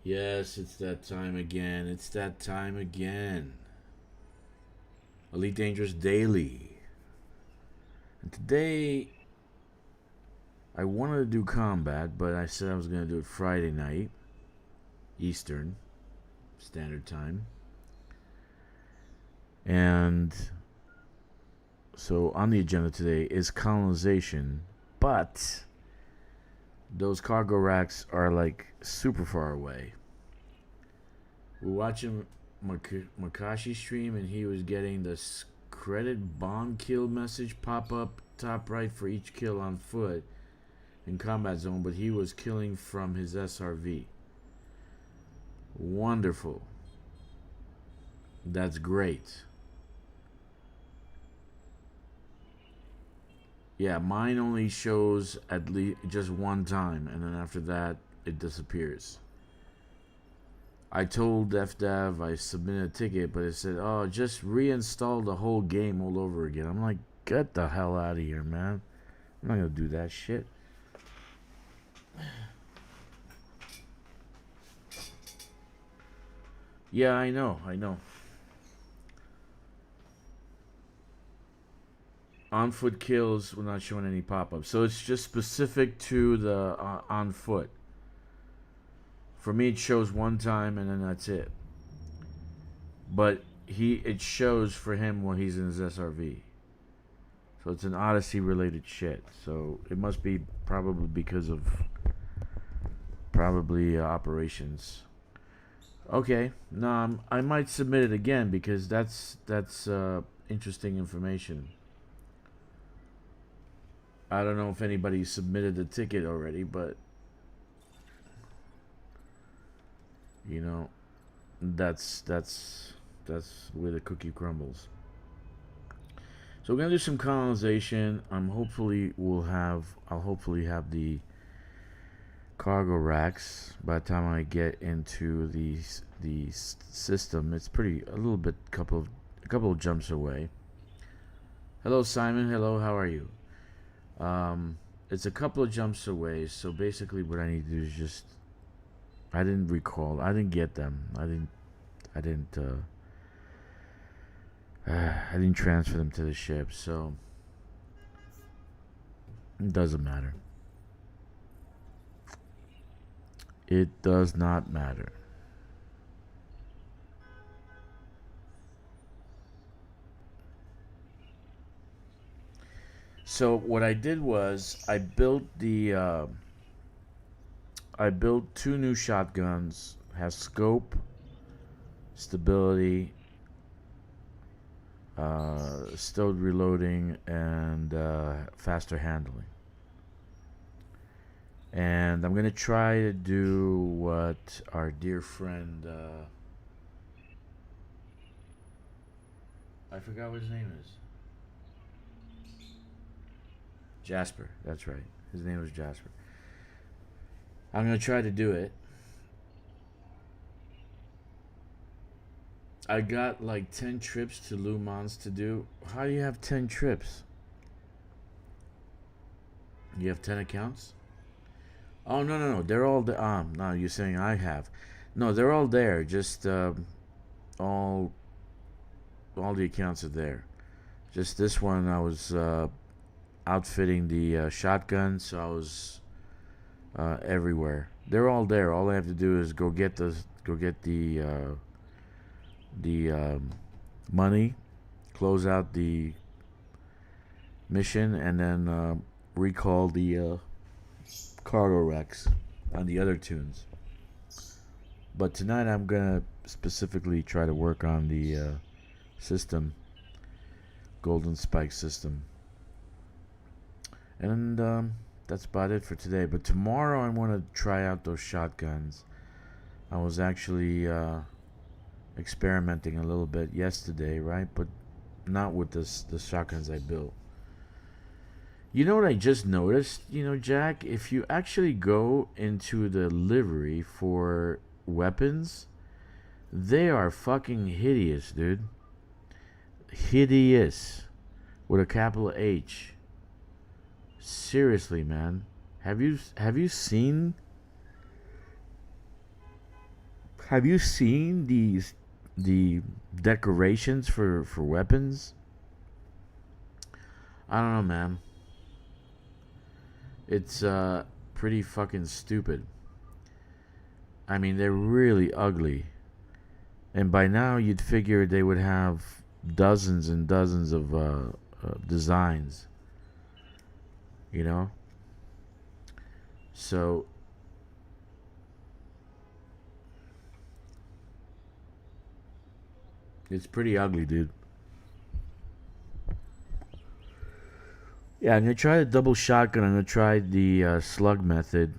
Yes, it's that time again. It's that time again. Elite Dangerous Daily. And today, I wanted to do combat, but I said I was going to do it Friday night, Eastern Standard Time. And so on the agenda today is colonization, but those cargo racks are like super far away. We're watching Makashi stream, and he was getting this credit bomb kill message pop up top right for each kill on foot in combat zone, but he was killing from his SRV. Wonderful. That's great. Yeah, mine only shows at least just one time, and then after that, it disappears. I told FDev I submitted a ticket, but it said, oh, just reinstall the whole game all over again. I'm like, get the hell out of here, man. I'm not going to do that shit. Yeah, I know. On foot kills, we're not showing any pop-ups. So it's just specific to the on foot. For me, it shows one time and then that's it. But it shows for him when he's in his SRV. So it's an Odyssey related shit. So it must be probably because of operations. Okay, no, I might submit it again because that's interesting information. I don't know if anybody submitted the ticket already, but you know, that's where the cookie crumbles. So we're gonna do some colonization. I'll hopefully have the cargo racks by the time I get into the system. It's a couple of jumps away. Hello Simon, hello, how are you? It's a couple of jumps away, so basically what I need to do is just I didn't get them. I didn't transfer them to the ship, so it doesn't matter. It does not matter. So what I did was I built two new shotguns. Has scope, stability, stowed reloading, and faster handling. And I'm gonna try to do what our dear friend I forgot what his name is. Jasper, that's right. His name was Jasper. I'm gonna try to do it. I got like 10 trips to Le Mans to do. How do you have 10 trips? You have 10 accounts? Oh, no. They're all there. No, you're saying I have. No, they're all there. Just all the accounts are there. Just this one, I was outfitting the shotgun, so I was everywhere. They're all there. All I have to do is go get the money, close out the mission, and then recall the cargo racks on the other tunes. But tonight I'm gonna specifically try to work on the system, Golden Spike system, and that's about it for today. But tomorrow I want to try out those shotguns. I was actually experimenting a little bit yesterday, right? But not with the shotguns I built. You know what I just noticed? Jack, if you actually go into the livery for weapons, they are fucking hideous, dude. Hideous. With a capital H. Seriously, man. Have you seen Have you seen the decorations for weapons? I don't know, man. It's pretty fucking stupid. I mean, they're really ugly. And by now, you'd figure they would have dozens and dozens of designs. You know? So, it's pretty ugly, dude. Yeah, I'm gonna try the double shotgun. I'm gonna try the slug method,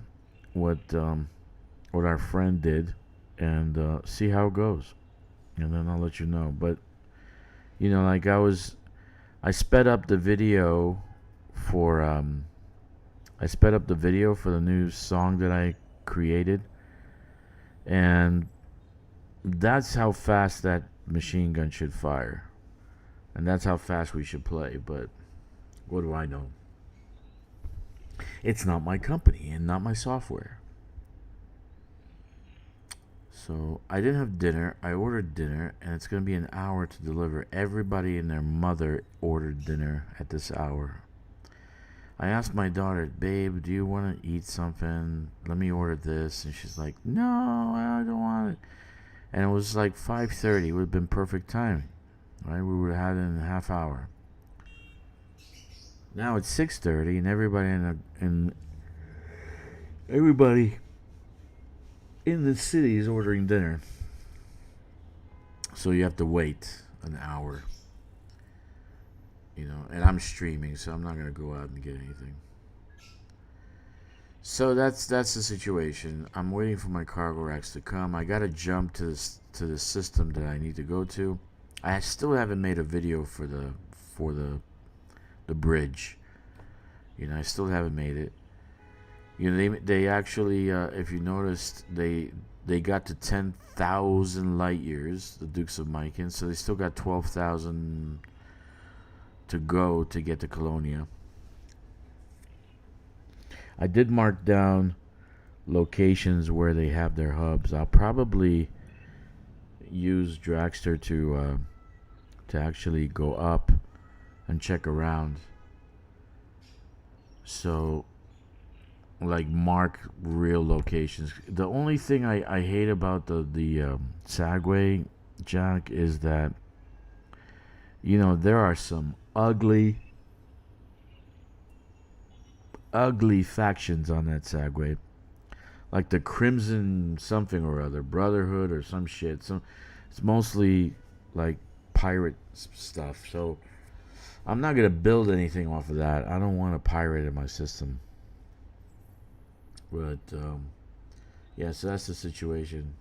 what our friend did, and see how it goes, and then I'll let you know. But like I sped up the video for the new song that I created, and that's how fast that machine gun should fire, and that's how fast we should play. But what do I know? It's not my company and not my software. So I didn't have dinner. I ordered dinner, and it's going to be an hour to deliver. Everybody and their mother ordered dinner at this hour. I asked my daughter, babe, do you want to eat something? Let me order this. And she's like, no, I don't want it. And it was like 5:30. It would have been perfect timing. Right? We would have had it in a half hour. Now it's 6:30, and everybody in the city is ordering dinner. So you have to wait an hour. And I'm streaming, so I'm not gonna go out and get anything. So that's the situation. I'm waiting for my cargo racks to come. I gotta jump to the system that I need to go to. I still haven't made a video for the bridge. I still haven't made it. They actually, if you noticed, they got to 10,000 light years, the Dukes of Myken, so they still got 12,000 to go to get to Colonia. I did mark down locations where they have their hubs. I'll probably use Dragster to actually go up and check around. So, like, mark real locations. The only thing I hate about the Sagway, Jack, is that there are some ugly factions on that Sagway, like the Crimson something or other, Brotherhood or some shit. It's mostly like pirate stuff. So I'm not gonna build anything off of that. I don't want a pirate in my system. But yeah, so that's the situation.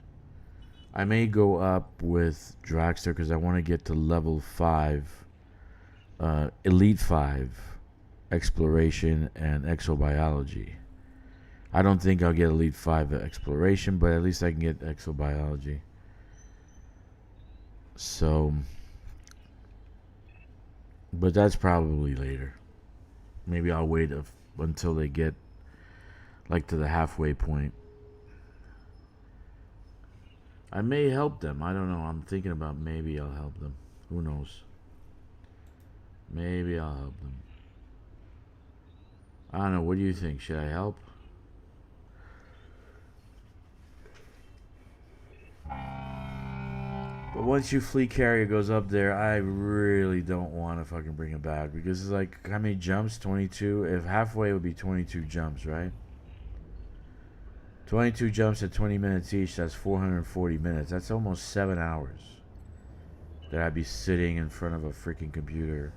I may go up with Dragster because I want to get to level 5, Elite 5, Exploration and Exobiology. I don't think I'll get Elite 5 Exploration, but at least I can get Exobiology. So, but that's probably later. Maybe I'll wait until they get like to the halfway point. I may help them. I don't know. I'm thinking about maybe I'll help them. Who knows? Maybe I'll help them. I don't know. What do you think? Should I help? But once your fleet carrier goes up there, I really don't want to fucking bring it back. Because it's like, how many jumps? 22? If halfway would be 22 jumps, right? 22 jumps at 20 minutes each, that's 440 minutes. That's almost 7 hours that I'd be sitting in front of a freaking computer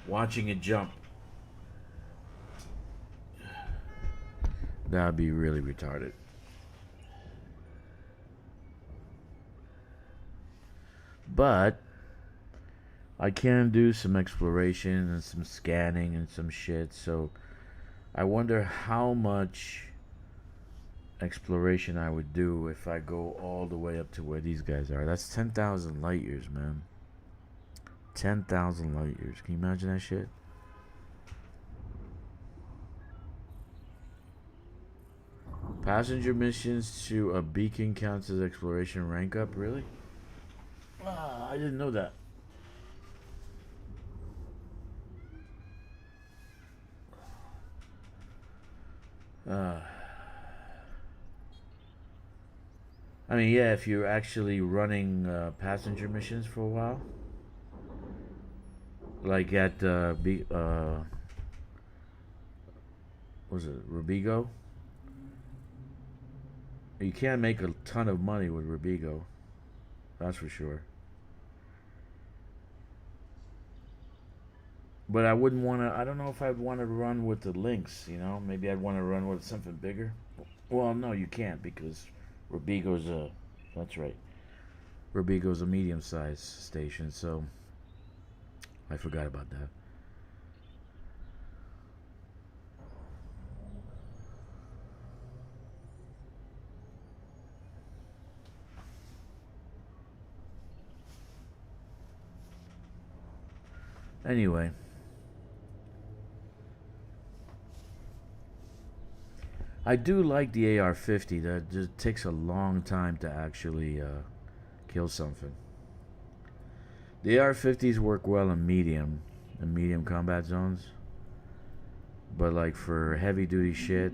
watching it jump. That'd be really retarded. But I can do some exploration and some scanning and some shit, so I wonder how much exploration I would do if I go all the way up to where these guys are. That's 10,000 light years, man. 10,000 light years. Can you imagine that shit? Passenger missions to a beacon counts as exploration rank up. Really? Ah, I didn't know that. I mean, yeah, if you're actually running passenger missions for a while, like at was it Rubigo? You can't make a ton of money with Rubigo, that's for sure. But I wouldn't want to. I don't know if I'd want to run with the Lynx. You know, maybe I'd want to run with something bigger. Well, no, you can't because Rubigo's a. That's right. Rubigo's a medium-sized station, so I forgot about that. Anyway, I do like the AR-50. That just takes a long time to actually kill something. The AR-50s work well in medium combat zones, but like for heavy duty shit,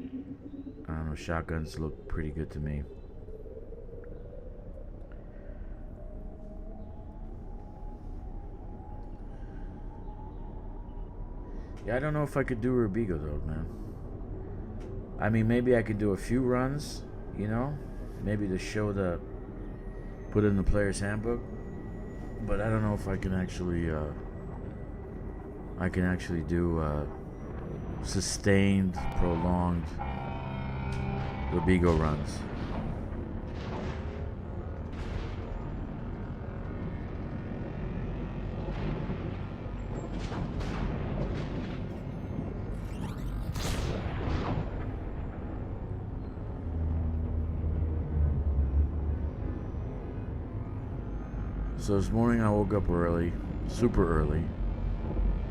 I don't know. Shotguns look pretty good to me. Yeah, I don't know if I could do Rubigo though, man. I mean, maybe I could do a few runs, you know, maybe to show the put in the player's handbook. But I don't know if I can actually do sustained, prolonged Rubigo runs. So this morning I woke up early, super early,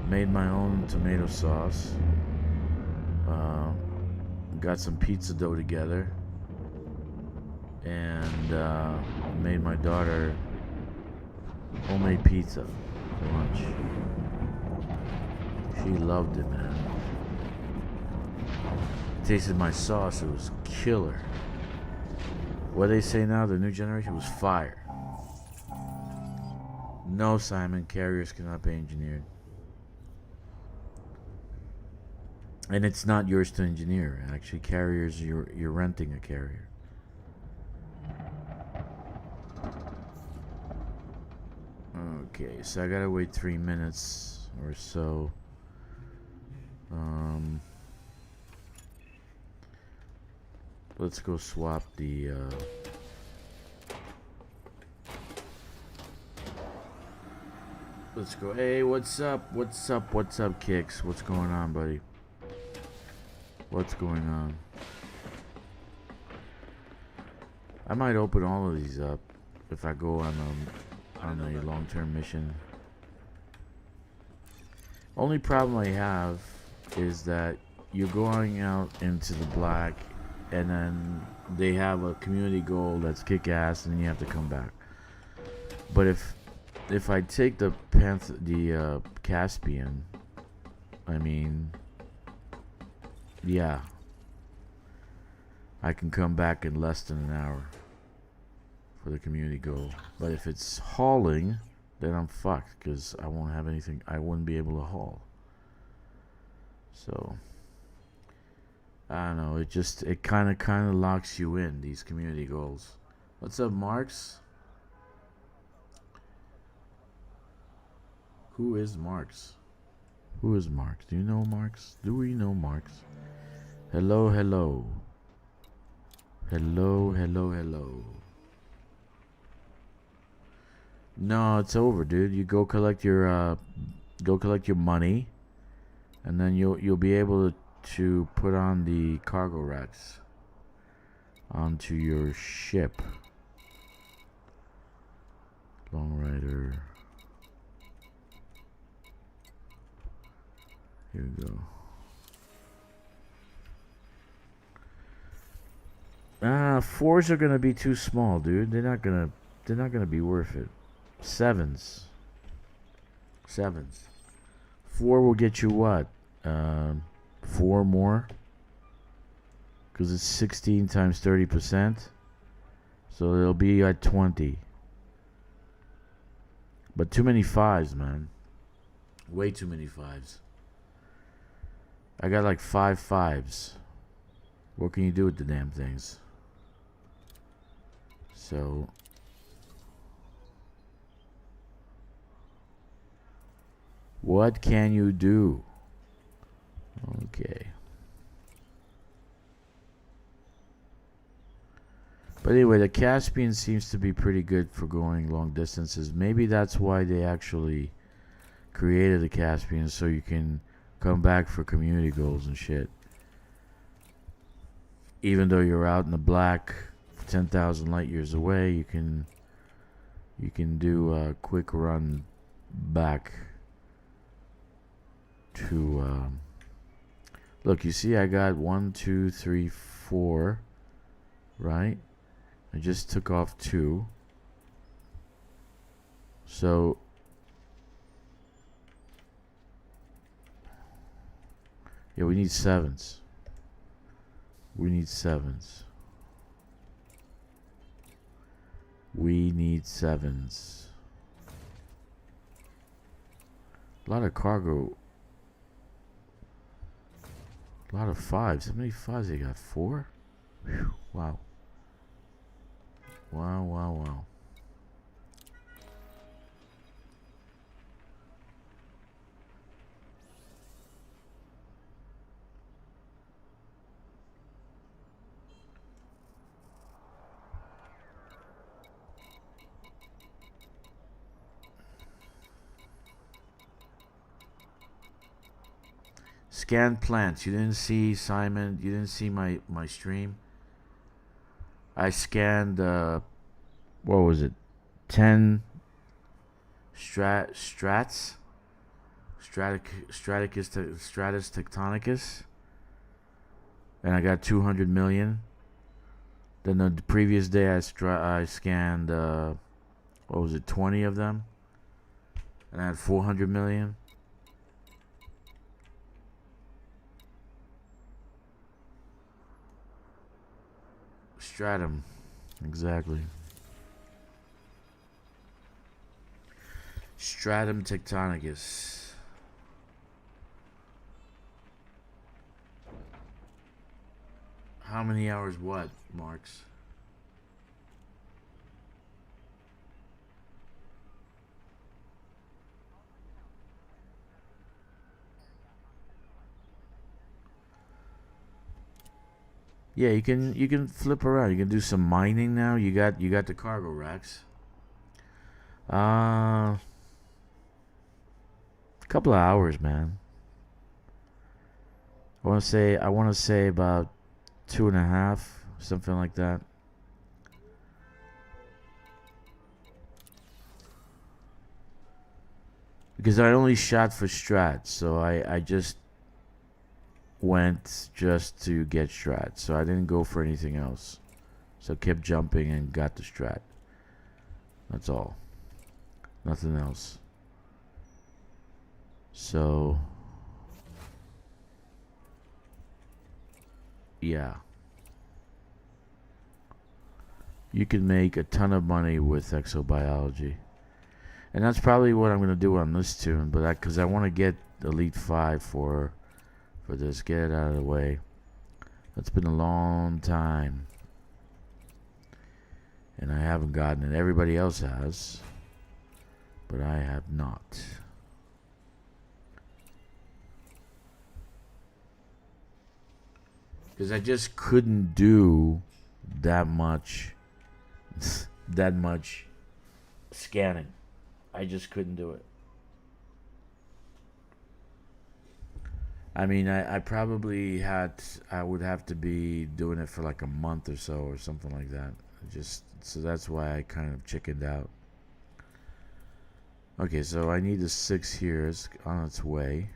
made my own tomato sauce, got some pizza dough together, and made my daughter homemade pizza for lunch. She loved it, man. Tasted my sauce, it was killer. What they say now, the new generation was fire. No, Simon, carriers cannot be engineered. And it's not yours to engineer. Actually, carriers, you're renting a carrier. Okay, so I gotta wait 3 minutes or so. Let's go swap the let's go. Hey, what's up? What's up? What's up, Kicks? What's going on, buddy? What's going on? I might open all of these up if I go on a long-term mission. Only problem I have is that you're going out into the black, and then they have a community goal that's kick-ass, and then you have to come back. But if I take the Caspian, I mean, yeah, I can come back in less than an hour for the community goal. But if it's hauling, then I'm fucked because I won't have anything. I wouldn't be able to haul. So I don't know. It kind of locks you in, these community goals. What's up, Marks? Who is Marks? Who is Marks? Do you know Marks? Do we know Marks? Hello, hello. Hello, hello, hello. No, it's over, dude. You go collect your money, and then you'll be able to put on the cargo racks onto your ship. Long Rider. Here we go. Fours are gonna be too small, dude. They're not gonna be worth it. Sevens. Sevens. Four will get you what? Four more. Because it's 16 times 30%. So it'll be at 20. But too many fives, man. Way too many fives. I got like 5 fives. What can you do with the damn things? So what can you do? Okay. But anyway, the Caspian seems to be pretty good for going long distances. Maybe that's why they actually created the Caspian, so you can come back for community goals and shit. Even though you're out in the black, 10,000 light years away, you can do a quick run back to. Look, you see, I got 1, 2, 3, 4, right? I just took off 2. So yeah, we need 7s. We need 7s. We need 7s. A lot of cargo. A lot of 5s. How many 5s they got? 4? Whew. Wow. Wow, wow, wow. Scan plants. You didn't see, Simon? You didn't see my stream? I scanned, what was it? 10 stratus tectonicus. And I got 200 million. Then the previous day I scanned, what was it, 20 of them? And I had 400 million. Stratum, exactly. Stratum tectonicus. How many hours what, Marks? Yeah, you can flip around. You can do some mining now. You got the cargo racks. A couple of hours, man. I want to say about 2.5, something like that. Because I only shot for strats, so I just went just to get strat, so I didn't go for anything else. So kept jumping and got the strat. That's all. Nothing else. So yeah, you can make a ton of money with exobiology, and that's probably what I'm gonna do on this tune. But because I want to get Elite 5 for this, get it out of the way. It's been a long time, and I haven't gotten it. Everybody else has, but I have not. Because I just couldn't do that much that much scanning. I just couldn't do it. I mean, I probably I would have to be doing it for like a month or so or something like that. So that's why I kind of chickened out. Okay, so I need the 6 here. It's on its way.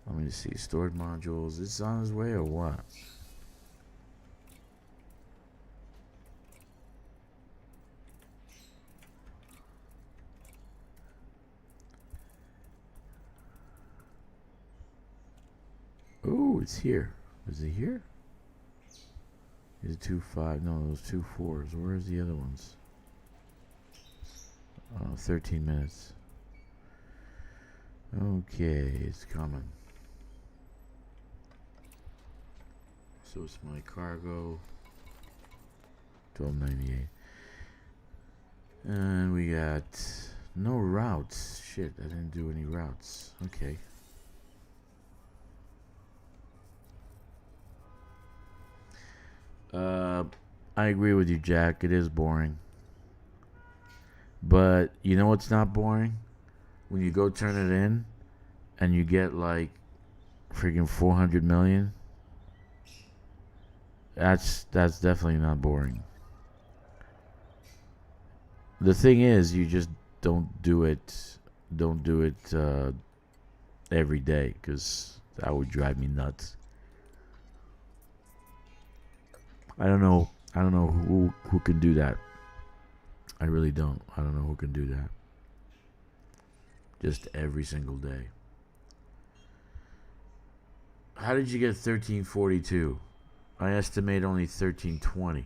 Let me see. Stored modules. Is it on its way or what? Oh, it's here. Is it here? Is it 2-5? No, those 2-4s. Where's the other ones? 13 minutes. Okay, it's coming. So it's my cargo. 1298. And we got no routes. Shit, I didn't do any routes. Okay. I agree with you, Jack. It is boring. But you know what's not boring? When you go turn it in and you get like freaking 400 million. That's definitely not boring. The thing is, you just don't do it every day, because that would drive me nuts. I don't know who can do that. I really don't. I don't know who can do that. Just every single day. How did you get 1342? I estimate only 1320.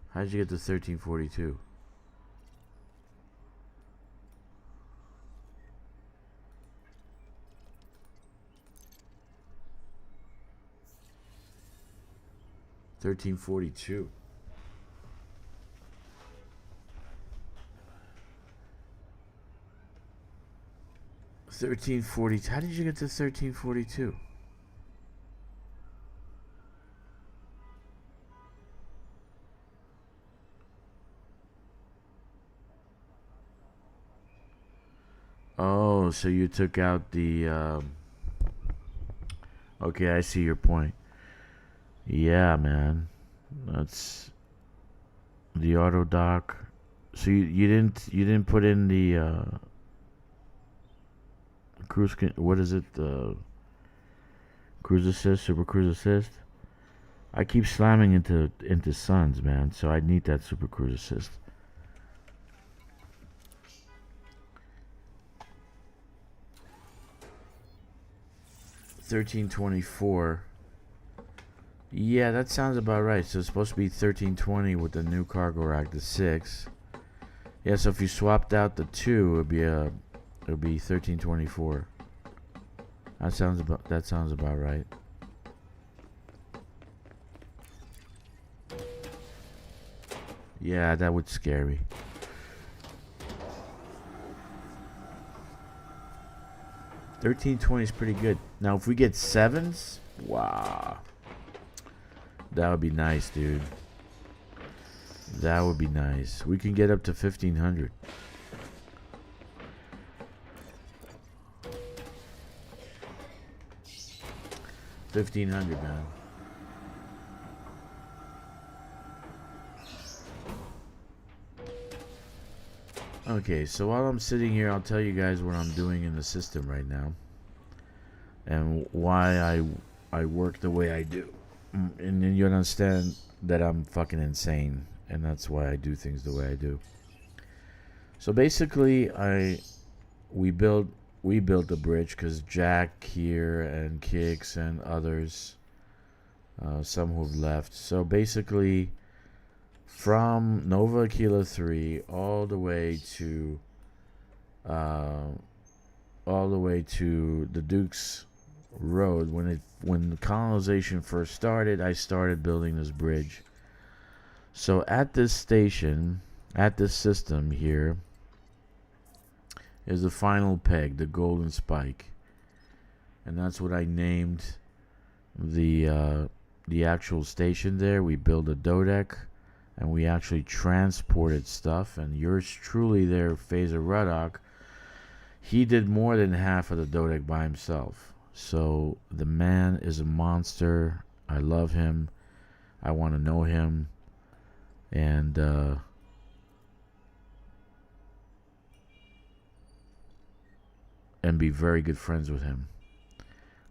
How did you get to 1342? $13.42. $13.40. How did you get to $13.42? Oh, so you took out the. Okay, I see your point. Yeah, man, that's the auto dock. So you didn't put in the cruise. What is it? The cruise assist, super cruise assist. I keep slamming into suns, man. So I need that super cruise assist. $13.24. Yeah, that sounds about right. So it's supposed to be $13.20 with the new cargo rack, the 6. Yeah, so if you swapped out the 2, it'd be $13.24. That sounds about right. Yeah, that would scare me. $13.20 is pretty good. Now, if we get 7s, wow. That would be nice, dude. That would be nice. We can get up to 1,500. $1,500, man. Okay, so while I'm sitting here, I'll tell you guys what I'm doing in the system right now, and why I work the way I do. And then you understand that I'm fucking insane, and that's why I do things the way I do. So basically, we built a bridge because Jack here and Kicks and others, some who've left. So basically, from Nova Aquila 3 all the way to the Duke's Road. When the colonization first started, I started building this bridge. So at this station, at this system here, is the final peg, the golden spike, and that's what I named the actual station there. We built a dodeck, and we actually transported stuff. And yours truly there, Phaser Ruddock, he did more than half of the dodeck by himself. So the man is a monster. I love him. I want to know him. And be very good friends with him.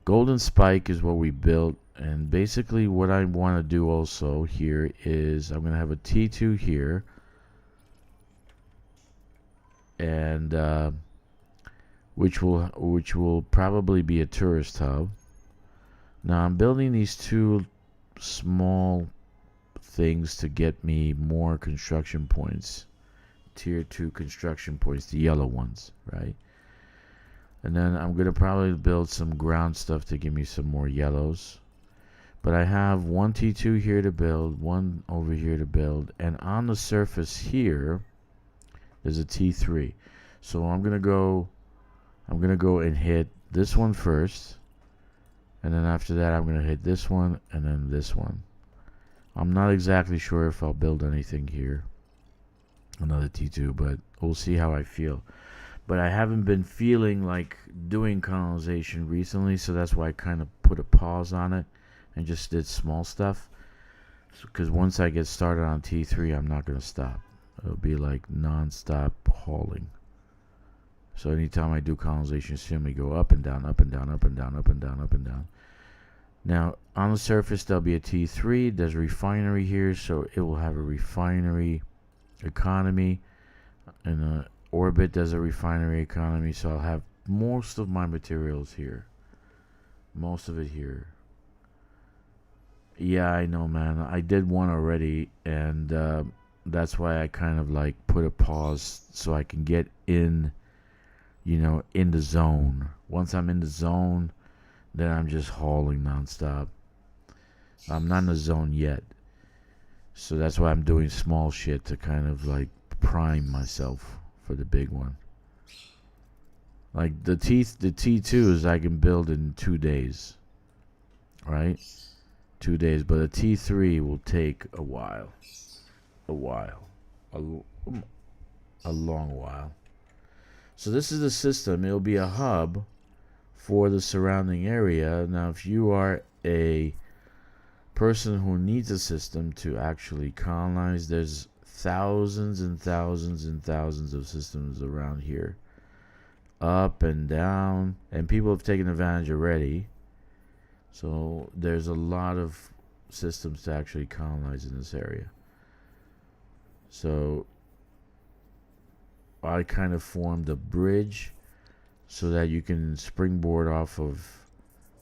Golden Spike is what we built. And basically what I want to do also here is I'm going to have a T2 here. And which will probably be a tourist hub. Now I'm building these two small things to get me more construction points. Tier 2 construction points, the yellow ones, right? And then I'm going to probably build some ground stuff to give me some more yellows. But I have one T2 here to build, one over here to build, and on the surface here, there's a T3. So I'm gonna go and hit this one first, and then after that I'm gonna hit this one and then this one. I'm not exactly sure if I'll build anything here, another T2, but we'll see how I feel. But I haven't been feeling like doing colonization recently, so that's why I kind of put a pause on it and just did small stuff. Because once I get started on T3, I'm not going to stop. It'll be like non-stop hauling. So anytime I do colonization, see me go up and down, up and down, up and down, up and down, up and down. Now, on the surface, there'll be a T3. There's a refinery here, so it will have a refinery economy. In the orbit, there's a refinery economy, so I'll have most of my materials here. Most of it here. Yeah, I know, man. I did one already, and that's why I kind of like put a pause so I can get in, you know, in the zone. Once I'm in the zone, then I'm just hauling nonstop. I'm not in the zone yet, so that's why I'm doing small shit to kind of like prime myself for the big one. Like the T2s I can build in 2 days, right? 2 days, but a T3 will take a while. A long while. So this is the system. It'll be a hub for the surrounding area. Now, if you are a person who needs a system to actually colonize, there's thousands and thousands and thousands of systems around here. Up and down. And people have taken advantage already. So there's a lot of systems to actually colonize in this area. So I kind of formed a bridge so that you can springboard off of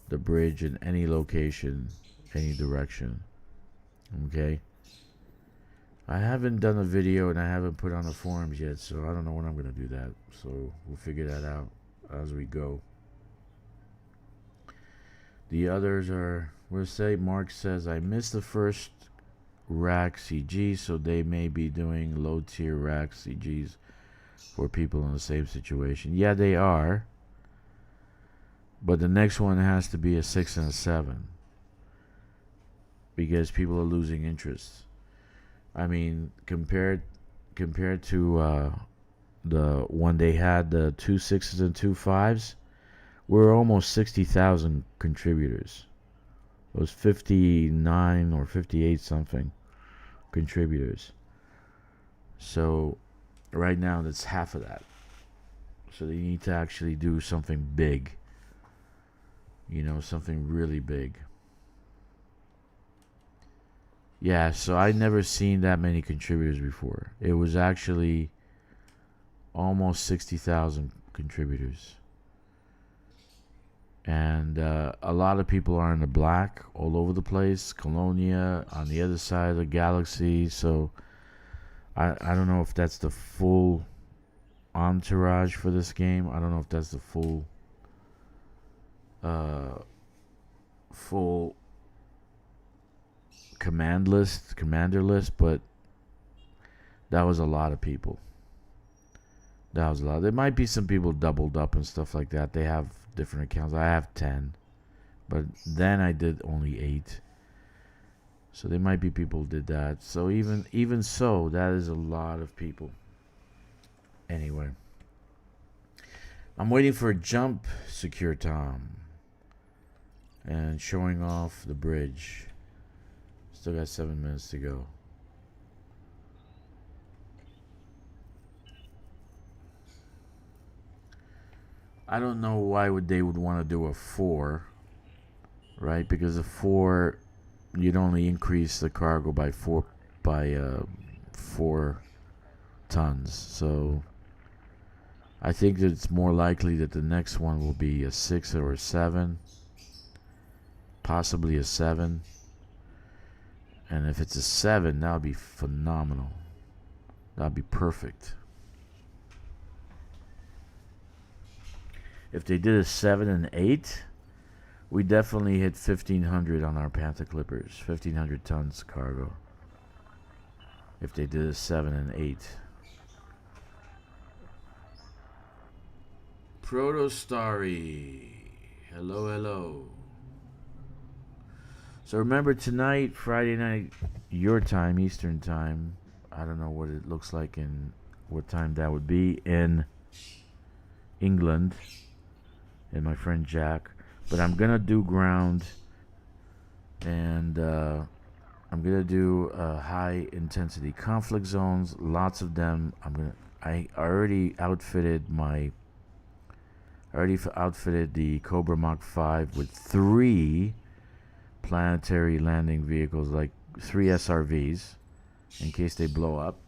the bridge in any location, any direction. Okay? I haven't done a video and I haven't put on the forums yet, so I don't know when I'm going to do that. So we'll figure that out as we go. The others are, we'll say, Mark says, I missed the first rack CG, so they may be doing low tier rack CGs for people in the same situation. Yeah, they are. But the next one has to be a 6 and a 7. Because people are losing interest. I mean, compared to the one they had, the 2 6s and 2 5s, we're almost 60,000 contributors. It was 59 or 58 something contributors. So right now that's half of that. So they need to actually do something big. You know, something really big. Yeah, so I never seen that many contributors before. It was actually almost 60,000 contributors. And a lot of people are in the black all over the place. Colonia on the other side of the galaxy. So I don't know if that's the full entourage for this game. I don't know if that's the full commander list, but that was a lot of people. That was a lot. There might be some people doubled up and stuff like that. They have different accounts. I have 10, but then I did only 8. So there might be people who did that. So even so, that is a lot of people. Anyway, I'm waiting for a jump, Secure Tom, and showing off the bridge. Still got 7 minutes to go. I don't know why they would want to do a 4, right? Because a 4, you'd only increase the cargo by 4 tons. So I think that it's more likely that the next one will be a 6 or a 7. possibly a 7. And if it's a 7, that would be phenomenal. That would be perfect. If they did a 7 and 8, we definitely hit 1,500 on our Panther Clippers. 1,500 tons cargo. If they did a 7 and 8. Proto Starry. Hello, hello. So remember tonight, Friday night, your time, Eastern time. I don't know what it looks like in what time that would be in England. And my friend Jack. But I'm gonna do ground, and I'm gonna do high intensity conflict zones. Lots of them. I already outfitted the Cobra Mach 5 with 3 planetary landing vehicles, like 3 SRVs, in case they blow up.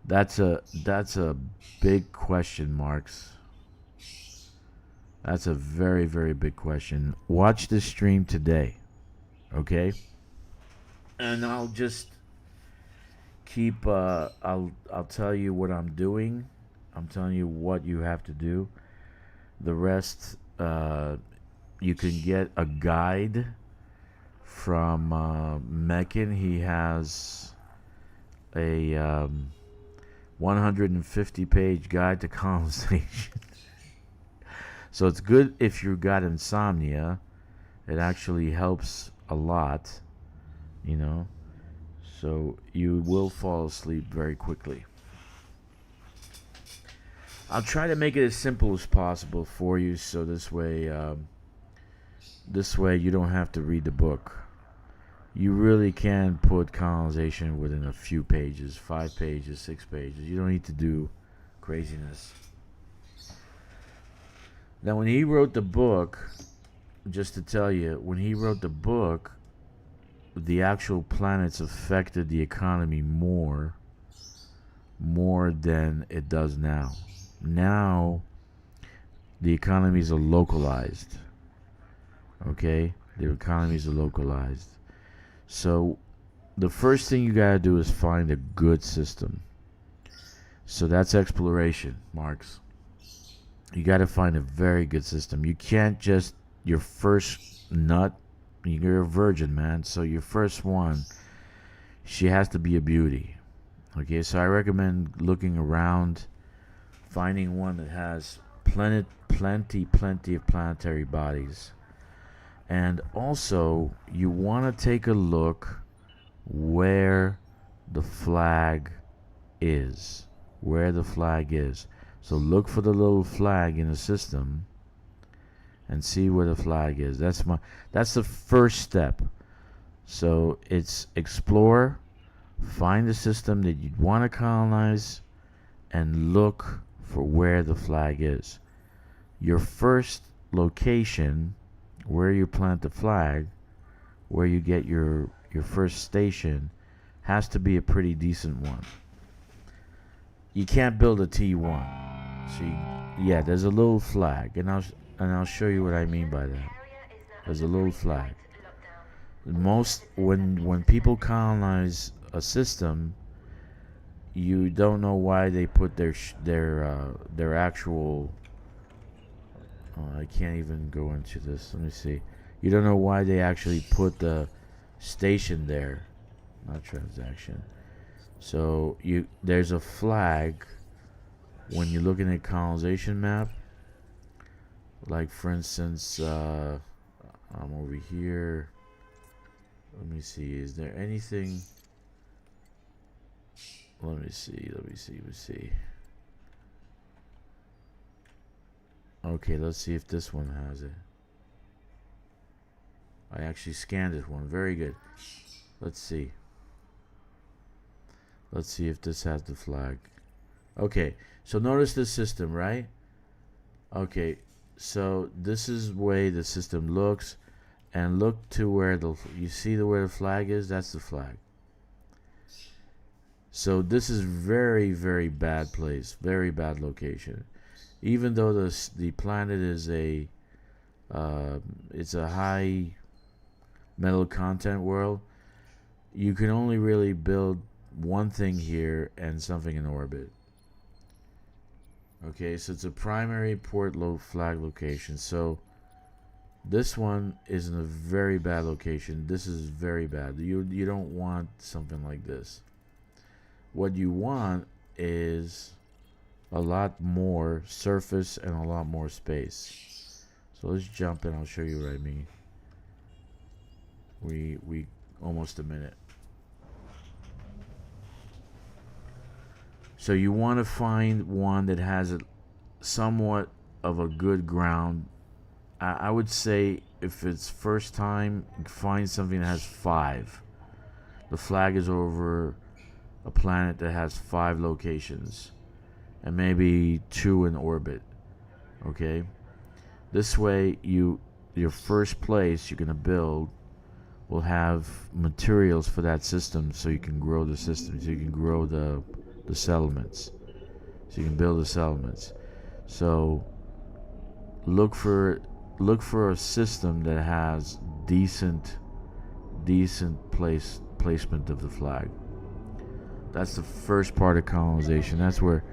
That's a big question, Marks. That's a very, very big question. Watch this stream today, okay? And I'll just keep. I'll tell you what I'm doing. I'm telling you what you have to do. The rest, you can get a guide from Meccan. He has a 150-page guide to colonization. So it's good if you got insomnia. It actually helps a lot, you know. So you will fall asleep very quickly. I'll try to make it as simple as possible for you, so this way you don't have to read the book. You really can put colonization within a few pages, 5 pages, 6 pages. You don't need to do craziness. Now, when he wrote the book, just to tell you, when he wrote the book, the actual planets affected the economy more than it does now. Now, the economies are localized. Okay? The economies are localized. So, the first thing you gotta do is find a good system. So that's exploration, Marks. You gotta find a very good system. You can't just, your first nut, you're a virgin, man. So your first one, she has to be a beauty. Okay, so I recommend looking around, finding one that has plenty of planetary bodies. And also, you want to take a look where the flag is. Where the flag is. So look for the little flag in the system and see where the flag is. That's the first step. So it's explore, find the system that you'd want to colonize, and look for where the flag is. Your first location, where you plant the flag, where you get your first station, has to be a pretty decent one. You can't build a T1. See, yeah, there's a little flag, and I'll show you what I mean by that. There's a little flag. When people colonize a system, you don't know why they put their actual. I can't even go into this. Let me see. You don't know why they actually put the station there, not transaction. So there's a flag when you're looking at colonization map. Like for instance, I'm over here. Let me see. Is there anything? Let me see. Okay, let's see if this one has it. I actually scanned this one. Very good. Let's see. Let's see if this has the flag. Okay, so notice the system, right? Okay, so this is the way the system looks. and look to where you see where the flag is. That's the flag. So this is very, very bad place, very bad location. Even though the planet is it's a high metal content world, you can only really build one thing here and something in orbit. Okay, so it's a primary port flag location. So this one is in a very bad location. This is very bad. You don't want something like this. What you want is a lot more surface and a lot more space. So let's jump in. I'll show you what I mean. We almost a minute. So you want to find one that has somewhat of a good ground. I would say if it's first time, find something that has 5. The flag is over a planet that has 5 locations and maybe 2 in orbit. Okay, this way your first place you're gonna build will have materials for that system, so you can grow the system, so you can grow the settlements, so you can build the settlements. So look for a system that has decent placement of the flag. That's the first part of colonization. That's where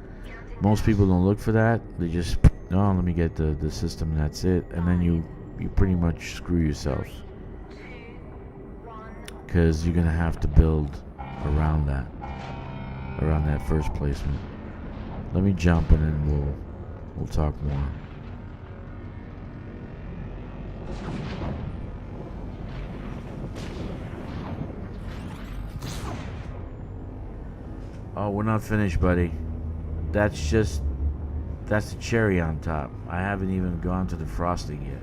most people don't look for that. They just, oh, let me get the system and that's it. And then you pretty much screw yourself, because you're gonna have to build around that first placement. Let me jump and then we'll talk more. Oh, we're not finished, buddy. That's the cherry on top. I haven't even gone to the frosting yet.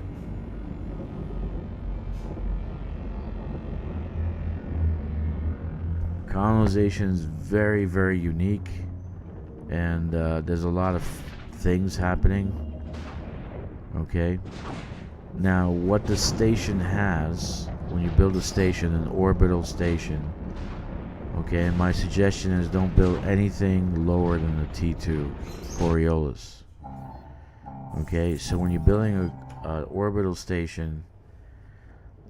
Colonization is very, very unique, and there's a lot of things happening. Okay, now what the station has, when you build a station, an orbital station, okay, and my suggestion is don't build anything lower than the T2 Coriolis. Okay, so when you're building an orbital station,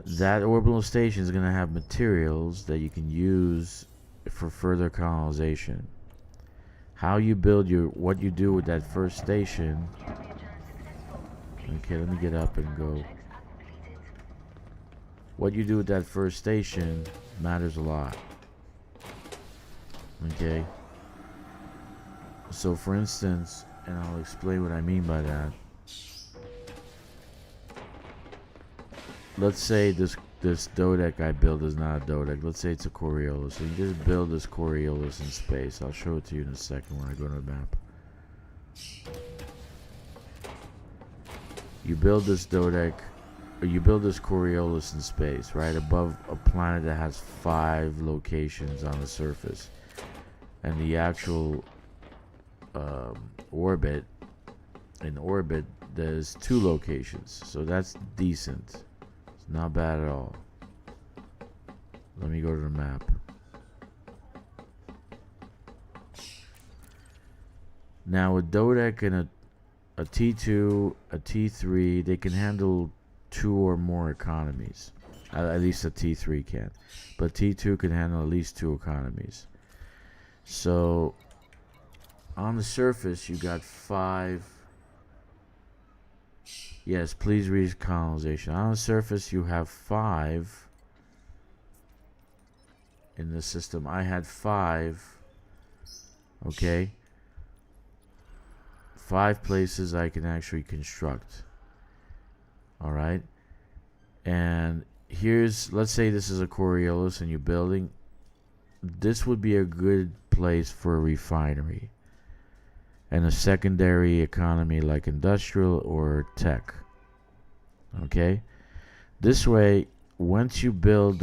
that orbital station is going to have materials that you can use for further colonization. How you build what you do with that first station. Okay, let me get up and go. What you do with that first station matters a lot. Okay, so for instance, and I'll explain what I mean by that. Let's say this Dodec I build is not a Dodec. Let's say it's a Coriolis. So you just build this Coriolis in space. I'll show it to you in a second when I go to the map. You build this Dodec, or you build this Coriolis in space, right above a planet that has 5 locations on the surface. And the actual orbit, in orbit, there's 2 locations. So that's decent. It's not bad at all. Let me go to the map. Now a Dodec and a T2, a T3, they can handle 2 or more economies. At least a T3 can. But T2 can handle at least 2 economies. So on the surface you got 5. Yes, please read colonization. On the surface you have 5 in the system. I had 5. Okay, 5 places I can actually construct. Alright, and here's, let's say this is a Coriolis and you're building. This would be a good place for a refinery and a secondary economy like industrial or tech. Okay, this way, once you build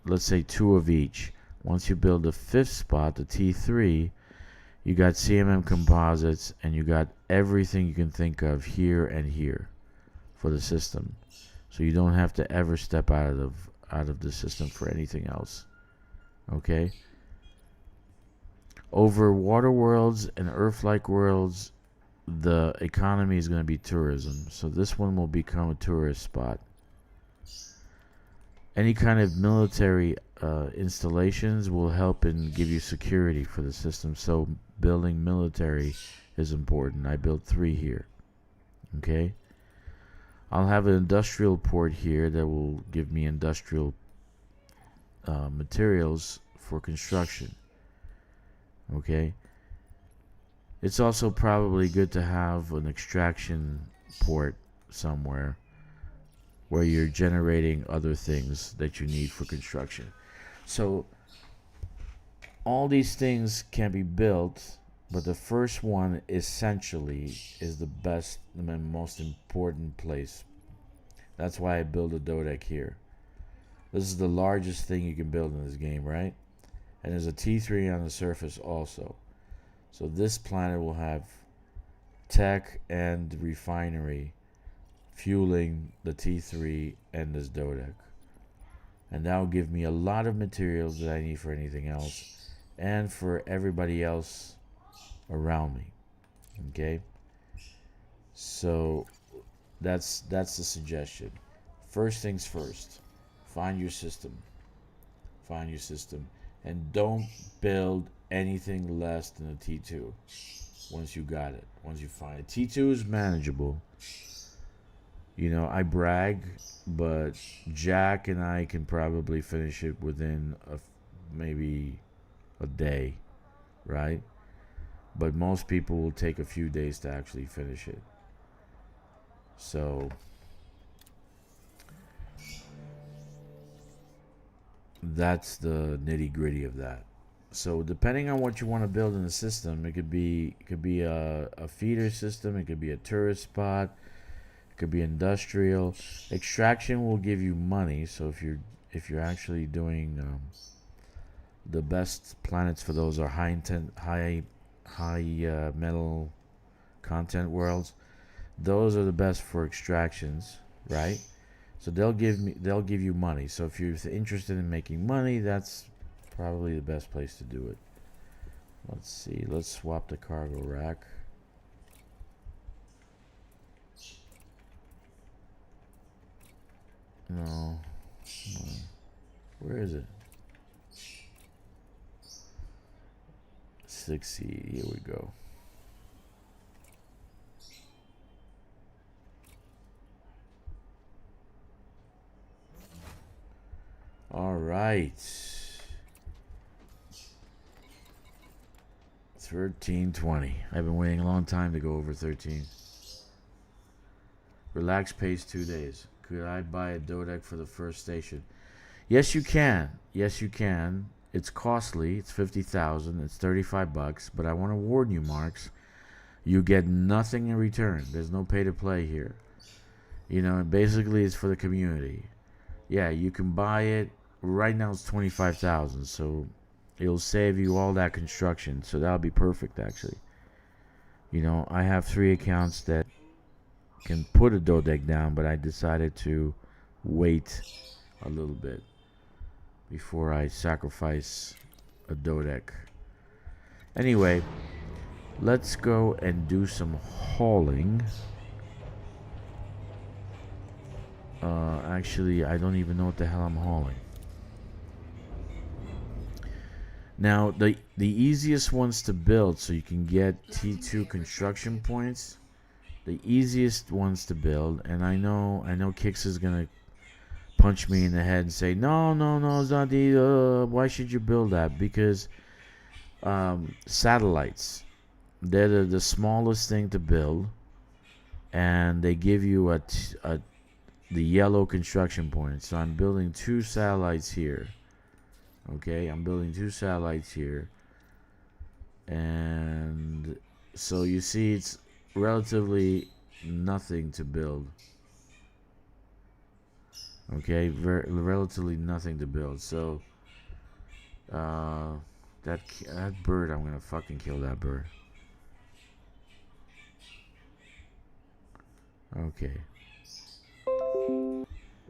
let's say 2 of each, once you build the 5th spot, the T3, you got CMM composites and you got everything you can think of here and here for the system. so you don't have to ever step out of the system for anything else. Okay. Over water worlds and Earth-like worlds, the economy is going to be tourism. So this one will become a tourist spot. Any kind of military installations will help and give you security for the system. So building military is important. I built 3 here. Okay. I'll have an industrial port here that will give me industrial materials for construction. Okay. It's also probably good to have an extraction port somewhere where you're generating other things that you need for construction. So all these things can be built, but the first one essentially is the best and most important place. That's why I build a Dodec here. This is the largest thing you can build in this game, right? And there's a T3 on the surface also. So this planet will have tech and refinery fueling the T3 and this Dodec. And that will give me a lot of materials that I need for anything else and for everybody else around me. Okay? So that's the suggestion. First things first. Find your system. Find your system. And don't build anything less than a T2 once you got it. Once you find it. T2 is manageable. You know, I brag, but Jack and I can probably finish it within maybe a day, right? But most people will take a few days to actually finish it. So that's the nitty-gritty of that. So depending on what you want to build in the system, it could be a feeder system, it could be a tourist spot, it could be industrial. Extraction will give you money. So if you're actually doing the best planets for those are high metal content worlds. Those are the best for extractions, right? So they'll give you money. So if you're interested in making money, that's probably the best place to do it. Let's see. Let's swap the cargo rack. No. Where is it? 6C. Here we go. All right. 1320. I've been waiting a long time to go over 13. Relax pace 2 days. Could I buy a Dodec for the first station? Yes, you can. Yes, you can. It's costly. It's 50,000. It's $35. But I want to warn you, Marks. You get nothing in return. There's no pay to play here. You know, basically it's for the community. Yeah, you can buy it. Right now it's 25,000. So it'll save you all that construction. So that'll be perfect, actually. You know, I have 3 accounts that can put a Dodec down, but I decided to wait a little bit before I sacrifice a Dodec. Anyway, let's go and do some hauling. Actually, I don't even know what the hell I'm hauling. Now, the easiest ones to build so you can get T2 construction points, the easiest ones to build, and I know Kix is gonna punch me in the head and say, no, it's not the, why should you build that? Because satellites, they're the smallest thing to build, and they give you the yellow construction points. So I'm building 2 satellites here. Okay, I'm building 2 satellites here. And so you see it's relatively nothing to build. Okay, relatively nothing to build. So that bird, I'm gonna fucking kill that bird. Okay.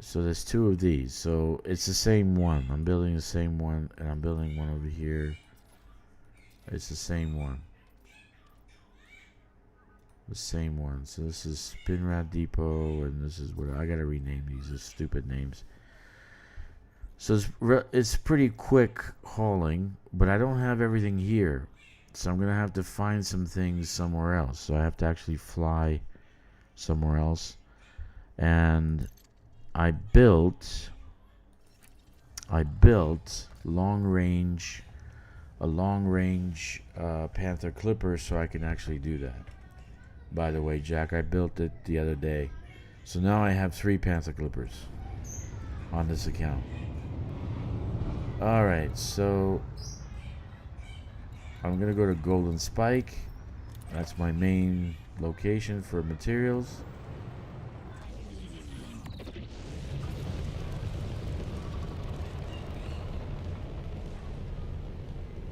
So there's 2 of these. So it's the same one. I'm building the same one, and I'm building one over here. It's the same one. The same one. So this is Spinrad Depot, and this is what I gotta rename these. They're stupid names. So it's pretty quick hauling, but I don't have everything here. So I'm gonna have to find some things somewhere else. So I have to actually fly somewhere else. And I built a long range Panther Clipper so I can actually do that. By the way, Jack, I built it the other day. So now I have 3 Panther Clippers on this account. Alright, so I'm gonna go to Golden Spike. That's my main location for materials.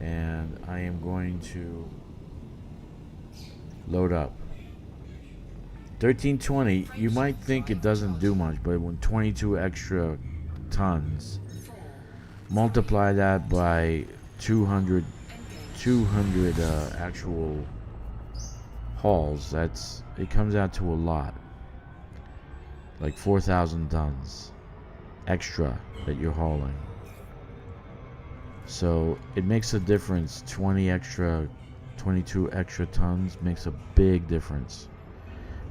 And I am going to load up. 1320, you might think it doesn't do much, but when 22 extra tons, multiply that by 200 actual hauls, it comes out to a lot. Like 4,000 tons extra that you're hauling. So it makes a difference. 22 extra tons makes a big difference.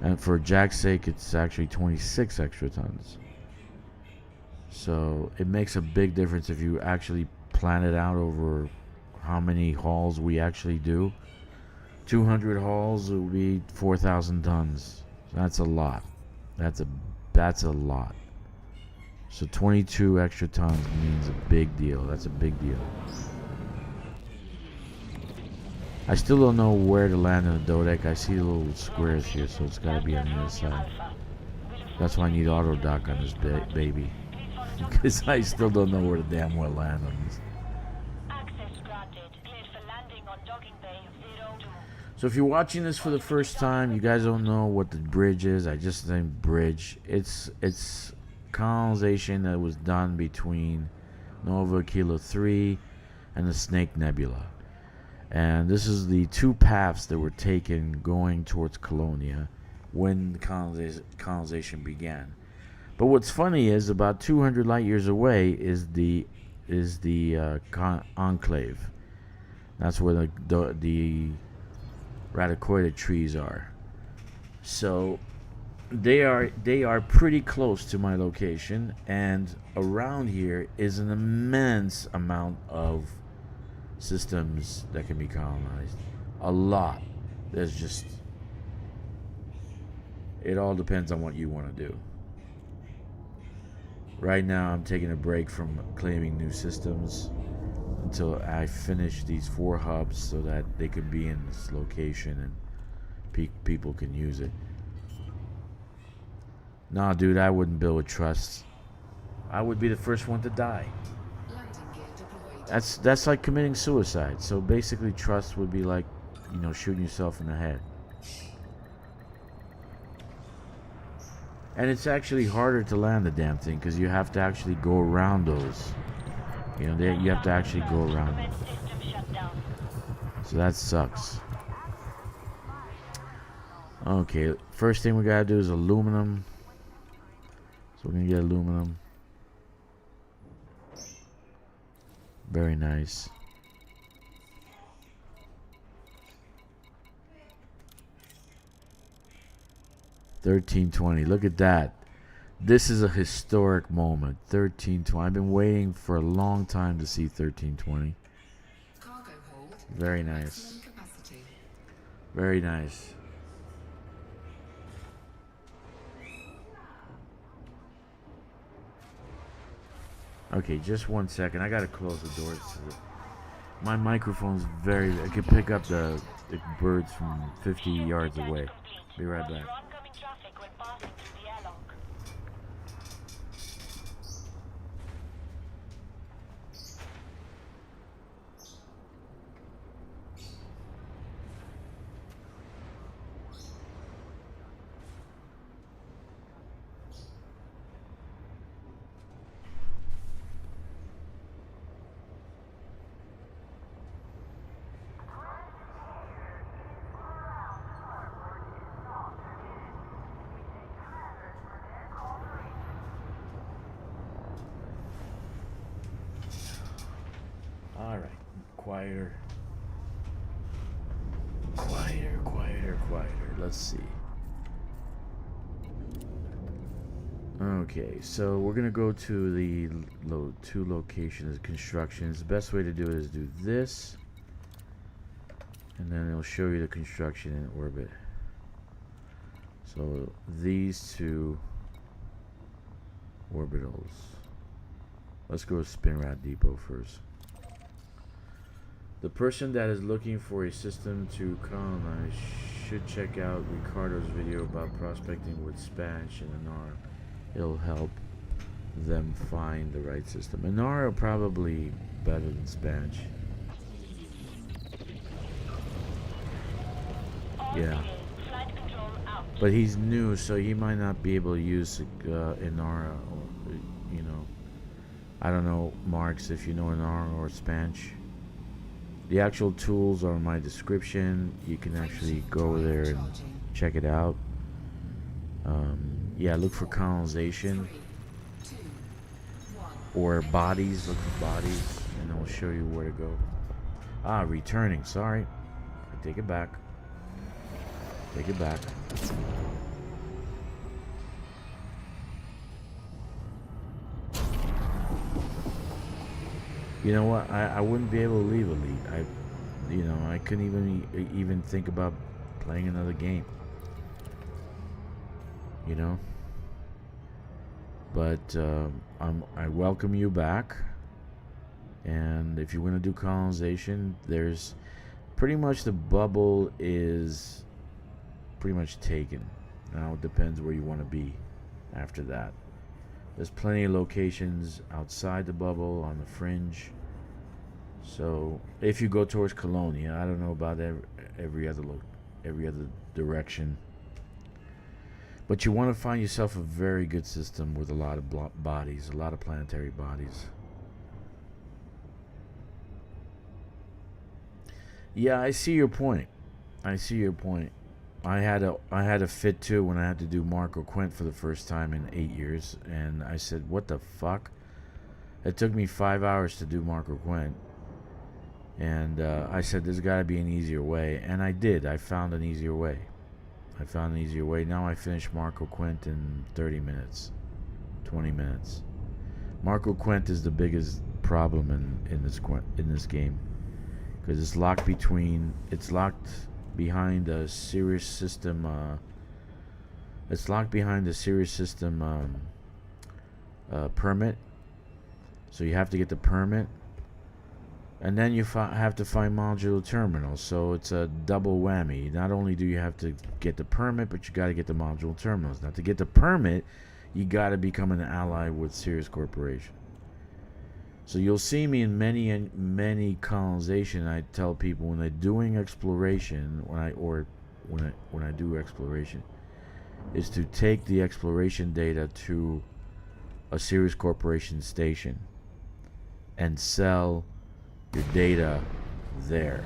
And for Jack's sake, it's actually 26 extra tons. So it makes a big difference if you actually plan it out over how many hauls we actually do. 200 hauls will be 4,000 tons. That's a lot. That's a lot. So 22 extra tons means a big deal. That's a big deal. I still don't know where to land in the Dodec. I see the little squares here, so it's got to be on the other side. That's why I need auto dock on this baby. Because I still don't know where to damn well land on this. So if you're watching this for the first time, you guys don't know what the bridge is. I just named bridge. It's colonization that was done between Nova Kilo 3 and the Snake Nebula. And this is the 2 paths that were taken going towards Colonia when colonization began. But what's funny is about 200 light years away is the enclave. That's where the radicoided trees are. So they are pretty close to my location, and around here is an immense amount of systems that can be colonized. A lot. There's just, it all depends on what you want to do. Right now I'm taking a break from claiming new systems until I finish these 4 hubs so that they can be in this location and people can use it. Nah, dude, I wouldn't build with trust. I would be the first one to die. That's like committing suicide. So basically trust would be like, shooting yourself in the head. And it's actually harder to land the damn thing because you have to actually go around those. You have to actually go around them. So that sucks. Okay, first thing we gotta do is aluminum. So we're gonna get aluminum. Very nice. $13.20. Look at that. This is a historic moment. $13.20. I've been waiting for a long time to see $13.20. Very nice. Very nice. Okay, just 1 second. I gotta close the door. My microphone's I can pick up the birds from 50 yards away. Be right back. quieter. Quieter, quieter, quieter. Let's see. Okay, so we're gonna go to the two locations, constructions. The best way to do it is do this, and then it'll show you the construction in orbit. So these two orbitals. Let's go to Spinrad Depot first. The person that is looking for a system to colonize should check out Ricardo's video about prospecting with Spanish and Anar. It'll help them find the right system. Anar are probably better than Spanish. Yeah. But he's new, so he might not be able to use Inara, or, you know. I don't know, Marks, if you know Inara or Spanish. The actual tools are in my description. You can actually go there and check it out. Yeah, look for colonization or bodies. Look for bodies, and it'll show you where to go. Ah, returning. Sorry, I take it back. Take it back. You know what? I wouldn't be able to leave Elite. I couldn't even think about playing another game. You know. But I welcome you back. And if you're gonna do colonization, there's pretty much the bubble is pretty much taken. Now it depends where you want to be after that. There's plenty of locations outside the bubble on the fringe. So if you go towards Colonia, I don't know about every other direction, but you want to find yourself a very good system with a lot of bodies, a lot of planetary bodies. Yeah, I see your point. I see your point. I had a fit too when I had to do Marco Quint for the first time in 8 years, and I said, "What the fuck?" It took me 5 hours to do Marco Quint, and I said, "There's got to be an easier way," and I did. I found an easier way. Now I finished Marco Quint in 30 minutes, 20 minutes. Marco Quint is the biggest problem in this game, because it's locked behind a Sirius system. It's locked behind the Sirius system permit. So you have to get the permit, and then you have to find modular terminals. So it's a double whammy. Not only do you have to get the permit, but you got to get the modular terminals. Now, to get the permit, you got to become an ally with Sirius Corporation. So you'll see me in many colonization. I tell people when they're doing exploration, when I do exploration, is to take the exploration data to a Sirius Corporation station and sell your data there,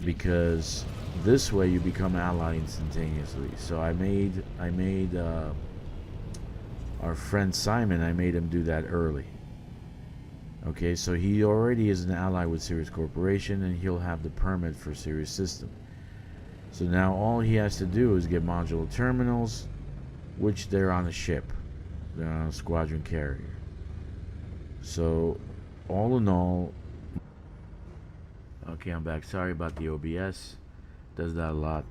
because this way you become ally instantaneously. So I made our friend Simon, I made him do that early. Okay, so he already is an ally with Sirius Corporation, and he'll have the permit for Sirius System. So now all he has to do is get modular terminals, which they're on a ship. They're on a squadron carrier. So, all in all... Okay, I'm back. Sorry about the OBS. Does that a lot.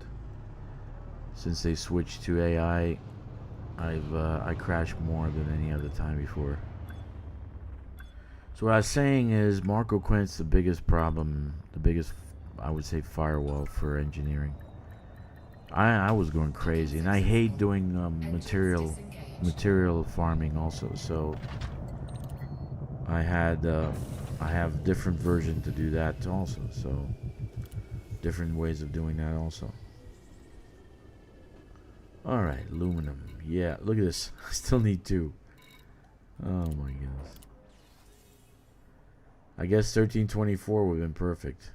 Since they switched to AI, I crashed more than any other time before. So what I was saying is Marco Quint's the biggest problem, the biggest, I would say, firewall for engineering. I was going crazy, and I hate doing material farming also. So I have different versions to do that also. So different ways of doing that also. All right, aluminum. Yeah, look at this. I still need 2. Oh my goodness. I guess 1324 would have been perfect.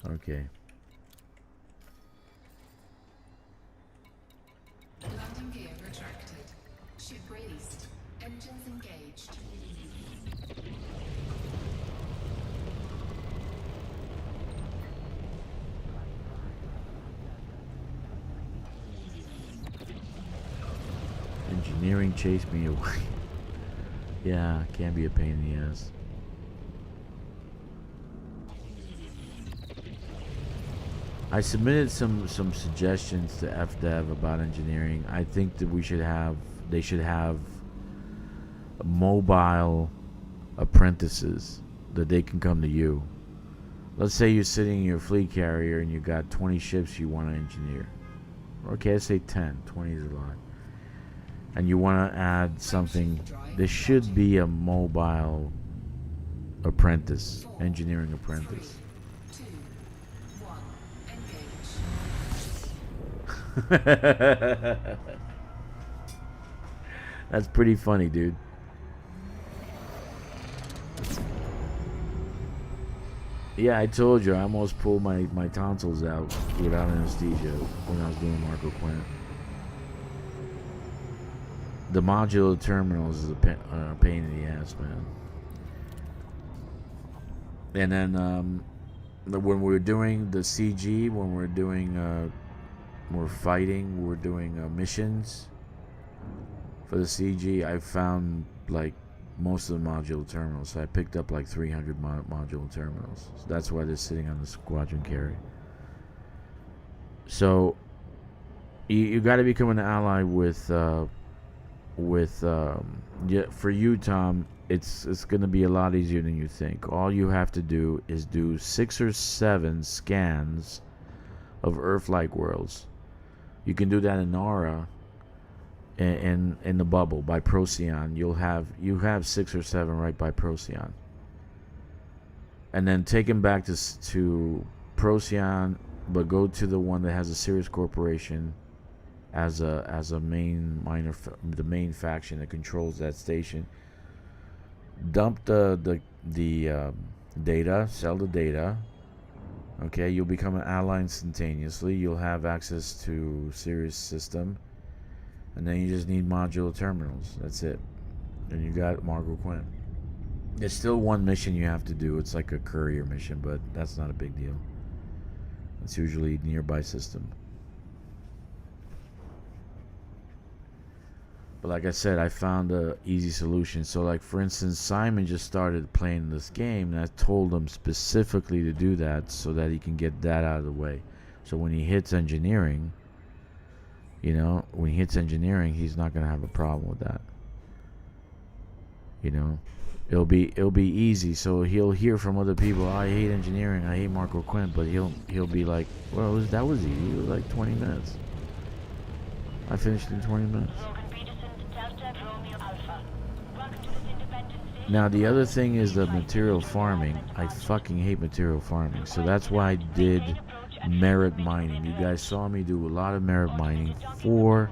Okay. Landing gear retracted. Ship released. Engines engaged. engineering chased me away. Yeah, can be a pain in the ass. I submitted some suggestions to FDev about engineering. I think that they should have mobile apprentices that they can come to you. Let's say you're sitting in your fleet carrier and you got 20 ships you want to engineer. Okay, let's say 10. 20 is a lot. And you want to add something. There should be a mobile apprentice, engineering apprentice. That's pretty funny, dude. Yeah, I told you, I almost pulled my tonsils out without anesthesia when I was doing Marco Quint. The modular terminals is a pain in the ass, man. And then when we're doing the CG, when we're doing, we're fighting, we're doing missions for the CG, I found like most of the modular terminals. So I picked up like 300 modular terminals. So that's why they're sitting on the squadron carrier. So you got to become an ally with yeah, for you, Tom. It's going to be a lot easier than you think. All you have to do is do 6 or 7 scans of Earth-like worlds. You can do that in Aura. In the bubble by Procyon, you have 6 or 7 right by Procyon, and then take them back to Procyon, but go to the one that has a Sirius Corporation as a the main faction that controls that station. Dump the data, sell the data. Okay, you'll become an ally instantaneously. You'll have access to Sirius system. And then you just need modular terminals. That's it. And you got Margot Quinn. There's still one mission you have to do. It's like a courier mission, but that's not a big deal. It's usually nearby system. But like I said, I found a easy solution. So like for instance, Simon just started playing this game, and I told him specifically to do that so that he can get that out of the way. So when he hits engineering, you know, when he hits engineering, he's not gonna have a problem with that. You know, it'll be easy. So he'll hear from other people, oh, I hate engineering, I hate Marco Quinn, but he'll be like, well, that was easy. It was like 20 minutes. I finished in 20 minutes. Now the other thing is the material farming. I fucking hate material farming. So that's why I did merit mining. You guys saw me do a lot of merit mining for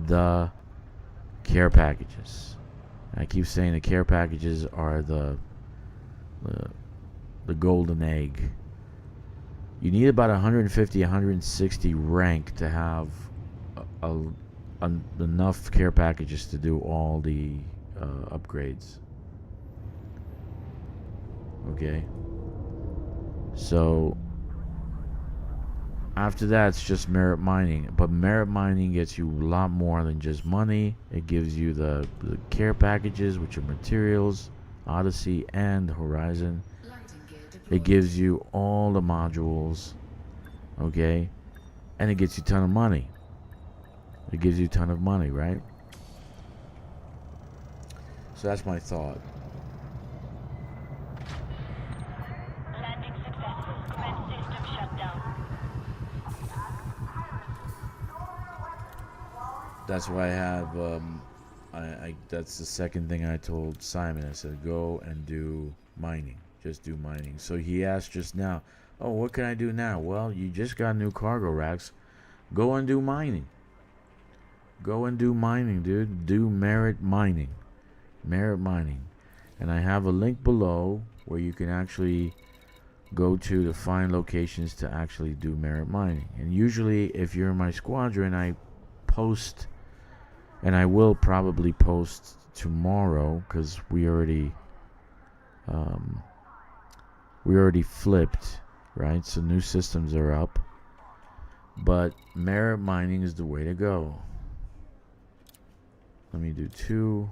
the care packages. I keep saying the care packages are the golden egg. You need about 150, 160 rank to have enough care packages to do all the upgrades. Okay, so after that, it's just merit mining. But merit mining gets you a lot more than just money. It gives you the care packages, which are materials, Odyssey, and Horizon. It gives you all the modules, okay? And it gets you a ton of money. It gives you a ton of money, right? So that's my thought. Landing successful. Command system shut down. That's why I have, that's the second thing I told Simon. I said, go and do mining. Just do mining. So he asked just now, oh, what can I do now? Well, you just got new cargo racks. Go and do mining. Go and do mining, dude. Do merit mining. Merit mining. And I have a link below where you can actually go to find locations to actually do merit mining. And usually, if you're in my squadron, I post, and I will probably post tomorrow because we already flipped, right? So new systems are up, but merit mining is the way to go. Let me do 2.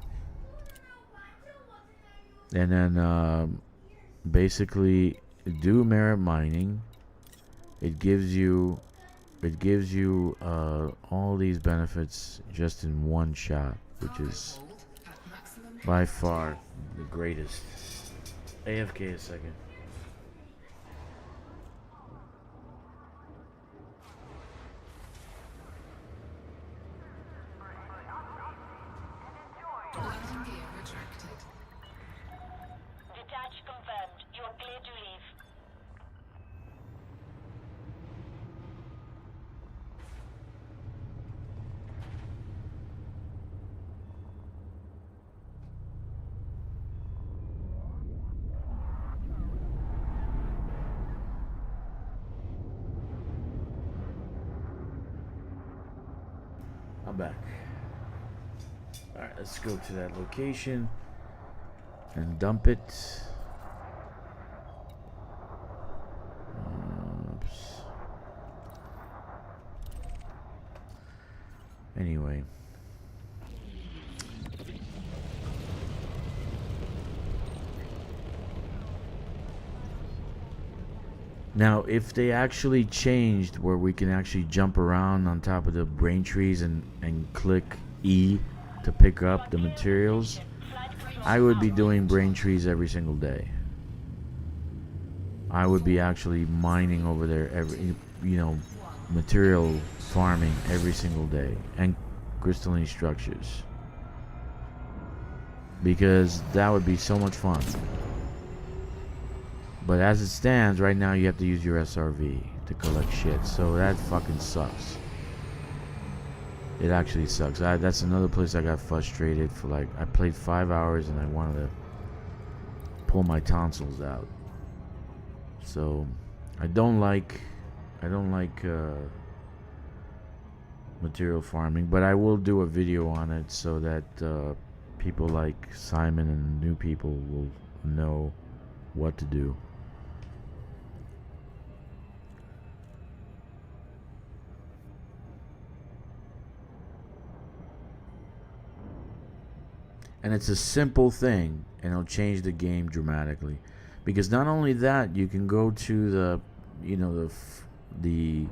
And then basically do merit mining. It gives you all these benefits just in one shot, which is by far the greatest. AFK a second. Detach confirmed. You are clear to leave. I'm back. Alright, let's go to that location and dump it. Oops. Anyway. Now, if they actually changed where we can actually jump around on top of the brain trees and click E to pick up the materials, I would be doing brain trees every single day. I would be actually mining over there every, material farming every single day, and crystalline structures, because that would be so much fun. But as it stands right now, you have to use your SRV to collect shit, so that fucking sucks. It actually sucks. That's another place I got frustrated for. Like, I played 5 hours and I wanted to pull my tonsils out. So I don't like material farming, but I will do a video on it so that people like Simon and new people will know what to do. And it's a simple thing, and it'll change the game dramatically. Because not only that, you can go to the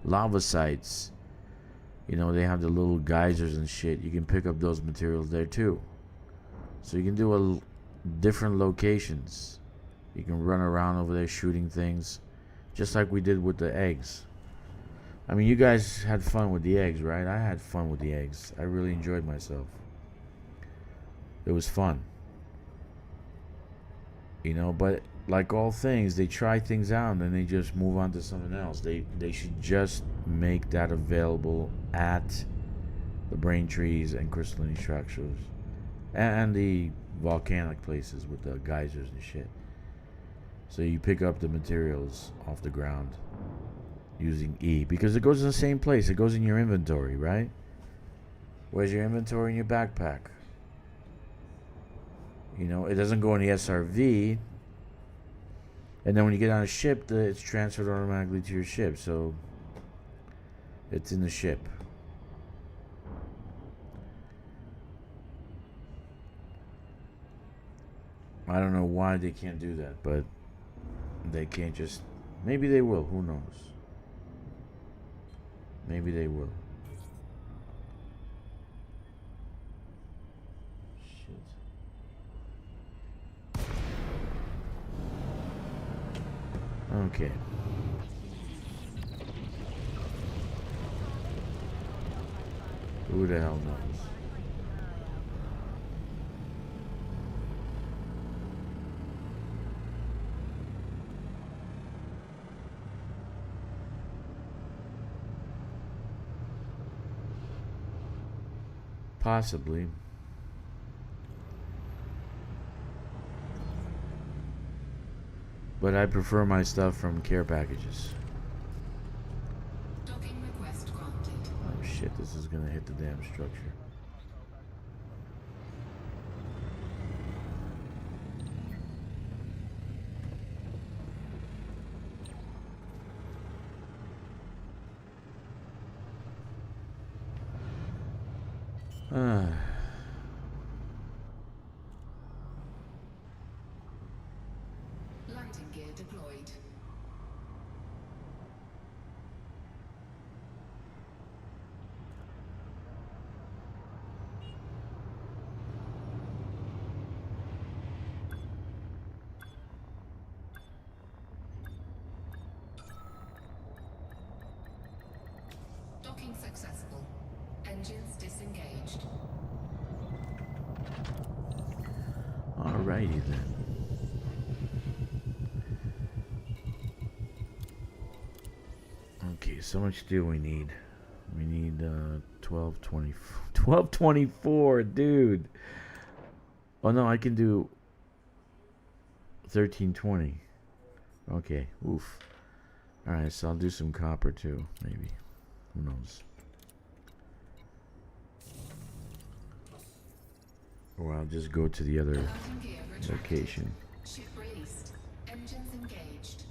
lava sites. They have the little geysers and shit. You can pick up those materials there too. So you can do different locations. You can run around over there shooting things, just like we did with the eggs. I mean, you guys had fun with the eggs, right? I had fun with the eggs. I really enjoyed myself. It was fun. But like all things, they try things out and then they just move on to something else. They should just make that available at the brain trees and crystalline structures and the volcanic places with the geysers and shit. So you pick up the materials off the ground using E, because it goes in the same place. It goes in your inventory, right? Where's your inventory in your backpack? It doesn't go in the SRV. And then when you get on a ship, it's transferred automatically to your ship. So it's in the ship. I don't know why they can't do that, but they can't just... Maybe they will. Who knows? Maybe they will. Okay. Who the hell knows? Possibly. But I prefer my stuff from care packages. Docking request granted. Oh shit, this is gonna hit the damn structure. Docking successful. Engines disengaged. Alrighty then. Okay, so much steel we need. We need 1224, dude. Oh no, I can do 1320. Okay, oof. Alright, so I'll do some copper too, maybe. Who knows? Or I'll just go to the other Landing gear retracted. location. Ship released. Engines engaged.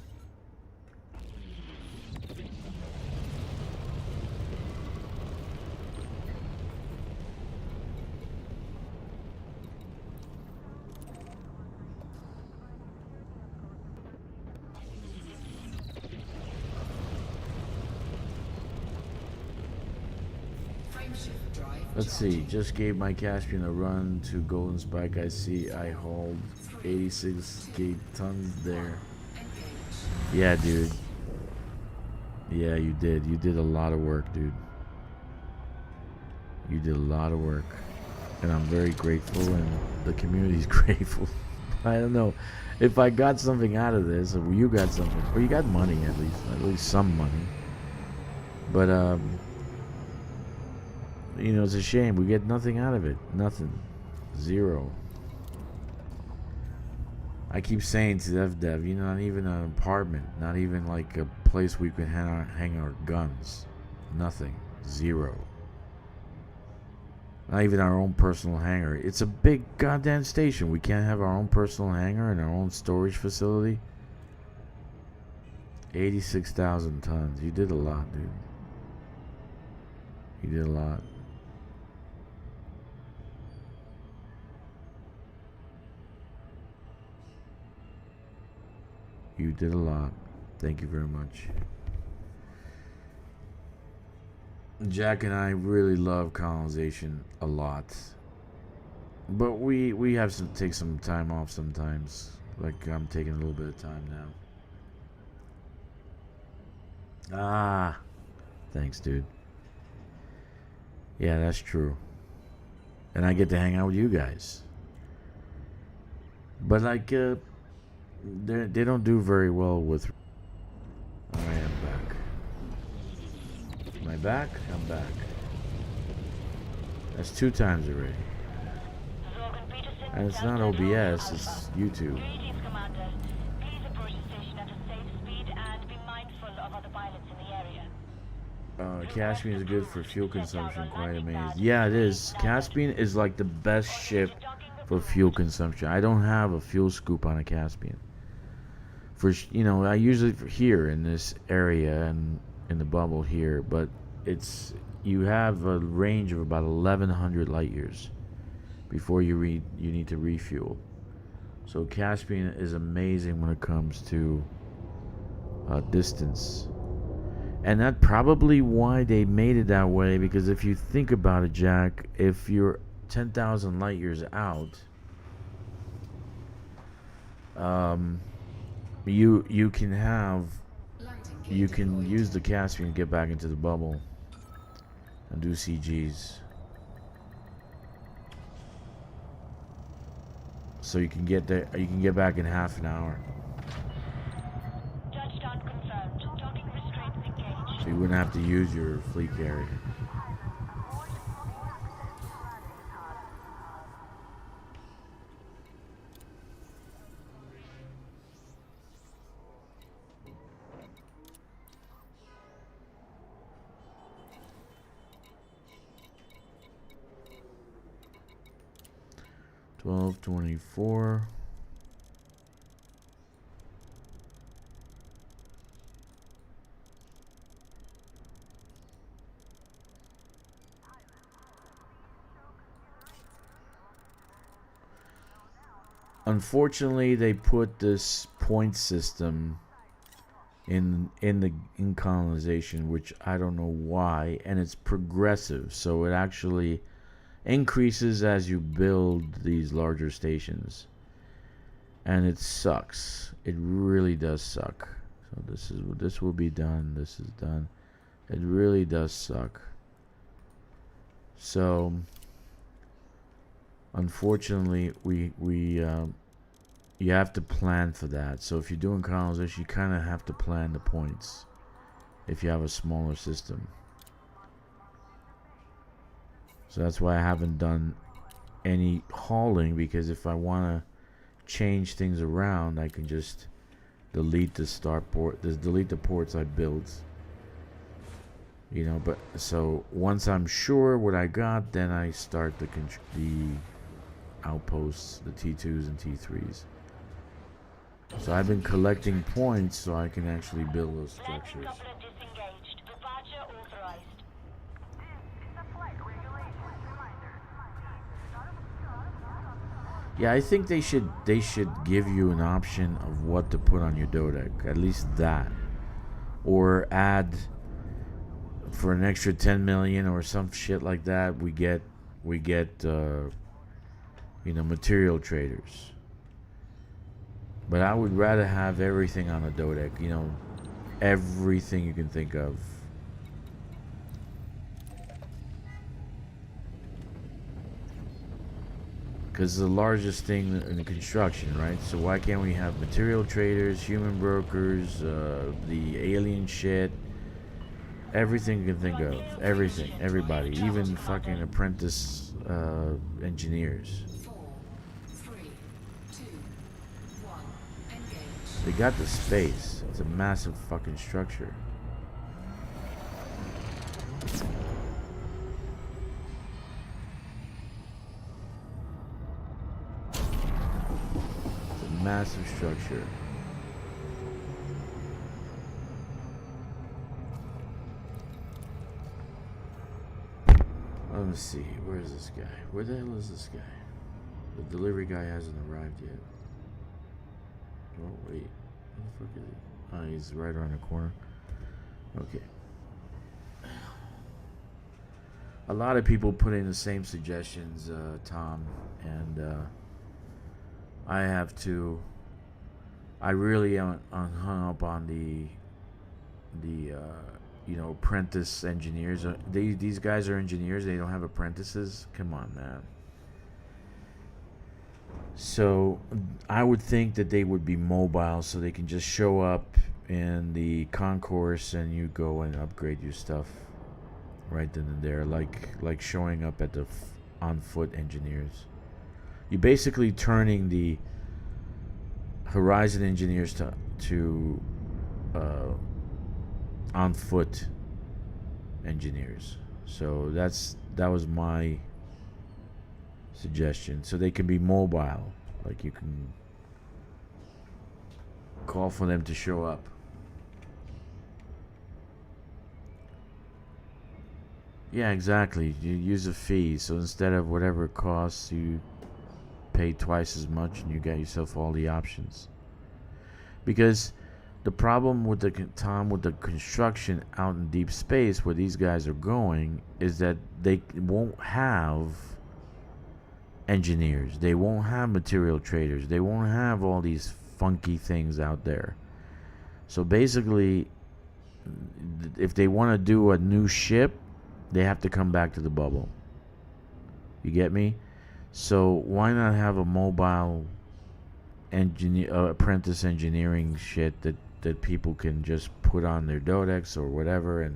Frameshift drive. Let's see, just gave my Caspian a run to Golden Spike. I see I hauled 86 tons there. Engage. Yeah, dude. Yeah, you did. You did a lot of work, dude. You did a lot of work. And I'm very grateful, and the community's grateful. I don't know if I got something out of this, or you got something. Or you got money, at least some money. But, you know, it's a shame. We get nothing out of it. Nothing. Zero. I keep saying to DevDev, you know, not even an apartment, not even like a place we can hang our guns. Nothing. Zero. Not even our own personal hangar. It's a big goddamn station. We can't have our own personal hangar and our own storage facility. 86,000 tons. You did a lot, dude. You did a lot. You did a lot. Thank you very much. Jack and I really love colonization a lot. But we have to take some time off sometimes. Like I'm taking a little bit of time now. Ah. Thanks, dude. Yeah, that's true. And I get to hang out with you guys. But like they don't do very well with. Alright, I'm back. Am I back? I'm back. That's 2 times already. And it's not OBS, it's YouTube. Greetings, Commander. Please approach the station at a safe speed and be mindful of other pilots in the area. Caspian is good for fuel consumption, quite amazing. Yeah, it is. Caspian is like the best ship for fuel consumption. I don't have a fuel scoop on a Caspian. You know, I usually here in this area and in the bubble here, but you have a range of about 1,100 light years before you need to refuel. So Caspian is amazing when it comes to distance. And that's probably why they made it that way, because if you think about it, Jack, if you're 10,000 light years out, you can use the Caspian to get back into the bubble and do CGs. So you can get there. You can get back in half an hour. Touchdown confirmed. Docking restraints engaged. So you wouldn't have to use your fleet carrier. $12.24. Unfortunately, they put this point system in colonization, which I don't know why, and it's progressive, so it actually increases as you build these larger stations, and it sucks. It really does suck. So this will be done. This is done. It really does suck. So, unfortunately, you have to plan for that. So if you're doing colonization, you kind of have to plan the points if you have a smaller system. So that's why I haven't done any hauling, because if I want to change things around, I can just delete the start port, delete the ports I built. You know, but so once I'm sure what I got, then I start the outposts, the T2s and T3s. So I've been collecting points so I can actually build those structures. Disengaged. Departure authorized. Yeah, I think they should give you an option of what to put on your Dodec, at least that, or add for an extra 10 million or some shit like that. We get material traders. But I would rather have everything on a Dodec, everything you can think of. Because it's the largest thing in construction, right? So why can't we have material traders, human brokers, the alien shit, everything you can think of, everything, everybody, even fucking apprentice engineers. 4, 3, 2, 1. Engage. They got the space. It's a massive fucking structure. Massive structure. Let me see. Where is this guy? Where the hell is this guy? The delivery guy hasn't arrived yet. Oh wait, where the fuck is he? Oh, he's right around the corner. Okay. A lot of people put in the same suggestions, Tom, and I really am hung up on the apprentice engineers. These guys are engineers. They don't have apprentices. Come on, man. So I would think that they would be mobile, so they can just show up in the concourse and you go and upgrade your stuff right then and there, like showing up at the on foot engineers. You're basically turning the Horizon engineers to on foot engineers. So that was my suggestion. So they can be mobile, like you can call for them to show up. Yeah, exactly. You use a fee, so instead of whatever it costs, you pay twice as much and you get yourself all the options. Because the problem with the construction out in deep space where these guys are going is that they won't have engineers, they won't have material traders, they won't have all these funky things out there. So basically, if they want to do a new ship, they have to come back to the bubble. You get me? So why not have a mobile apprentice engineering shit that people can just put on their Dodecs or whatever,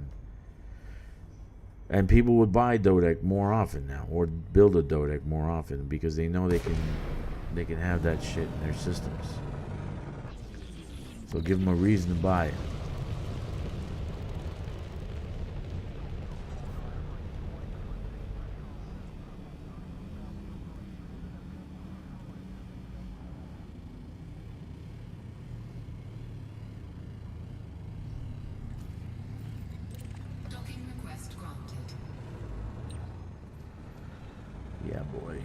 and people would buy Dodec more often now, or build a Dodec more often, because they know they can have that shit in their systems. So give them a reason to buy it. Docking request granted. Yeah, boy.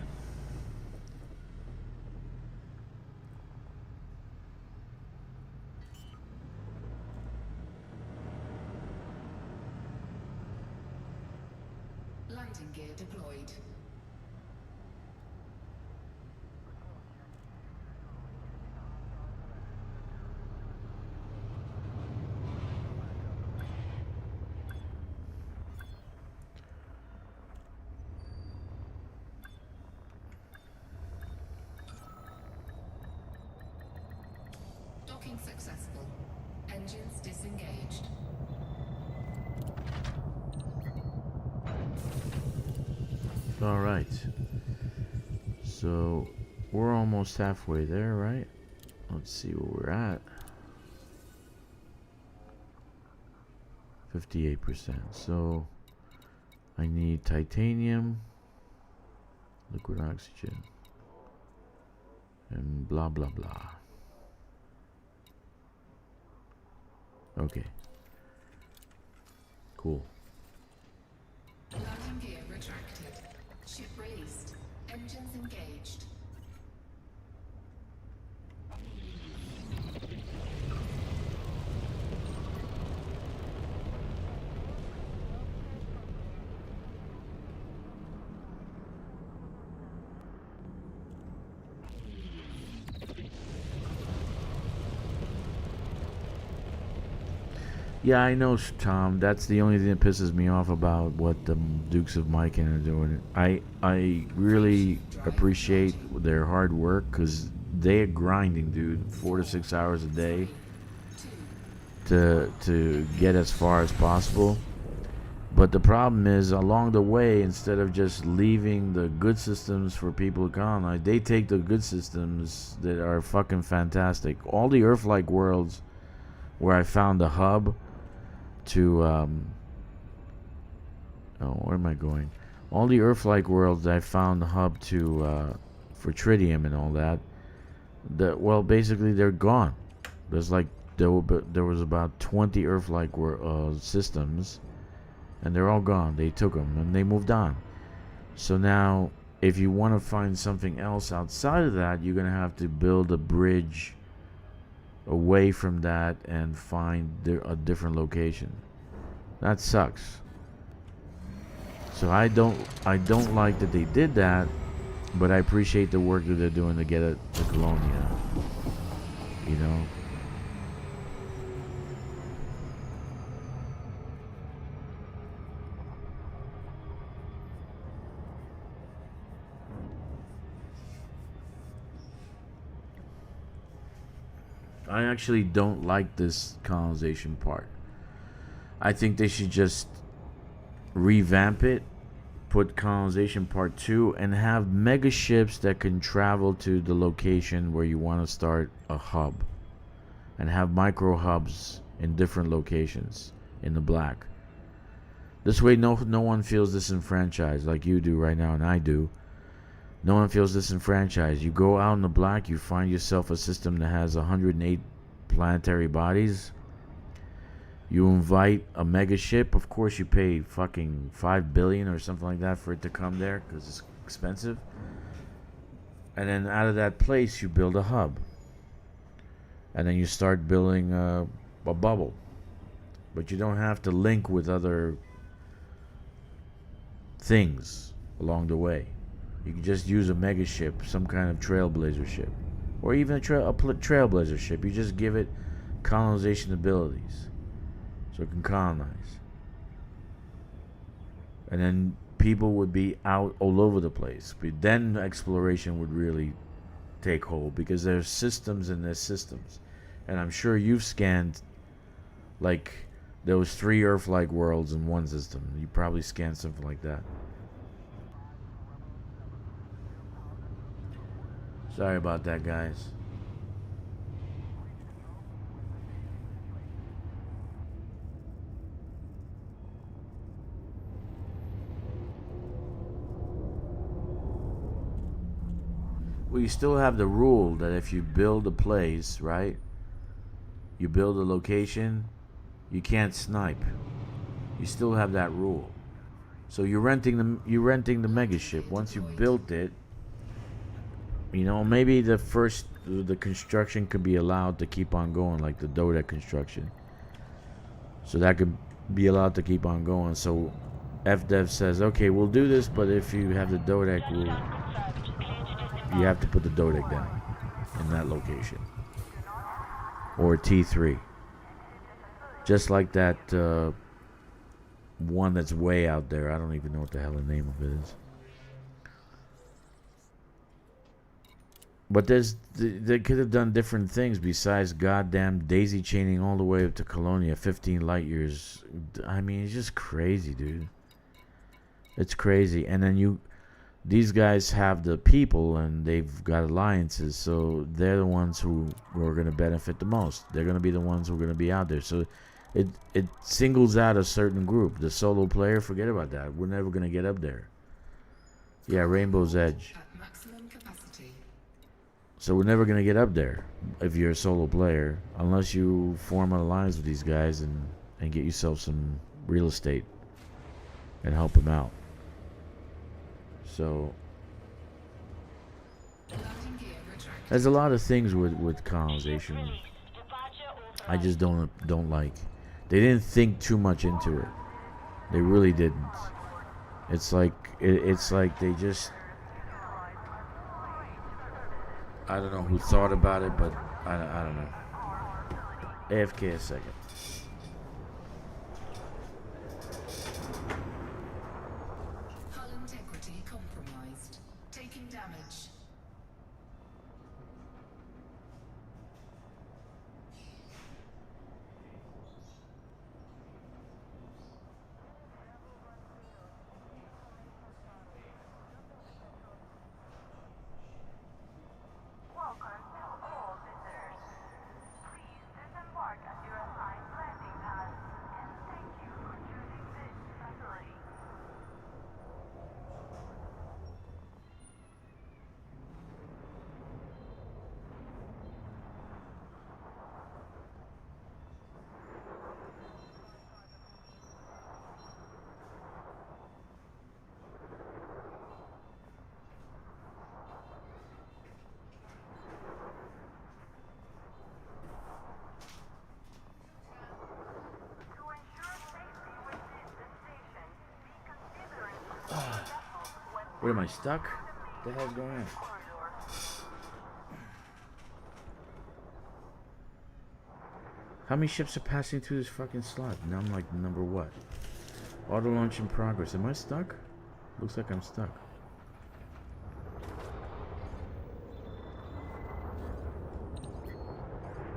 Landing gear deployed. successful. Engines disengaged. All right. So we're almost halfway there, right? Let's see where we're at. 58%. So I need titanium, liquid oxygen, and blah blah blah. Okay. Cool. Landing gear retracted. Ship released. Engines engaged. Yeah, I know, Tom. That's the only thing that pisses me off about what the Dukes of Myken are doing. I really appreciate their hard work because they're grinding, dude, 4 to 6 hours a day to get as far as possible. But the problem is, along the way, instead of just leaving the good systems for people to colonize, they take the good systems that are fucking fantastic. All the Earth-like worlds where I found a hub to where am I going? All the Earth-like worlds I found a hub to for tritium and all that. Well, basically they're gone. There was about 20 Earth-like systems, and they're all gone. They took them and they moved on. So now, if you want to find something else outside of that, you're gonna have to build a bridge away from that and find a different location. That sucks. So I don't like that they did that, but I appreciate the work that they're doing to get it to Colonia. You know. I actually don't like this colonization part. I think they should just revamp it, put colonization part 2, and have mega ships that can travel to the location where you want to start a hub, and have micro hubs in different locations in the black. This way no one feels disenfranchised like you do right now and I do. No one feels disenfranchised. You go out in the black, you find yourself a system that has 108 planetary bodies. You invite a mega ship. Of course, you pay fucking $5 billion or something like that for it to come there because it's expensive. And then out of that place, you build a hub. And then you start building a bubble. But you don't have to link with other things along the way. You can just use a mega ship, some kind of trailblazer ship, or even a trailblazer ship. You just give it colonization abilities, so it can colonize. And then people would be out all over the place. But then exploration would really take hold because there's systems and there's systems. And I'm sure you've scanned, like, there was 3 Earth-like worlds in one system. You probably scanned something like that. Sorry about that, guys. Well, you still have the rule that if you build a place, right? You build a location, you can't snipe. You still have that rule. So you're renting the mega ship. Once you built it, you know, maybe the construction could be allowed to keep on going, like the Dodec construction. So that could be allowed to keep on going. So FDev says, okay, we'll do this, but if you have the Dodec, you have to put the Dodec down in that location. Or T3. Just like that one that's way out there. I don't even know what the hell the name of it is. But they could have done different things besides goddamn daisy chaining all the way up to Colonia, 15 light years. I mean, it's just crazy, dude. It's crazy. And then these guys have the people and they've got alliances, so they're the ones who are going to benefit the most. They're going to be the ones who are going to be out there. So it singles out a certain group. The solo player, forget about that. We're never going to get up there. Yeah, Rainbow's Edge. At maximum capacity. So we're never going to get up there if you're a solo player, unless you form an alliance with these guys and get yourself some real estate and help them out. So Landing gear retracted. there's a lot of things with colonization I just don't like. They didn't think too much into it. They really didn't. It's like they just, I don't know who thought about it, but I don't know. AFK a second. Hull integrity compromised. Taking damage. Welcome to all visitors. Please disembark at your assigned landing pad, and thank you for choosing this facility. To ensure safety within the station, be considerate of all vessels when What am I stuck? What the hell's going on? corridor. How many ships are passing through this fucking slot? Now I'm like number what? Auto launch in progress. Am I stuck? Looks like I'm stuck.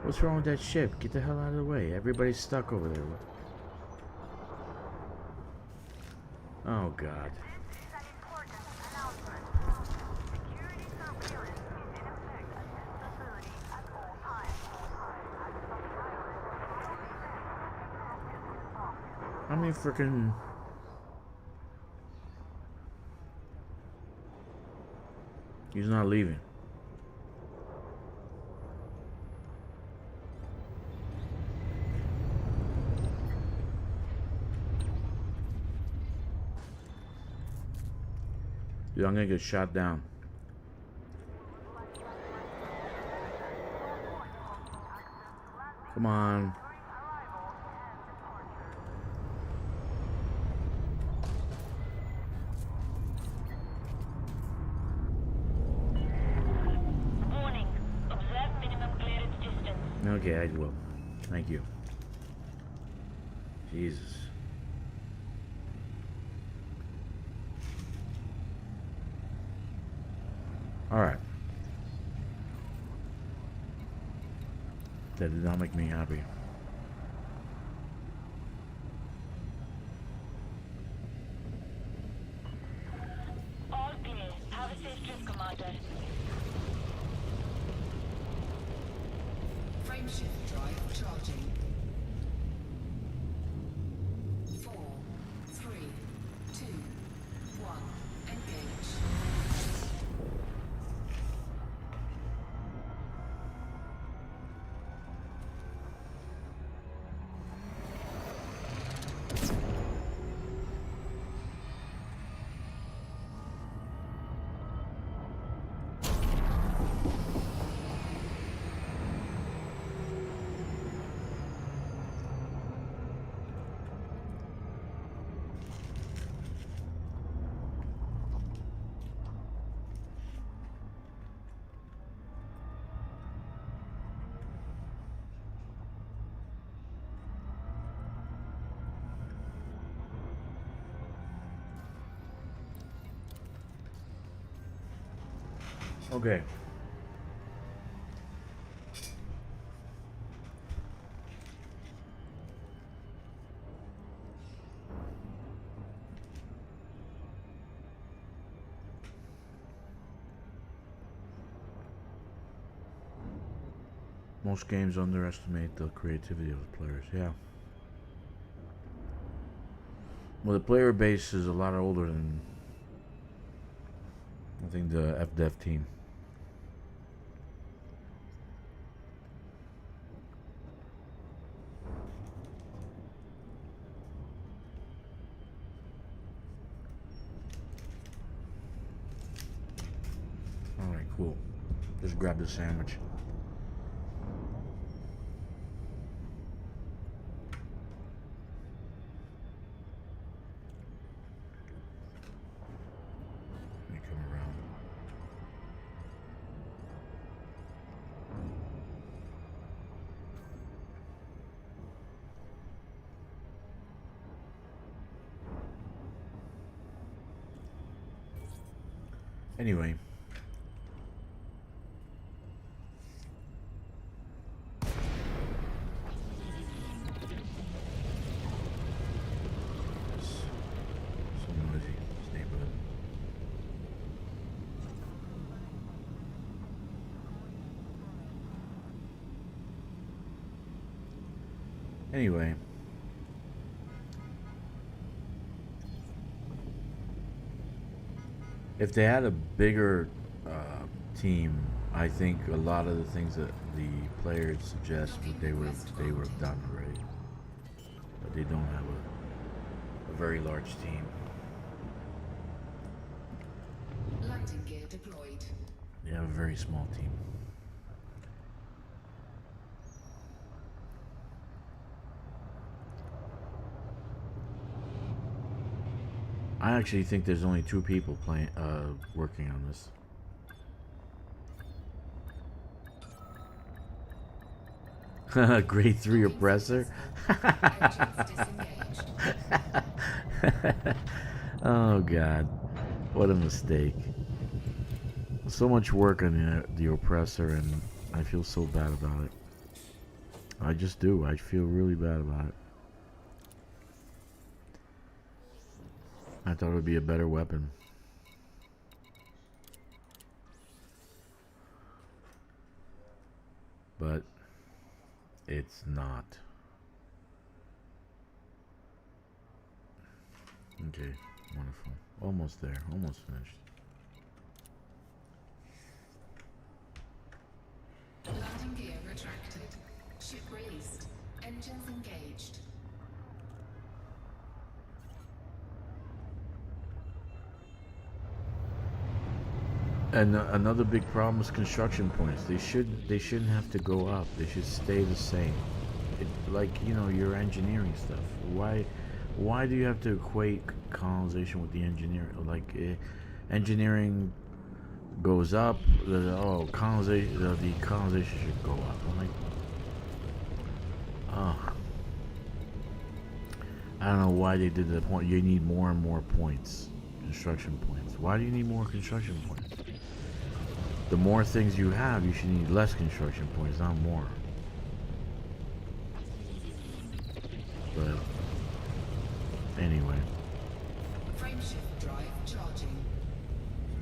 What's wrong with that ship? Get the hell out of the way. Everybody's stuck over there. Oh god. This is an important announcement. Security surveillance is in effect at this facility at all times. How many freaking... He's not leaving. Dude, I'm gonna get shot down. Come on. Warning. Observe minimum clearance distance. Okay, I will. Thank you. Jesus. Alright. That did not make me happy. All clear. Have a safe trip, Commander. Frameshift drive charging. 4, 3, 2, 1. Engage. Okay. Most games underestimate the creativity of the players. Yeah. Well, the player base is a lot older than I think the FDev team. Alright, cool. Just grab the sandwich. Let me come around. Anyway. So noisy, this neighborhood. Anyway. If they had a bigger team, I think a lot of the things that the players suggest they would have done already. But they don't have a very large team. Landing gear deployed. They have a very small team. I actually think there's only 2 people working on this. Grade 3 oppressor. Engines disengaged. Oh God, what a mistake! So much work on the oppressor, and I feel so bad about it. I just do. I feel really bad about it. I thought it would be a better weapon. But it's not. Okay, wonderful. Almost there. Almost finished. Landing gear retracted. Ship released. Engines engaged. And another big problem is construction points. They shouldn't have to go up. They should stay the same. Like, you know, your engineering stuff. Why do you have to equate colonization with the engineering? Like, engineering goes up. The colonization should go up. I'm like, I don't know why they did that point. You need more and more points, construction points. Why do you need more construction points? The more things you have, you should need less construction points, not more. But anyway, Frameshift drive charging.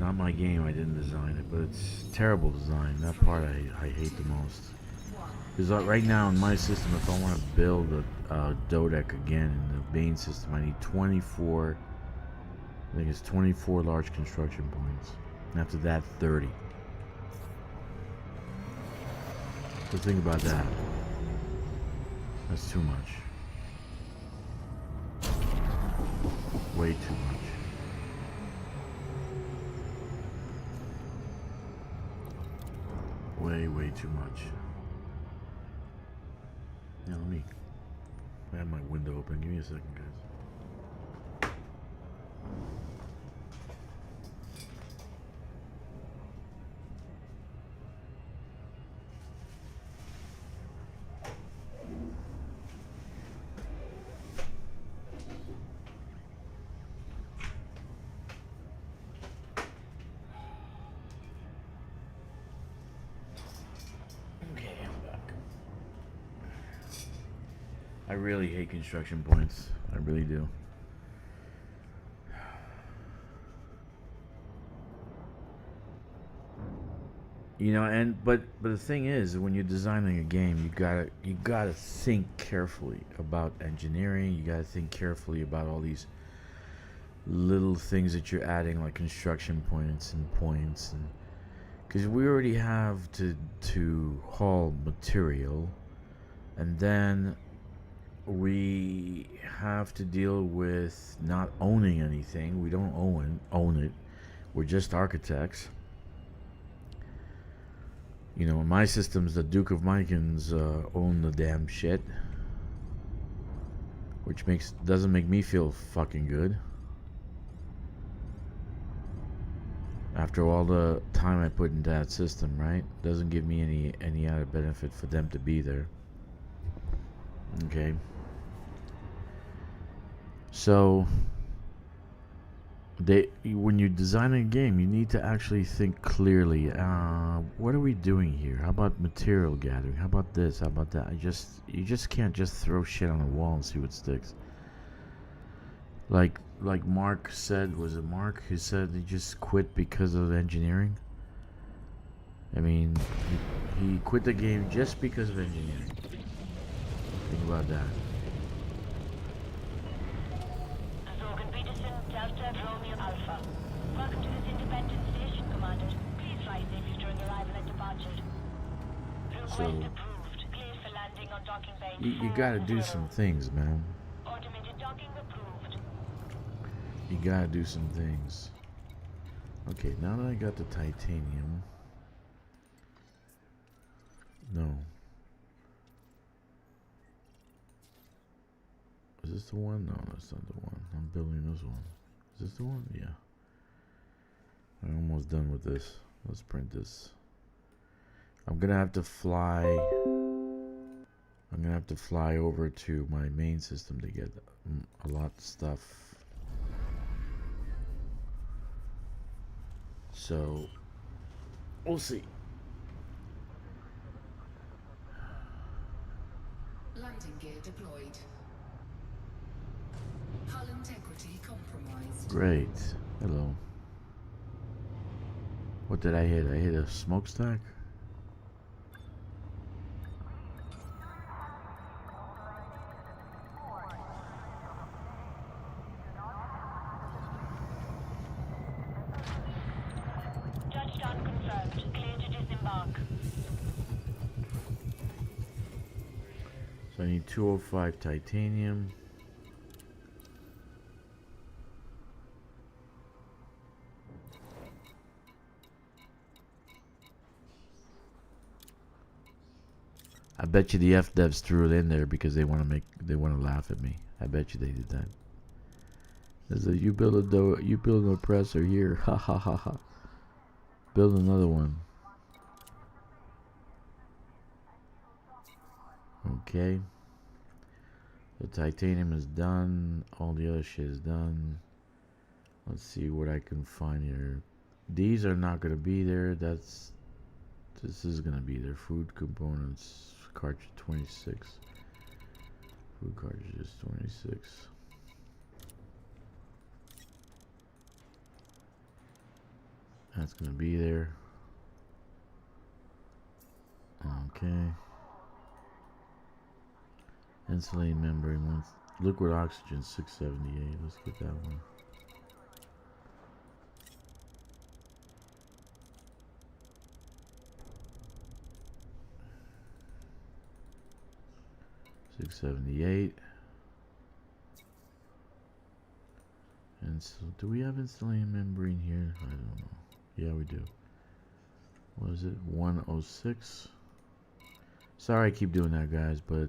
not my game. I didn't design it, but it's terrible design. That part I hate the most. Because right now in my system, if I want to build a Dodec again in the main system, I need 24. I think it's 24 large construction points. And after that, 30. So think about that. That's too much. Way too much. Way too much. Now I have my window open. Give me a second, guys. I really hate construction points. I really do. You know, and but the thing is, when you're designing a game, you gotta think carefully about engineering. You gotta think carefully about all these little things that you're adding, like construction points, and because we already have to haul material, and then we have to deal with not owning anything. We don't own it. We're just architects. You know, in my systems, the Duke of Mykins own the damn shit, which doesn't make me feel fucking good. After all the time I put into that system, right? Doesn't give me any added benefit for them to be there. Okay. So when you're designing a game, you need to actually think clearly. What are we doing here? How about material gathering? How about this? How about that? You just can't just throw shit on the wall and see what sticks. Like Mark said, was it Mark who said he just quit because of engineering? I mean, he quit the game just because of engineering. Think about that. Delta Romeo Alpha. Welcome to this independent station, Commander. Please fly safely during arrival and departure. Request approved. Clear for landing on docking bay. You gotta do some things, man. Automated docking approved. You gotta do some things. Okay, now that I got the titanium. No. Is this the one? No, that's not the one. I'm building this one. Is this the one? Yeah. I'm almost done with this. Let's print this. I'm gonna have to fly. I'm gonna have to fly over to my main system to get a lot of stuff. So we'll see. Landing gear deployed. Hull integrity compromised. Great. Hello. What did I hit? I hit a smokestack? Touchdown confirmed. Clear to disembark. So I need 205 titanium. I bet you the F devs threw it in there because they want to laugh at me. I bet you they did that. There's a you build an oppressor here. Ha ha ha ha. Build another one. Okay. The titanium is done. All the other shit is done. Let's see what I can find here. These are not gonna be there. This is gonna be there. Food components. Cartridge 26. Food cartridges 26. That's gonna be there. Okay. Insulating membrane one. Liquid oxygen 678. Let's get that one. $678. And so, do we have insulating membrane here? I don't know. Yeah, we do. What is it? 106. Sorry I keep doing that, guys, but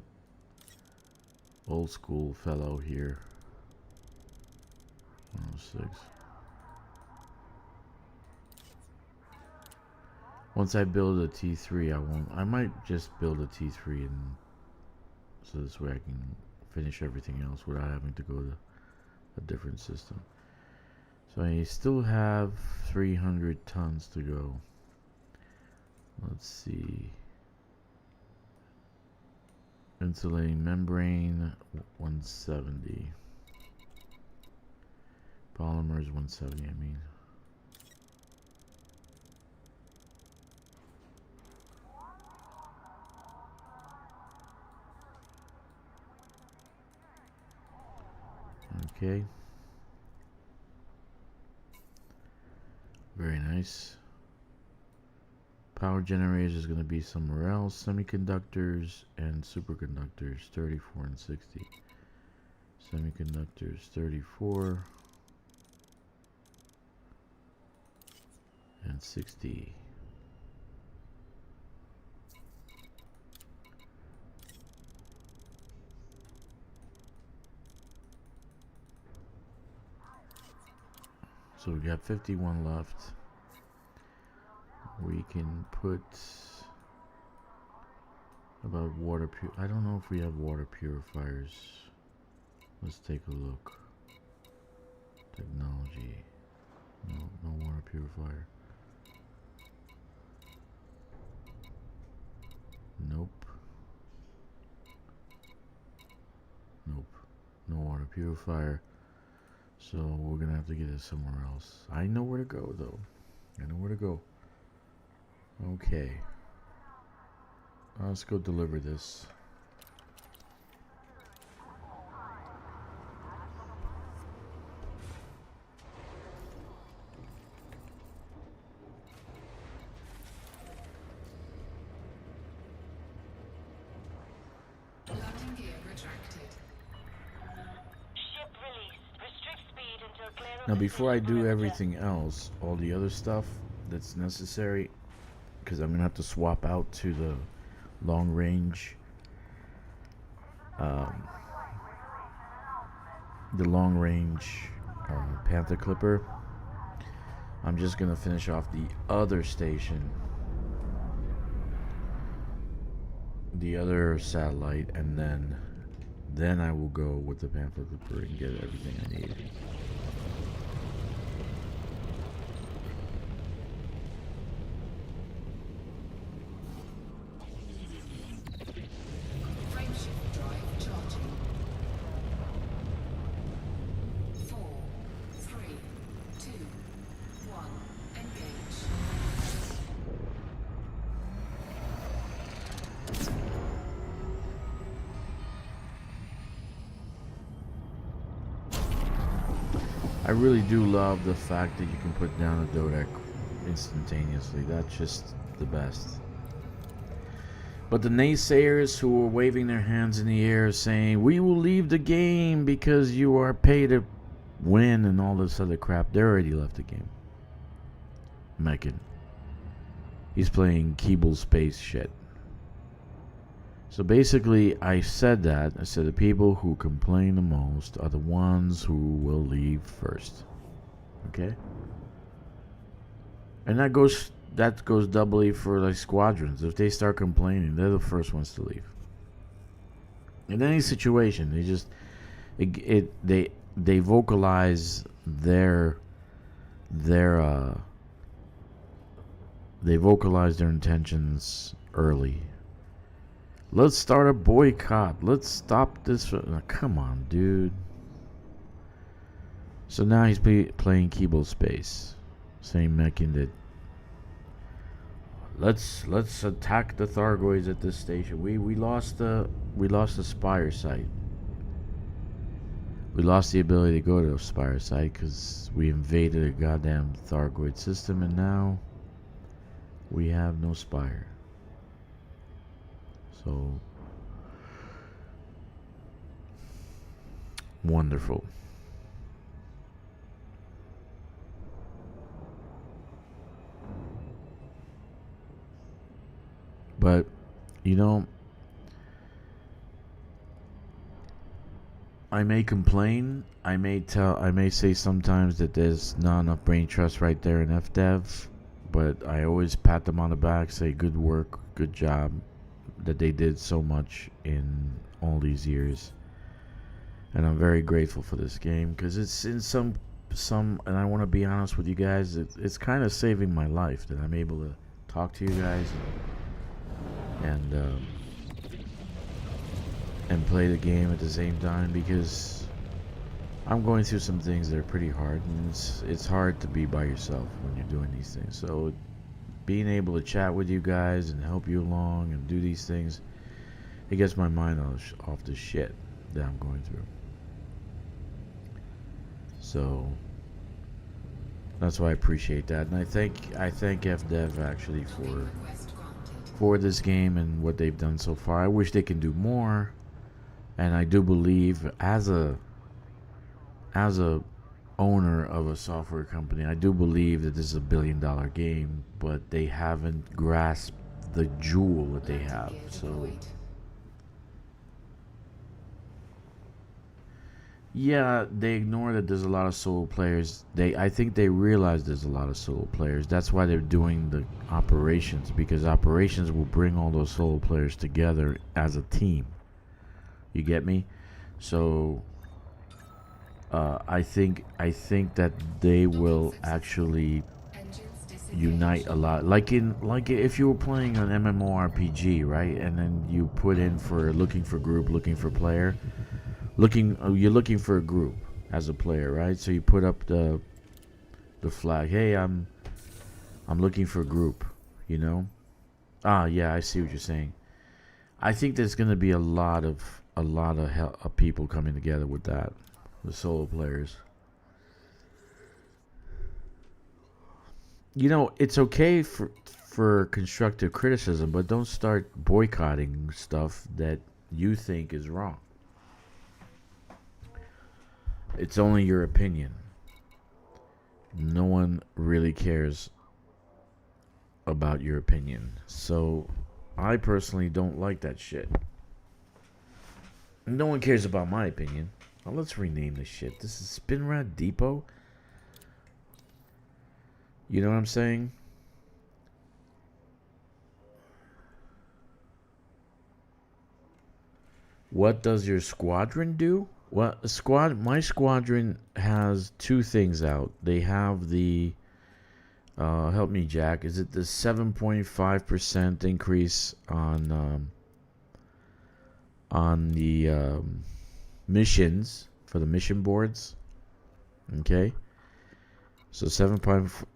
old school fellow here. 106. Once I build a T3, I might just build a T3 and so this way I can finish everything else without having to go to a different system. So I still have 300 tons to go. Let's see. Insulating membrane 170. Polymers 170, I mean. Okay. Very nice. Power generators is going to be somewhere else. Semiconductors and superconductors, 34 and 60. Semiconductors, 34 and 60. So we got 51 left. We can put about water I don't know if we have water purifiers. Let's take a look. Technology. No, no water purifier. Nope. Nope. No water purifier. So we're gonna have to get it somewhere else. I know where to go though. I know where to go. Okay. Let's go deliver this. Landing gear retracted. Ship released. Restrict speed until clear of Now the before I station do perimeter. everything else, all the other stuff that's necessary, because I'm gonna have to swap out to the long range Panther Clipper. I'm just gonna finish off the other station, the other satellite, and then I will go with the Panther Clipper and get everything I need. Frameshift drive charging. 4, 3, 2, 1. Engage. I really do love the fact that you can put down a Dodec instantaneously. That's just the best. But the naysayers who were waving their hands in the air saying, we will leave the game because you are paid to win and all this other crap, they already left the game. Meccan. He's playing Keeble Space shit. So basically, I said that. I said the people who complain the most are the ones who will leave first. Okay? And that goes doubly for like squadrons. If they start complaining, they're the first ones to leave. In any situation, they vocalize their intentions early. Let's start a boycott. Let's stop this. Come on, dude. So now he's playing Keeble Space. Same Meccan did. Let's attack the Thargoids at this station. We lost the Spire site. We lost the ability to go to the Spire site because we invaded a goddamn Thargoid system, and now we have no Spire. So wonderful. But you know, I may complain, I may say sometimes that there's not enough brain trust right there in FDev, but I always pat them on the back, say good work, good job, that they did so much in all these years. And I'm very grateful for this game because it's in some and I want to be honest with you guys, it's kind of saving my life that I'm able to talk to you guys and play the game at the same time, because I'm going through some things that are pretty hard, and it's hard to be by yourself when you're doing these things. So being able to chat with you guys and help you along and do these things, it gets my mind off the shit that I'm going through. So that's why I appreciate that, and I thank FDev actually Request granted. for this game and what they've done so far. I wish they can do more, and I do believe as a owner of a software company, I do believe that this is a billion-dollar game, but they haven't grasped the jewel that they have. Gear So deployed. yeah, they ignore that there's a lot of solo players. I think they realize there's a lot of solo players. That's why they're doing the operations, because operations will bring all those solo players together as a team. You get me? So I think that they will actually Engines disengaged. unite a lot. Like if you were playing an MMORPG, right? And then you put in for looking for group, looking for player, you're looking for a group as a player, right? So you put up the flag. Hey, I'm looking for a group, you know? Ah, yeah, I see what you're saying. I think there's going to be a lot of people coming together with that, the solo players. You know, it's okay for constructive criticism, but don't start boycotting stuff that you think is wrong. It's only your opinion. No one really cares about your opinion. So, I personally don't like that shit. No one cares about my opinion. Well, let's rename this shit. This is Spinrad Depot. You know what I'm saying? What does your squadron do? Well, my squadron has two things out. They have the help me, Jack. Is it the 7.5% increase on the missions for the mission boards? Okay. So 7.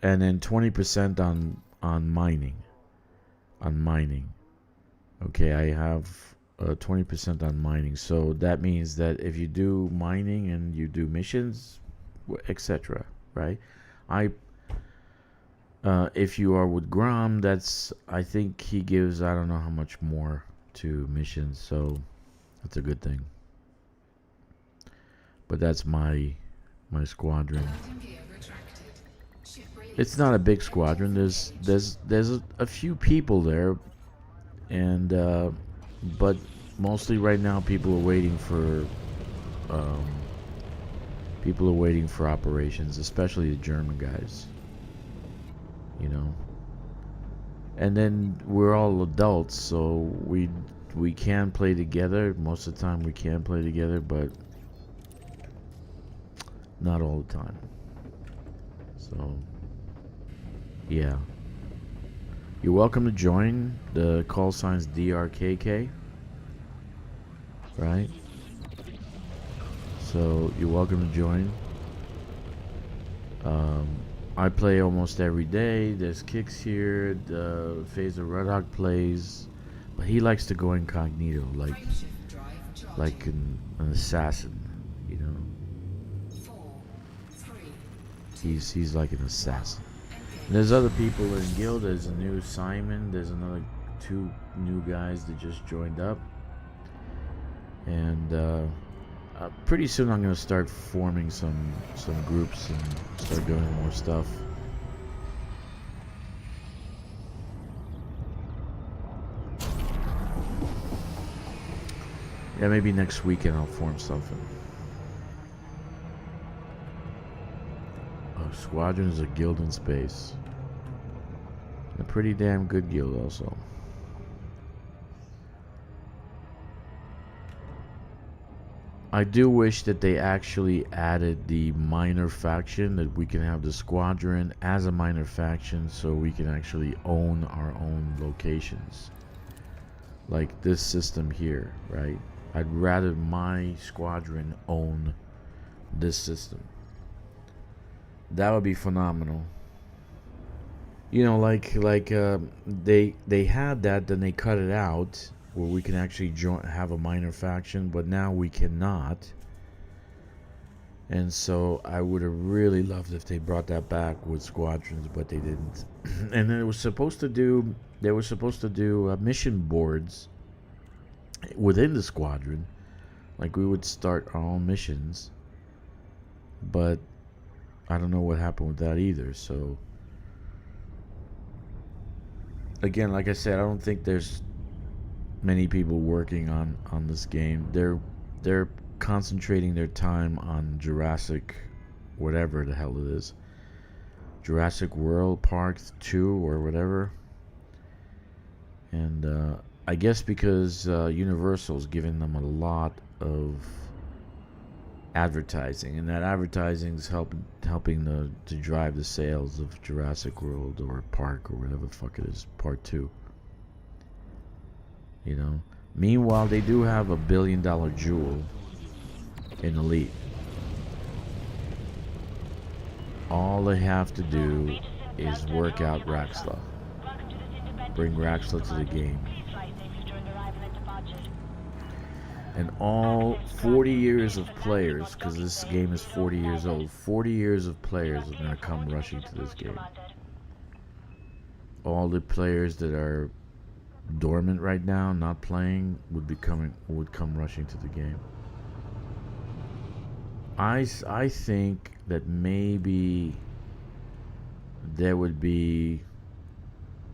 And then 20% on mining. On mining. Okay, I have 20% on mining. So that means that if you do mining and you do missions, etc., right? If you are with Grom, I think he gives, I don't know how much more to missions, so that's a good thing. But that's my squadron. Landing gear retracted. Ship released. It's not a big squadron. There's a few people there, and but mostly right now people are waiting for operations, especially the German guys. You know. And then we're all adults, so we can play together. Most of the time we can play together, but not all the time. So yeah. You're welcome to join. The call sign's DRKK. Right? So you're welcome to join. I play almost every day. There's Kicks here. The Phaser Ruddock plays, but he likes to go incognito, like Frameshift drive charging. like an assassin. You know, 4, 3, he's like an assassin. engage. And there's other people in guild. There's a new Simon. There's another 2 new guys that just joined up. And pretty soon I'm gonna start forming some groups and start doing more stuff. Yeah, maybe next weekend I'll form something. Oh, Squadron is a guild in space. A pretty damn good guild also. I do wish that they actually added the minor faction, that we can have the squadron as a minor faction so we can actually own our own locations. Like this system here, right? I'd rather my squadron own this system. That would be phenomenal. You know, they had that, then they cut it out, where we can actually have a minor faction, but now we cannot. And so I would have really loved if they brought that back with squadrons, but they didn't. And then they were supposed to do mission boards within the squadron. Like we would start our own missions, but I don't know what happened with that either. So again, like I said, I don't think there's many people working on this game. They're concentrating their time on Jurassic, whatever the hell it is, Jurassic World Park 2 or whatever. And I guess because Universal's giving them a lot of advertising, and that advertising's helping to drive the sales of Jurassic World or Park or whatever the fuck it is, Part 2. You know. Meanwhile, they do have $1 billion jewel in Elite. All they have to do is work out Raxla. Bring Raxla to the game. And all 40 years of players, because this game is 40 years old, 40 years of players are going to come rushing to this game. All the players that are dormant right now, not playing, would come rushing to the game. I think that maybe there would be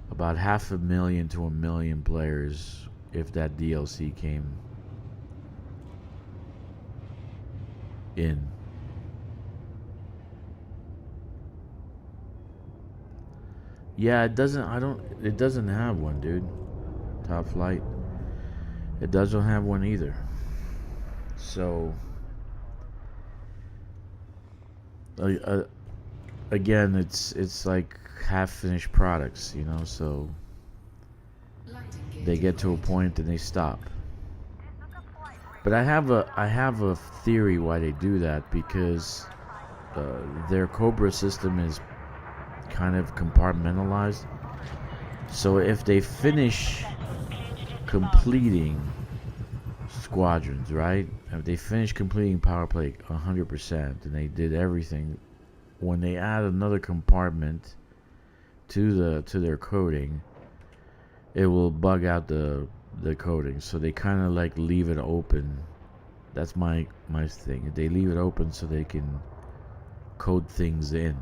about 500,000 to 1 million players if that DLC came in. Yeah, it doesn't have one, dude. Top Flight. It doesn't have one either. So again, it's like half-finished products, you know, so they get to a point and they stop. But I have a theory why they do that, because their Cobra system is kind of compartmentalized. So if they finish completing squadrons, right? If they finish completing power play 100% and they did everything, when they add another compartment to their coding, it will bug out the coding. So they kind of like leave it open. That's my thing. They leave it open so they can code things in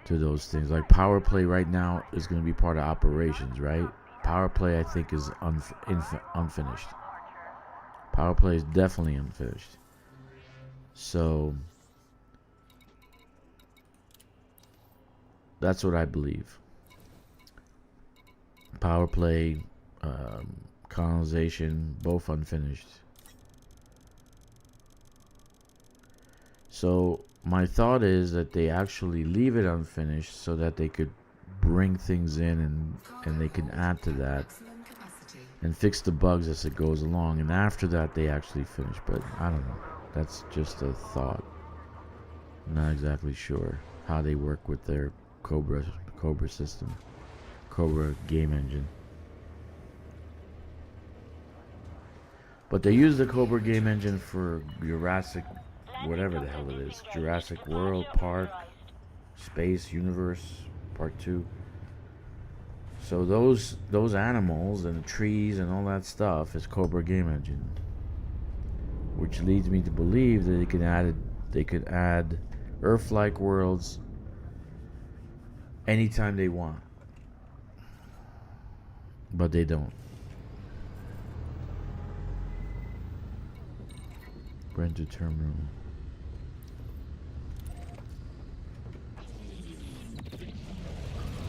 to those things. Like power play right now is going to be part of operations, right? Power play, I think, is unfinished. Power play is definitely unfinished. So that's what I believe. Power play, colonization, both unfinished. So my thought is that they actually leave it unfinished so that they could bring things in and they can add to that and fix the bugs as it goes along, and after that they actually finish. But I don't know, that's just a thought. I'm not exactly sure how they work with their Cobra system, Cobra game engine. But they use the Cobra game engine for Jurassic, whatever the hell it is, Jurassic World, Park, Space, Universe, Part 2. So those animals and the trees and all that stuff is Cobra game engine, which leads me to believe that they could add Earth-like worlds anytime they want, but they don't. Renter terminal.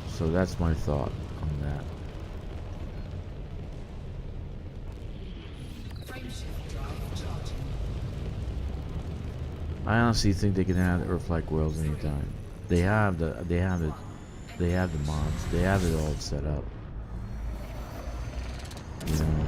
So that's my thought on that. I honestly think they can add Earth-like worlds anytime. They have the mods. They have it all set up. You know.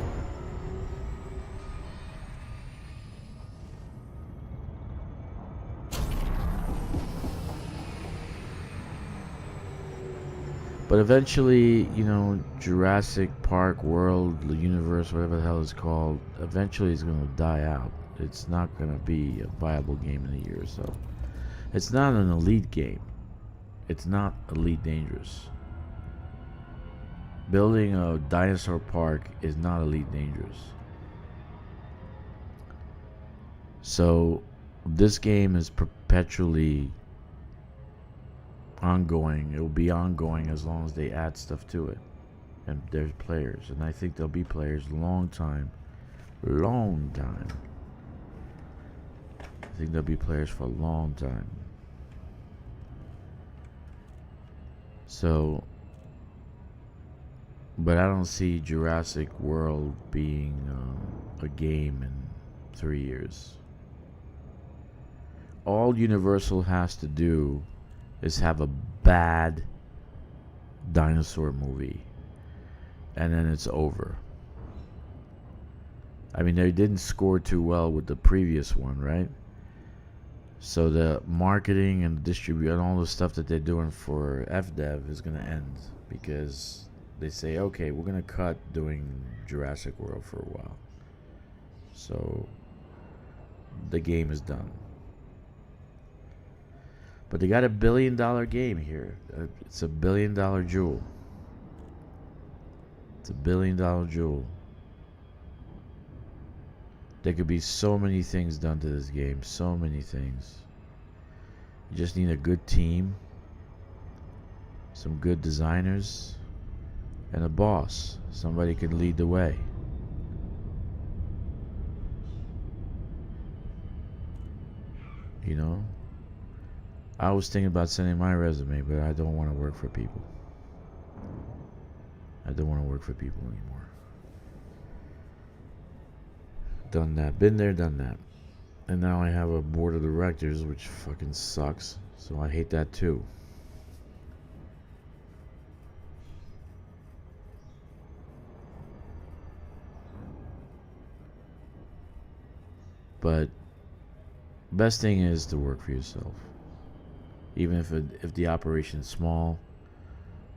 But eventually, you know, Jurassic Park World, the universe, whatever the hell it's called, eventually it's going to die out. it's not gonna be a viable game in a year or so. It's not an elite game. It's not Elite Dangerous. Building a dinosaur park is not Elite Dangerous. So this game is perpetually ongoing. It will be ongoing as long as they add stuff to it. And there's players. And I think there'll be players long time. Long time. I think there'll be players for a long time. So, but I don't see Jurassic World being a game in 3 years. All Universal has to do is have a bad dinosaur movie, and then it's over. I mean, they didn't score too well with the previous one, right? So the marketing and distribute and all the stuff that they're doing for FDev is going to end, because they say, okay, we're going to cut doing Jurassic World for a while. So the game is done. But they got $1 billion game here. It's $1 billion jewel. It's $1 billion jewel. There could be so many things done to this game. So many things. You just need a good team, some good designers, and a boss. Somebody can lead the way. You know? I was thinking about sending my resume, but I don't want to work for people. I don't want to work for people anymore. Done that. Been there, done that. And now I have a board of directors, which fucking sucks. So I hate that too. But best thing is to work for yourself. Even if the operation's small,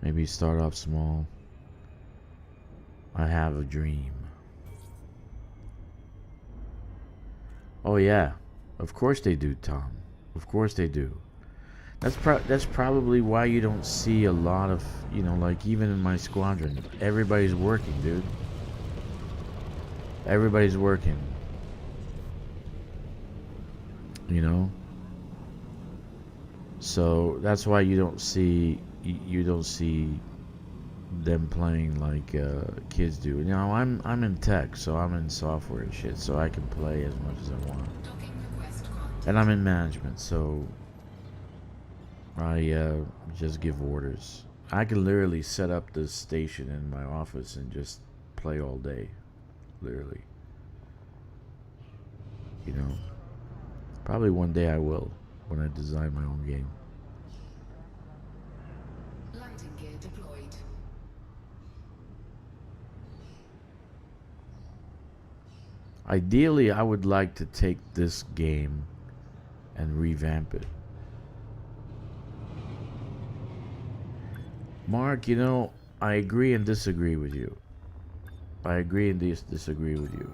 maybe start off small. I have a dream. Oh yeah, of course they do, Tom. Of course they do. That's probably why you don't see a lot of, you know, like even in my squadron, everybody's working, dude. Everybody's working. You know? So that's why you don't see them playing like kids do. You know, I'm in tech, so I'm in software and shit, so I can play as much as I want. And I'm in management, so I just give orders. I can literally set up this station in my office and just play all day, literally. You know, probably one day I will, when I design my own game. Landing gear deployed. Ideally, I would like to take this game and revamp it. Mark, you know, I agree and disagree with you. I agree and disagree with you.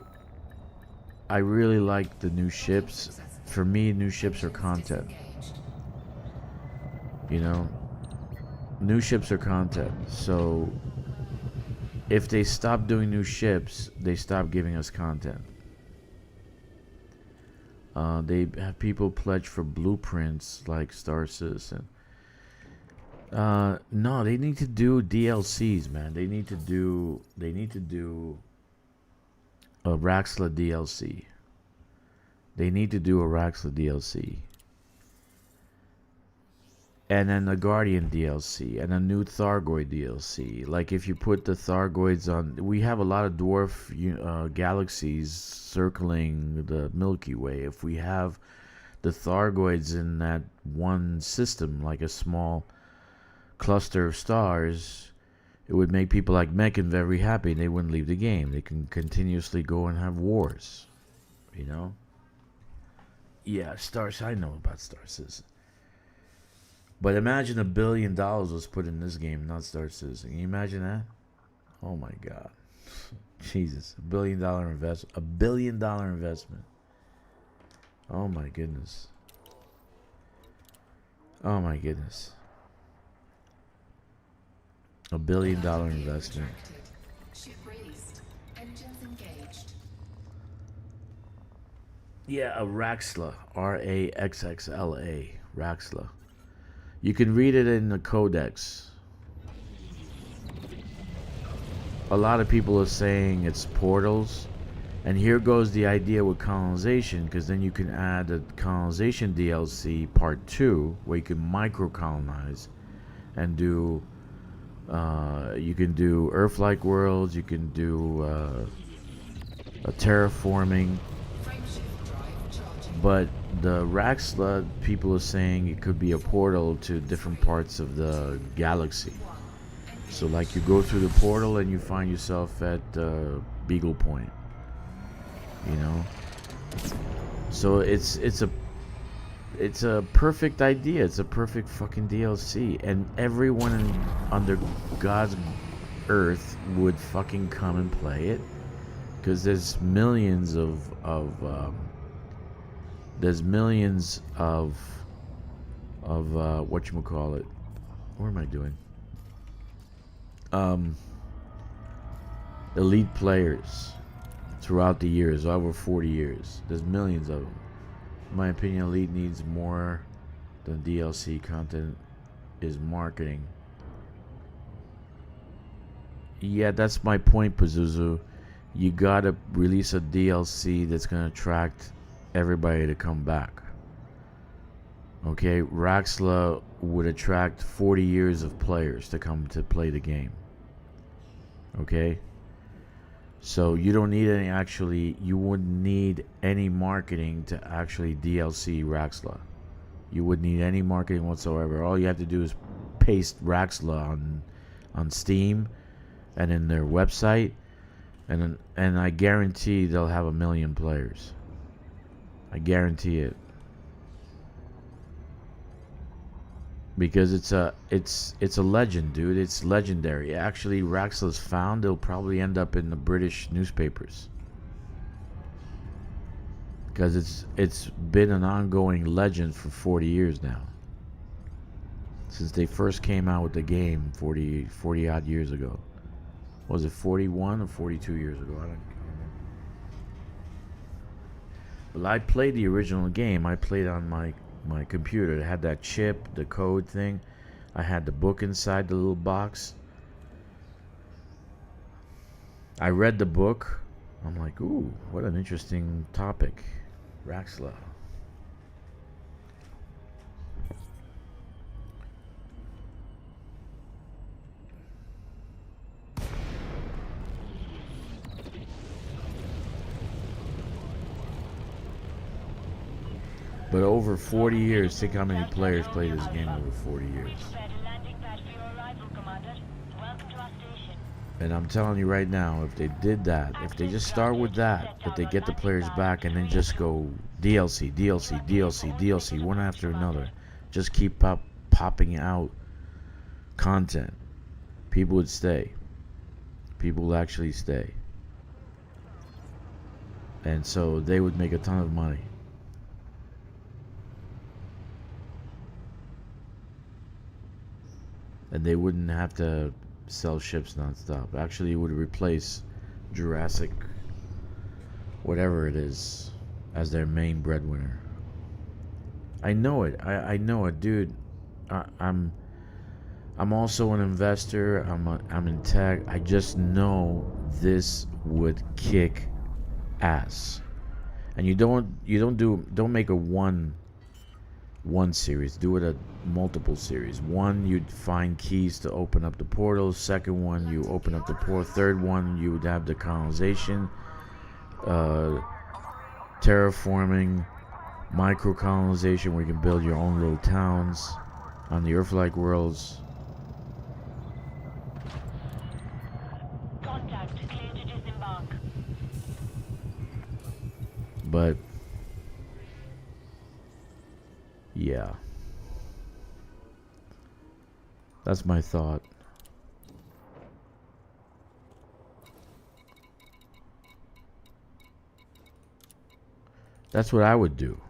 I really like the new ships. For me, new ships are content. You know, new ships are content. So if they stop doing new ships, they stop giving us content. They have people pledge for blueprints like Star Citizen. No, they need to do DLCs, man. They need to do a Raxla DLC. They need to do a Raxla DLC. And then a Guardian DLC and a new Thargoid DLC. Like if you put the Thargoids on, we have a lot of dwarf galaxies circling the Milky Way. If we have the Thargoids in that one system, like a small cluster of stars, it would make people like Meccan very happy. They wouldn't leave the game. They can continuously go and have wars. You know? Yeah, Stars. I know about Star Citizen. But imagine $1 billion was put in this game, not Star Citizen. Can you imagine that? Oh my God. Jesus. $1 billion investment. $1 billion investment. Oh my goodness. Oh my goodness. $1 billion investment. Attracted. Ship raised. Engines engaged. Yeah, a Raxxla. Raxxla. Raxxla. You can read it in the codex. A lot of people are saying it's portals. And here goes the idea with colonization, because then you can add a colonization DLC part 2 where you can micro colonize and do you can do Earth-like worlds, you can do a terraforming. Frameshift drive charging. But the Raxxla, people are saying it could be a portal to different parts of the galaxy. So like you go through the portal and you find yourself at Beagle Point. You know? So it's a perfect idea. It's a perfect fucking DLC, and everyone under God's earth would fucking come and play it, because there's millions of whatchamacallit. What am I doing? Elite players throughout the years, over 40 years. There's millions of them. In my opinion, Elite needs more than DLC content is marketing. Yeah, that's my point, Pazuzu. You gotta release a DLC that's gonna attract everybody to come back. Okay, Raxxla would attract 40 years of players to come to play the game. Okay? So you don't need you wouldn't need any marketing to actually DLC Raxxla. You wouldn't need any marketing whatsoever. All you have to do is paste Raxxla on Steam and in their website, and I guarantee they'll have 1 million players. I guarantee it. Because it's a legend, dude. It's legendary. Actually, Raxxla's found. It'll probably end up in the British newspapers, because it's been an ongoing legend for 40 years now. Since they first came out with the game 40 odd years ago. Was it 41 or 42 years ago? I don't remember. Well, I played the original game. I played on my computer. It had that chip, the code thing. I had the book inside the little box. I read the book. I'm like, ooh, what an interesting topic. Raxxla. But over 40 years, think how many players played this game over 40 years. Prepare to landing pad for your arrival, Commander. Welcome to our station. And I'm telling you right now, if they did that, if they just start with that, if they get the players back and then just go DLC, DLC, DLC, DLC, one after another, just keep popping out content, people would stay. People would actually stay. And so they would make a ton of money. And they wouldn't have to sell ships nonstop. Actually, it would replace Jurassic, whatever it is, as their main breadwinner. I know it. I know it, dude. I'm also an investor. I'm in tech. I just know this would kick ass. And you don't make a one series. Do it a multiple series. One, you'd find keys to open up the portals. Second one, you open up the portal. Third one, you would have the colonization, terraforming, micro colonization, where you can build your own little towns on the Earth-like worlds. Contact. Clear to disembark. But yeah, that's my thought. That's what I would do.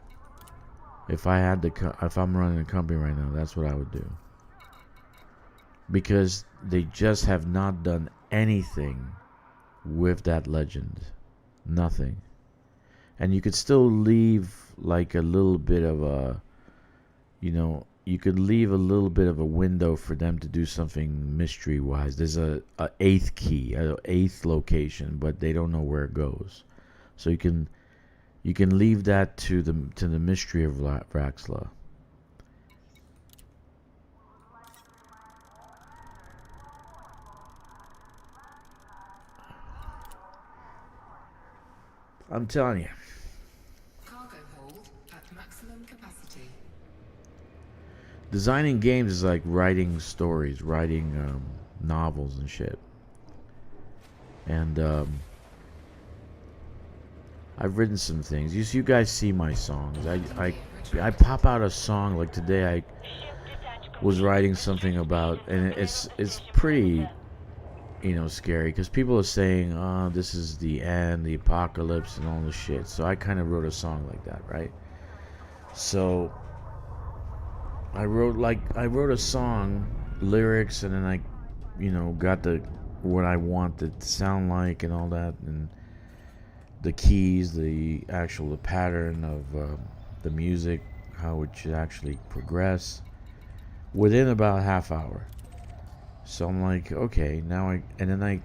If I had if I'm running a company right now, that's what I would do. Because they just have not done anything with that legend. Nothing. And you could still leave like a little bit of a, you could leave a little bit of a window for them to do something mystery wise. There's a eighth key, a eighth location, but they don't know where it goes. So you can leave that to the mystery of Vraxla. I'm telling you. Cargo hold at maximum capacity. Designing games is like writing stories, writing novels and shit. And I've written some things. You guys see my songs. I pop out a song like today. I was writing something about, and it's pretty, scary because people are saying, "Oh, this is the end, the apocalypse, and all this shit." So I kind of wrote a song like that, right? So I wrote a song, lyrics, and then I, got what I want it to sound like and all that, and the keys, the pattern of the music, how it should actually progress within about a half hour. So I'm like, okay, and then I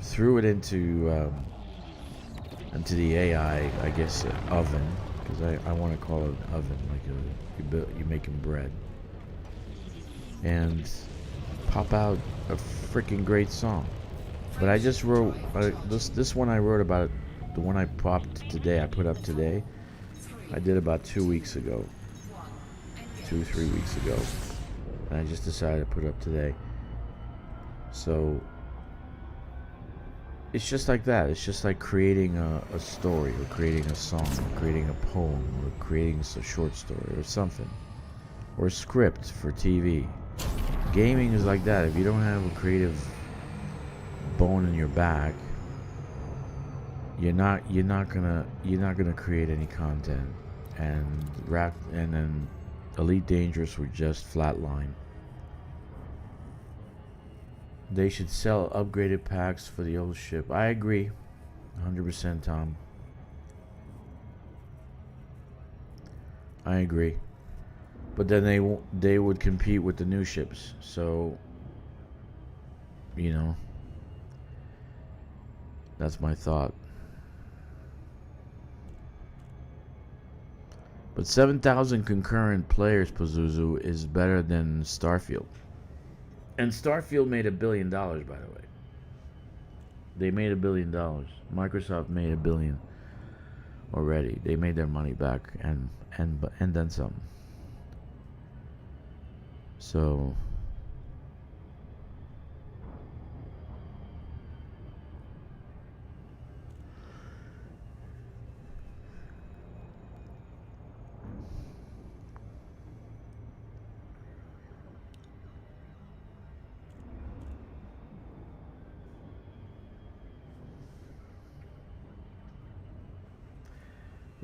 threw it into the AI, I guess, oven, because I want to call it an oven, like you're making bread, and pop out a freaking great song. But I just wrote this one I wrote about. The one I popped today, I put up today, I did about 2 weeks ago. 2-3 weeks ago. And I just decided to put up today. So it's just like that. It's just like creating a story, or creating a song, or creating a poem, or creating a short story, or something. Or a script for TV. Gaming is like that. If you don't have a creative bone in your back, you're not gonna create any content, and then Elite Dangerous would just flatline. They should sell upgraded packs for the old ship. I agree, 100%, Tom. I agree, but then they would compete with the new ships. So, that's my thought. But 7,000 concurrent players, Pazuzu, is better than Starfield. And Starfield made $1 billion, by the way. They made $1 billion. Microsoft made $1 billion already. They made their money back and then some. So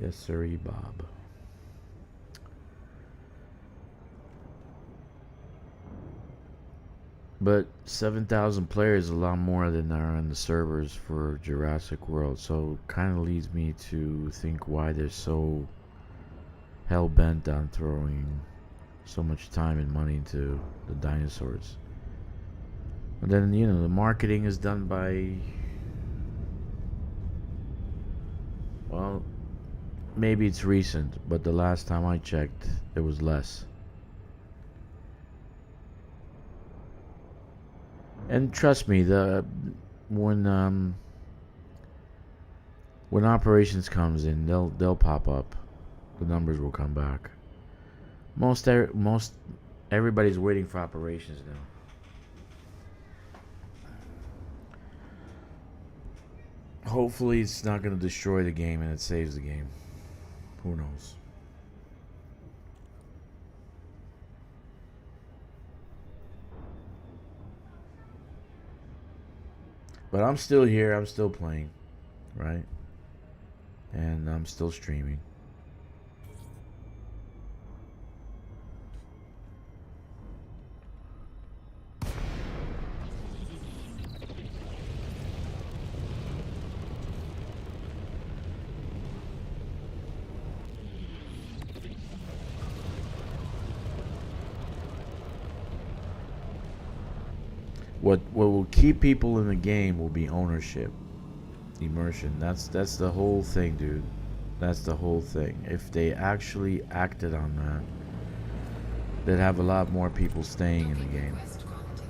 yes, sirree, Bob. But 7,000 players is a lot more than are on the servers for Jurassic World. So kind of leads me to think why they're so hell-bent on throwing so much time and money into the dinosaurs. And then, the marketing is done by, well, maybe it's recent, but the last time I checked, it was less. And trust me, when operations comes in, they'll pop up. The numbers will come back. Most everybody's waiting for operations now. Hopefully, it's not going to destroy the game and it saves the game. Who knows? But I'm still here. I'm still playing, right? And I'm still streaming. What will keep people in the game will be ownership, immersion. That's the whole thing, dude. That's the whole thing. If they actually acted on that, they'd have a lot more people staying in the game. Request granted.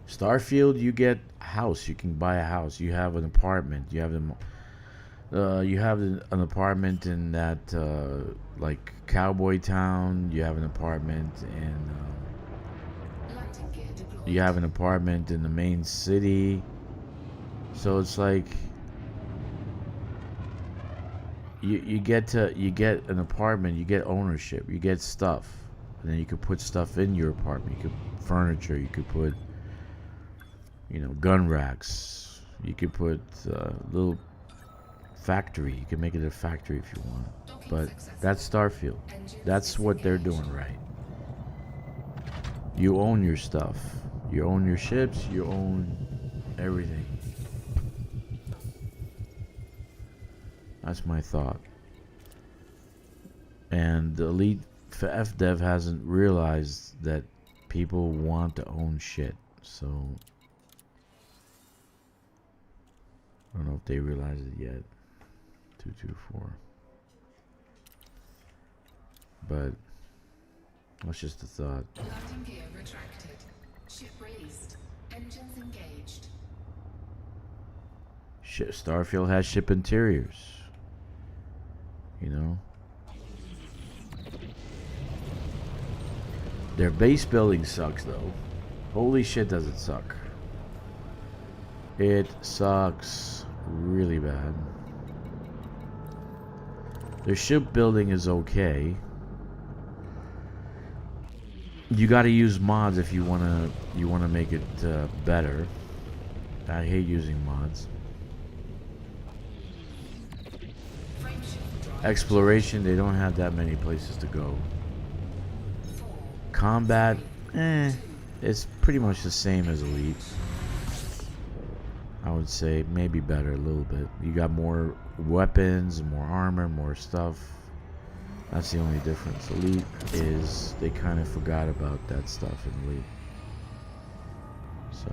Starfield, you get a house. You can buy a house. You have an apartment. You have an apartment in that like cowboy town. You have an apartment in. Landing gear deployed. You have an apartment in the main city. So it's like you get an apartment. You get ownership. You get stuff, and then you could put stuff in your apartment. You could furniture. You could put gun racks. You could put little factory. You can make it a factory if you want. But that's Starfield. That's what they're doing right. You own your stuff. You own your ships. You own everything. That's my thought. And the elite FDev hasn't realized that people want to own shit. So I don't know if they realize it yet. 224. But that's just a thought. Landing gear retracted. Ship released. Engines engaged. Starfield has ship interiors. Their base building sucks though. Holy shit, does it suck. It sucks really bad. Their ship building is okay. You got to use mods if you wanna make it better. I hate using mods. Exploration, they don't have that many places to go. Combat, it's pretty much the same as Elite. I would say maybe better a little bit. You got more weapons, more armor, more stuff. That's the only difference. Elite is they kind of forgot about that stuff in Elite. So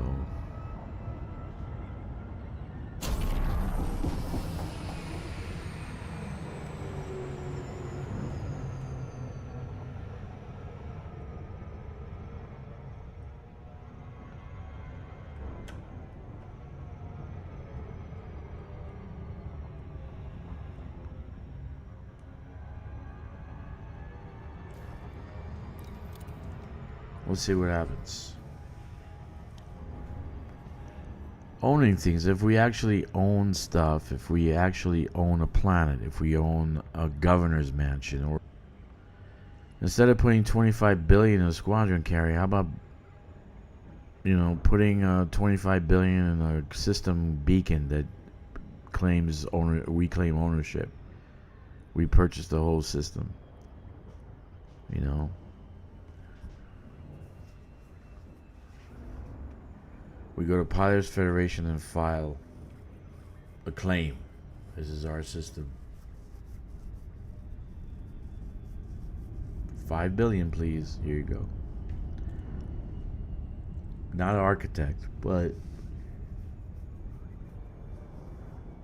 we'll see what happens. Owning things, if we actually own stuff, if we actually own a planet, if we own a governor's mansion, or instead of putting 25 billion in a squadron carrier, how about putting 25 billion in a system beacon that we claim ownership. We purchase the whole system. We go to Pilots Federation and file a claim. This is our system. 5 billion, please. Here you go. Not an architect, but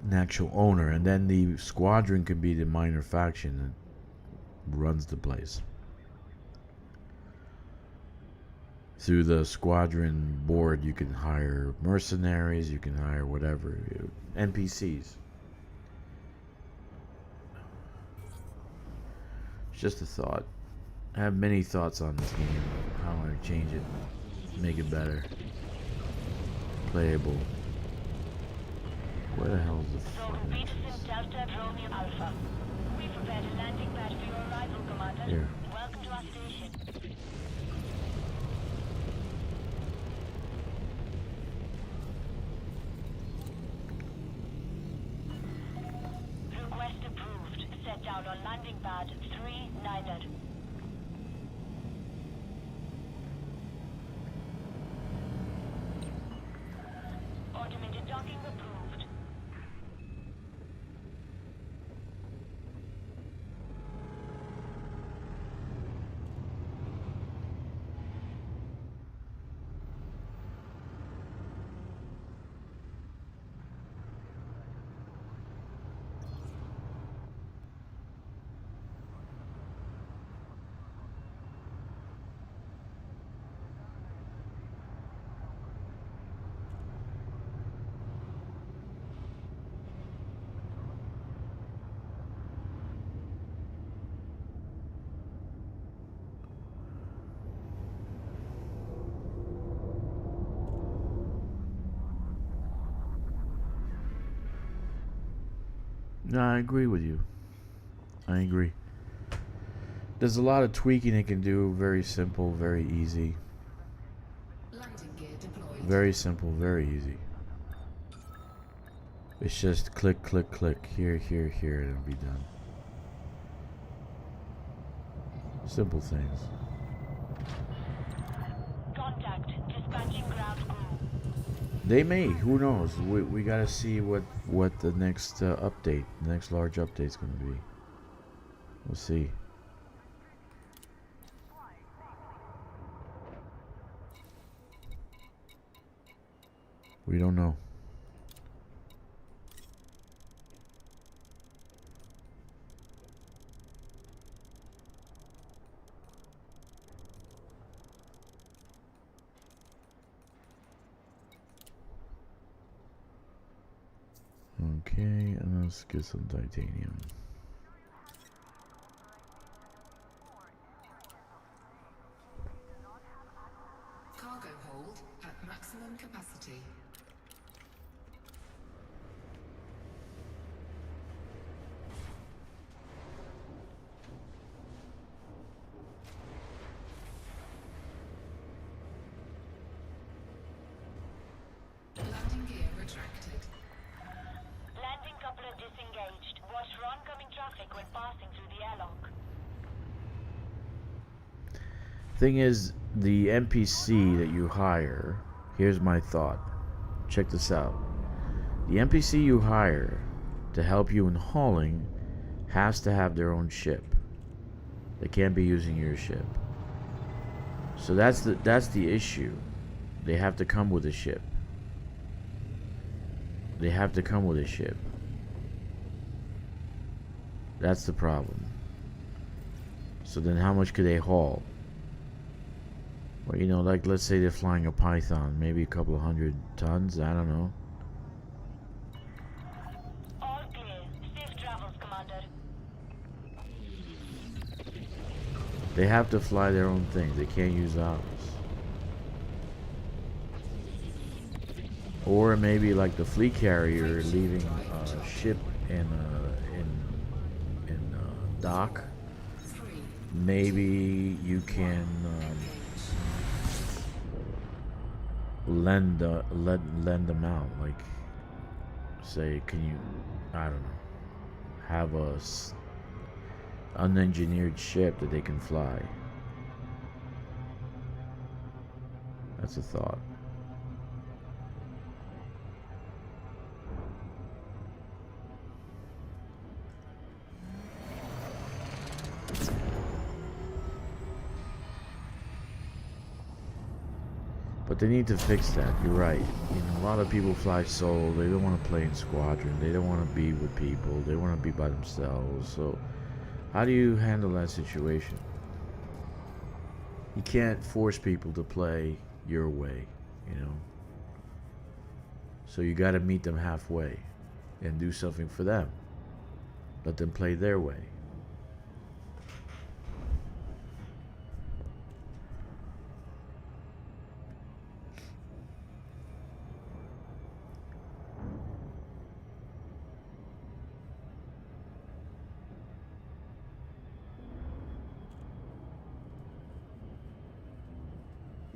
an actual owner. And then the squadron could be the minor faction that runs the place. Through the squadron board, you can hire mercenaries, you can hire whatever, NPCs. It's just a thought. I have many thoughts on this game. How I want to change it, make it better, playable. Where the hell is the Rogue fucking Peterson entrance? Delta Romeo Alpha. We prepared a landing pad for your arrival, Commander. Here. Welcome to our station. Request approved. Set down on landing pad 39er. Automated docking approved. No, I agree with you. I agree. There's a lot of tweaking it can do. Very simple, very easy. Landing gear deployed. Very simple, very easy. It's just click, click, click. Here, here, here, and it'll be done. Simple things. Contact. Dispatching ground crew. They may. Who knows? We gotta see what the next update, the next large update is gonna be. We'll see. We don't know. Okay, and let's get some titanium. Cargo hold at maximum capacity. Landing gear retracted. Landing coupler disengaged. Watch for oncoming traffic when passing through the airlock. Thing is, the NPC that you hire, here's my thought. Check this out. The NPC you hire to help you in hauling has to have their own ship. They can't be using your ship. So that's the issue. They have to come with a ship. They have to come with a ship. That's the problem. So then how much could they haul? Well, you know, like let's say they're flying a Python, maybe a couple of 100 tons, I don't know. All clear. Safe travels, Commander. They have to fly their own things. They can't use ours. Or maybe like the fleet carrier leaving a ship in dock. Maybe you can lend them out. Like, say, can you? I don't know. Have a unengineered ship that they can fly. That's a thought. But they need to fix that. You're right. You know, a lot of people fly solo. They don't want to play in squadron. They don't want to be with people. They want to be by themselves. So, how do you handle that situation? You can't force people to play your way, you know. So you got to meet them halfway and do something for them. Let them play their way.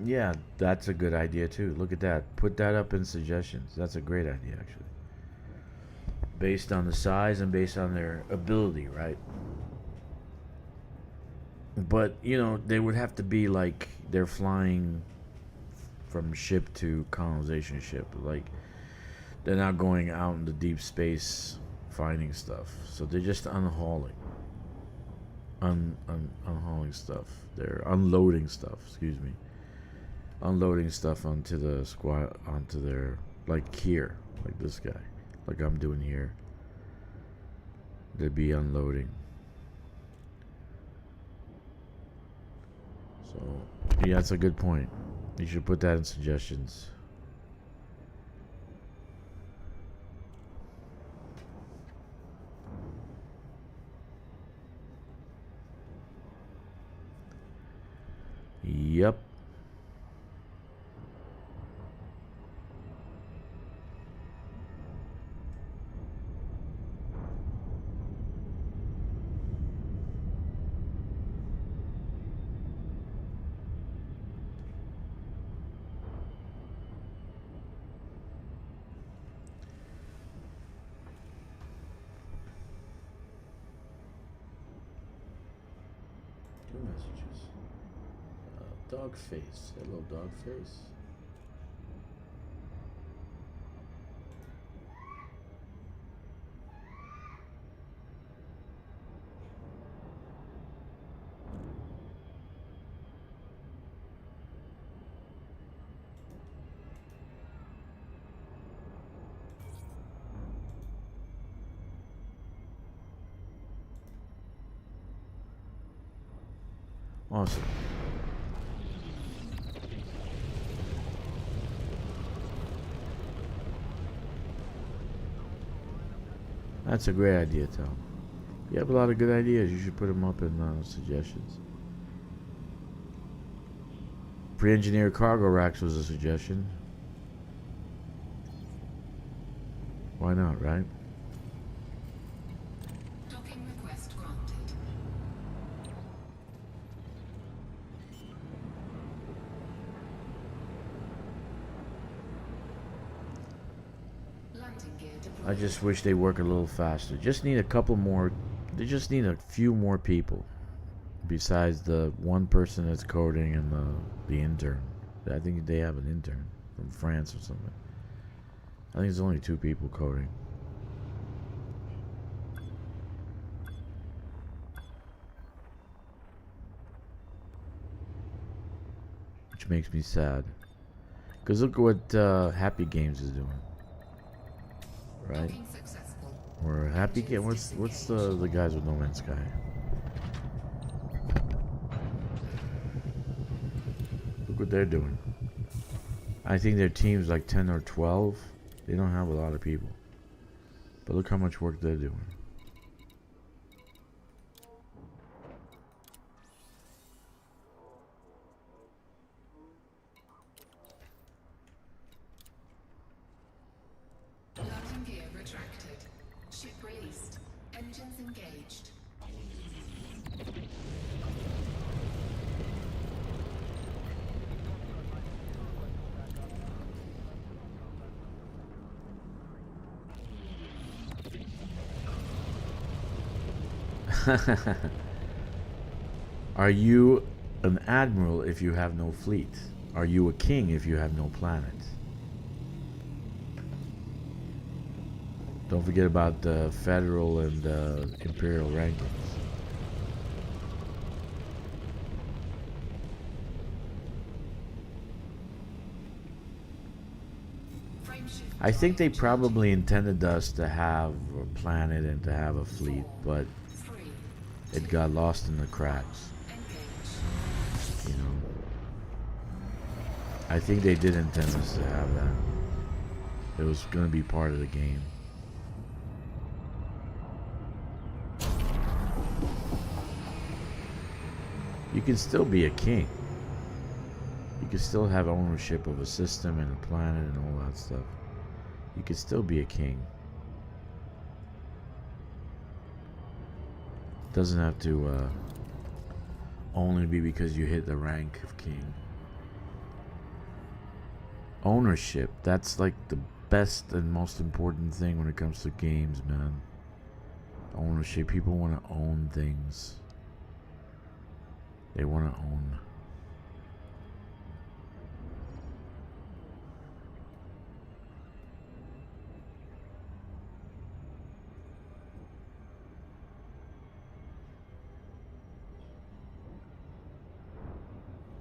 Yeah, that's a good idea too. Look at that. Put that up in suggestions. That's a great idea, actually. Based on the size and based on their ability, right? But, you know, they would have to be like they're flying from ship to colonization ship. Like, they're not going out into deep space finding stuff. So they're just unhauling. Unhauling stuff. They're unloading stuff, excuse me. Unloading stuff onto the squad, onto their, like here, like this guy, like I'm doing here. They'd be unloading. So, yeah, that's a good point. You should put that in suggestions. Yep. dog face. Hello, dog face. Awesome. That's a great idea, Tom. You have a lot of good ideas. You should put them up in suggestions. Pre-engineered cargo racks was a suggestion. Why not, right? Docking request granted. Landing gear deployed. I just wish they work a little faster. Just need a couple more. They just need a few more people besides the one person that's coding and the intern. I think they have an intern from France or something. I think it's only 2 people coding. Which makes me sad. Because look at what Happy Games is doing. Right? Docking successful. Or Happy Game. What's the guys with No Man's Sky? Look what they're doing. I think their team's like 10 or 12. They don't have a lot of people. But look how much work they're doing. Landing gear retracted. Ship released. Engines engaged. Are you an admiral if you have no fleet? Are you a king if you have no planet? Don't forget about the federal and imperial rankings. I think they probably intended us to have a planet and to have a fleet, but it got lost in the cracks. You know, I think they did intend us to have that. It was going to be part of the game. You can still be a king. You can still have ownership of a system and a planet and all that stuff. You can still be a king. Doesn't have to only be because you hit the rank of king. Ownership, that's like the best and most important thing when it comes to games, man. Ownership, people want to own things. They want to own.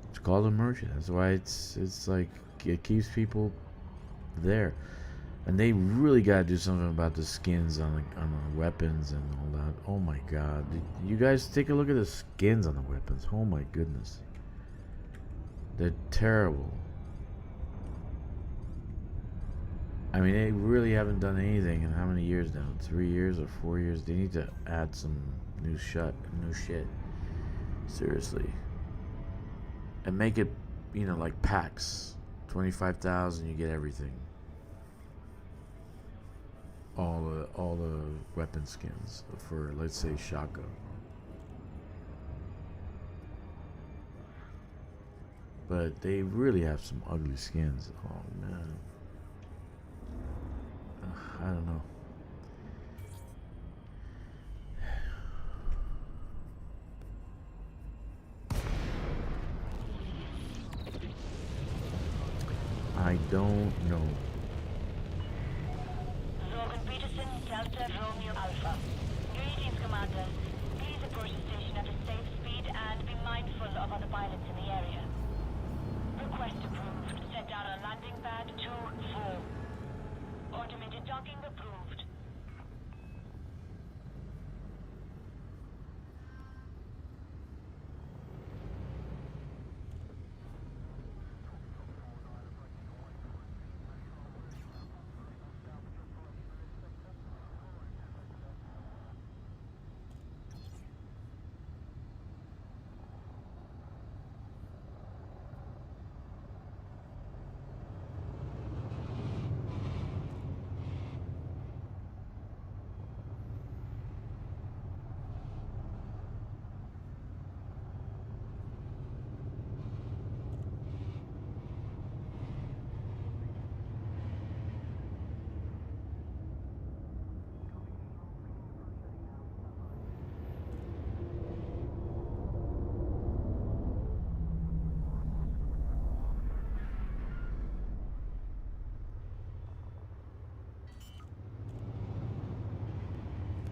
It's called a merchant. That's why it's like it keeps people there. And they really gotta do something about the skins on the weapons and all that. Oh my god. You guys take a look at the skins on the weapons. Oh my goodness. They're terrible. I mean, they really haven't done anything in how many years now? 3 years or 4 years? They need to add some new shit. Seriously. And make it, you know, like packs. 25,000, you get everything. All the weapon skins for, let's say, shotgun. But they really have some ugly skins. Oh man, I don't know. don't know. Logan Peterson, Delta Romeo Alpha. Greetings, Commander. Please approach the station at a safe speed and be mindful of other pilots in the area. Request approved. Set down on landing pad 2-4. Automated docking approved.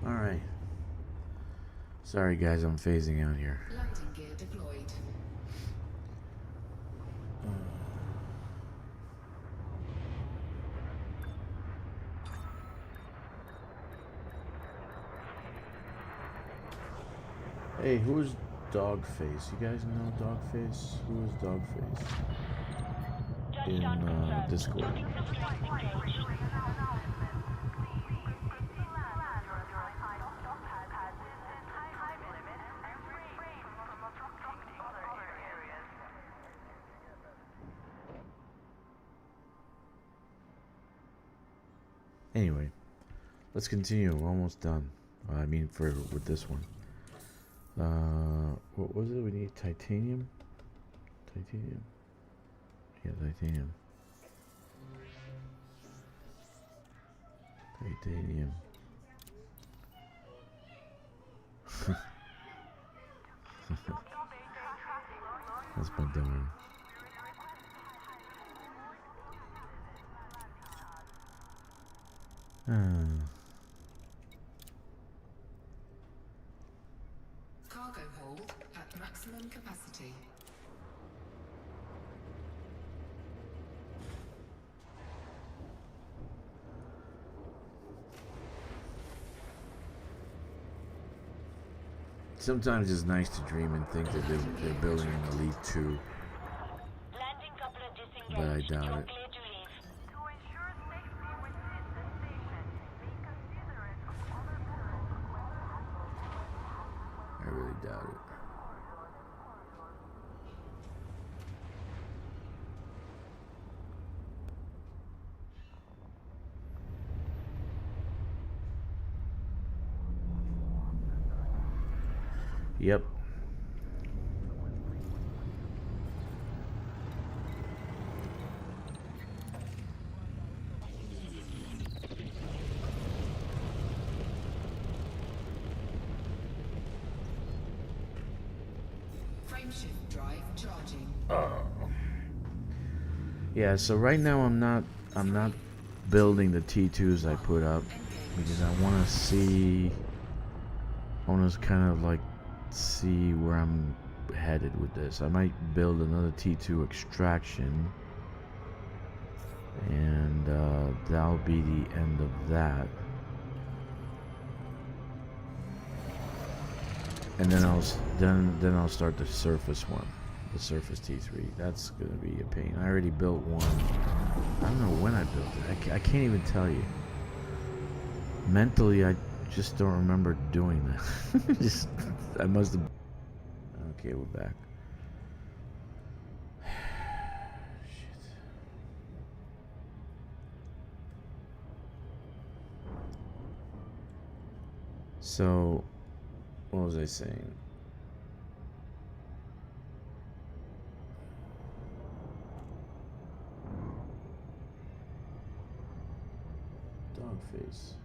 Alright. Sorry guys, I'm phasing out here. Landing gear deployed. Hey, who's Dogface? You guys know Dogface? Who is Dogface? Touchdown In confirmed. Discord. Docking systems engaged. Anyway, let's continue. We're almost done. I mean, with this one. What was it? We need titanium. Titanium. Yeah, titanium. Titanium. That's my dog. Cargo hold at maximum capacity. Sometimes it's nice to dream and think that they're building an Elite 2, Landing coupler disengaged. but I doubt You're it. clear to leave. To ensure safety within the station, be considerate of other I really doubt it. Yep. Frameshift drive charging. Yeah, so right now I'm not building the T2s I put up because I want to kind of like see where I'm headed with this. I might build another T2 extraction, and that'll be the end of that. And then I'll start the surface one, the surface T3. That's gonna be a pain. I already built one. I don't know when I built it. I can't even tell you. Mentally, I just don't remember doing that. I must have. Okay, we're back. Shit. So, what was I saying? Dog face.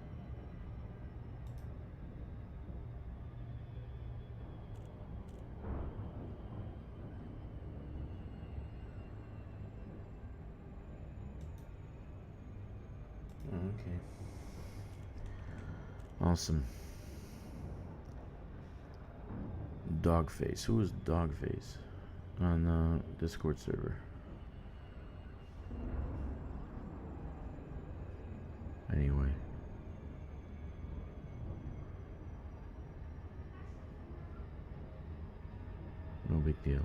Okay. Awesome. Dogface. Who is Dogface? On Discord server. Anyway. No big deal.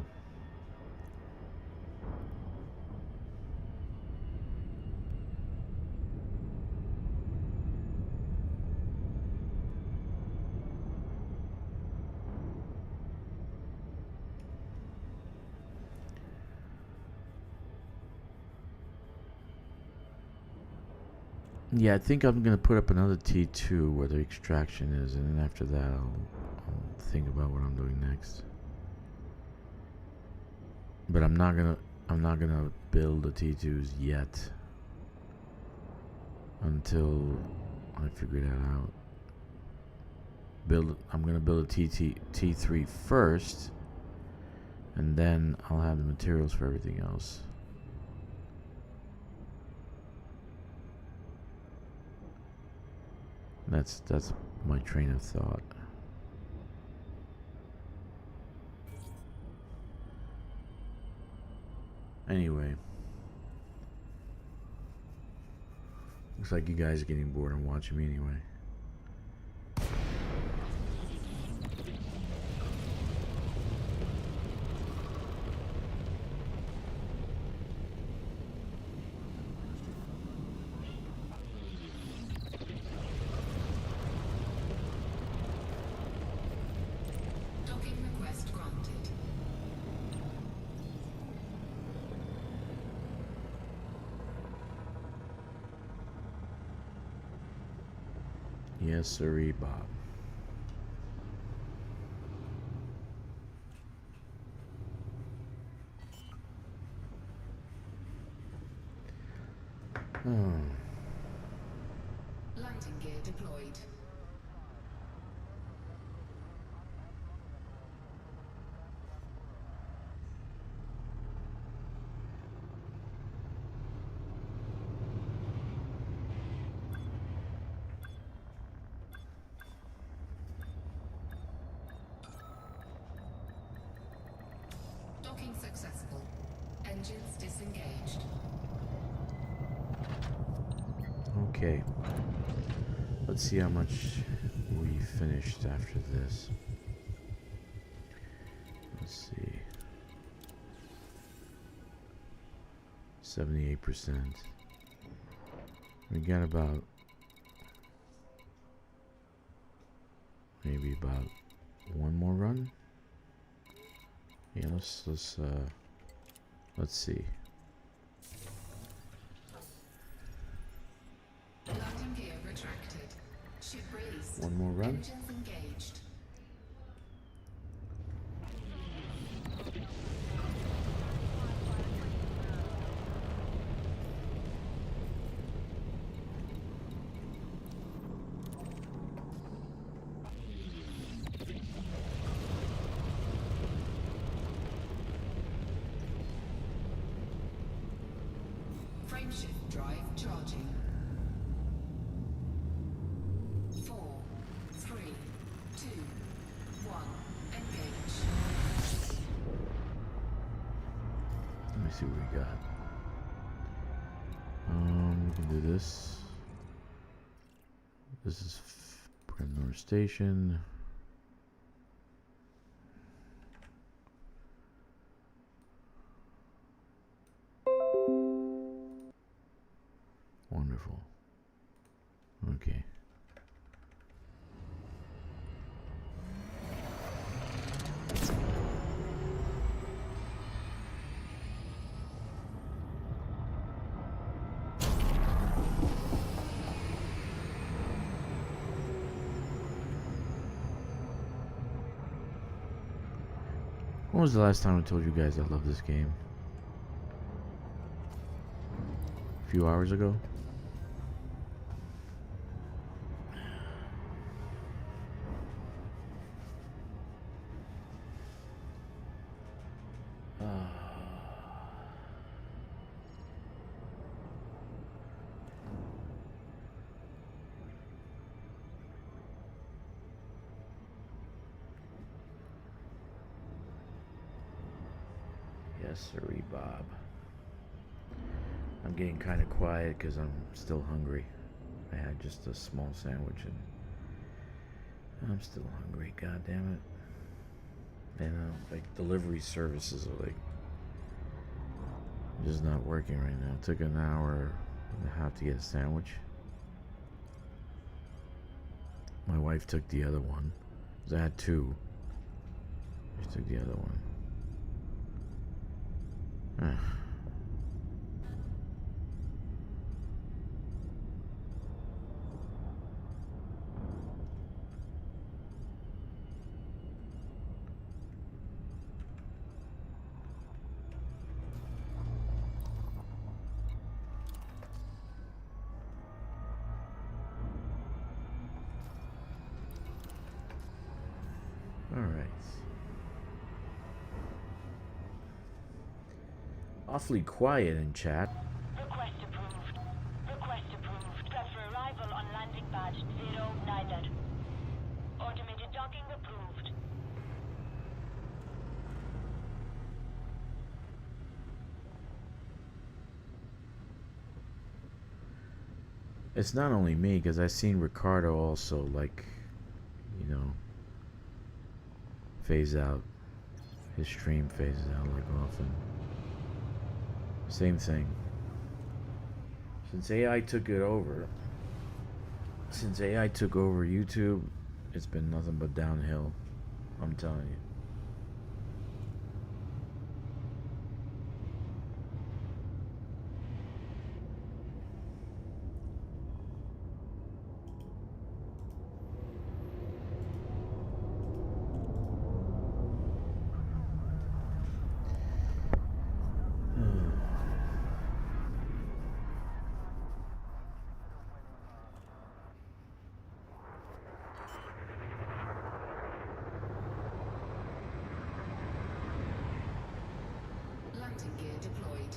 Yeah, I think I'm gonna put up another T2 where the extraction is, and then after that I'll think about what I'm doing next. But I'm not gonna build the T2s yet until I figure that out. I'm gonna build a T3 first, and then I'll have the materials for everything else. That's my train of thought. Anyway, looks like you guys are getting bored and watching me anyway. Docking request granted. Yes, sirree, Bob. Oh. Landing gear deployed. Docking successful. Engines disengaged. Okay. Let's see how much we finished after this. Let's see. 78%. We got about maybe about one more run. Yeah, let's see. Landing gear retracted. Ship released. One more run. Engines engaged. Frameshift drive charging. 4, 3, 2, 1. Engage. Let me see what we got. We can do this. This is Brennor Station. Wonderful. Okay. When was the last time I told you guys I love this game? A few hours ago? Yes, sirree, Bob. I'm getting kind of quiet because I'm still hungry. I had just a small sandwich and I'm still hungry. God damn it! And like delivery services are like just not working right now. It took an hour and a half to get a sandwich. My wife took the other one. 'Cause I had two. She took the other one. Alright. Awfully quiet in chat. Request approved. Request approved. Prep for arrival on landing badge 0 neither. Automated docking approved. It's not only me, because I've seen Ricardo also, like, you know, phase out. His stream phases out like often. Same thing. Since AI took over YouTube, it's been nothing but downhill. I'm telling you. Landing gear deployed.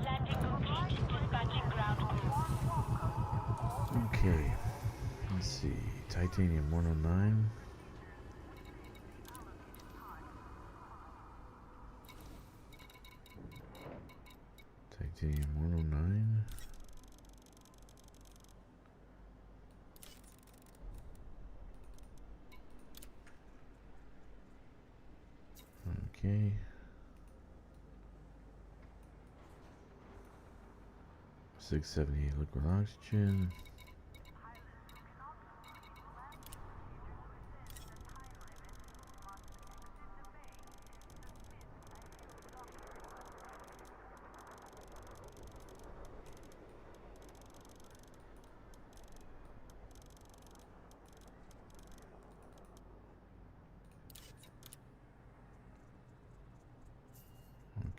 Landing complete. Dispatching ground crew. Okay. Let's see. Titanium 109. Titanium 109. Okay. 678 liquid oxygen.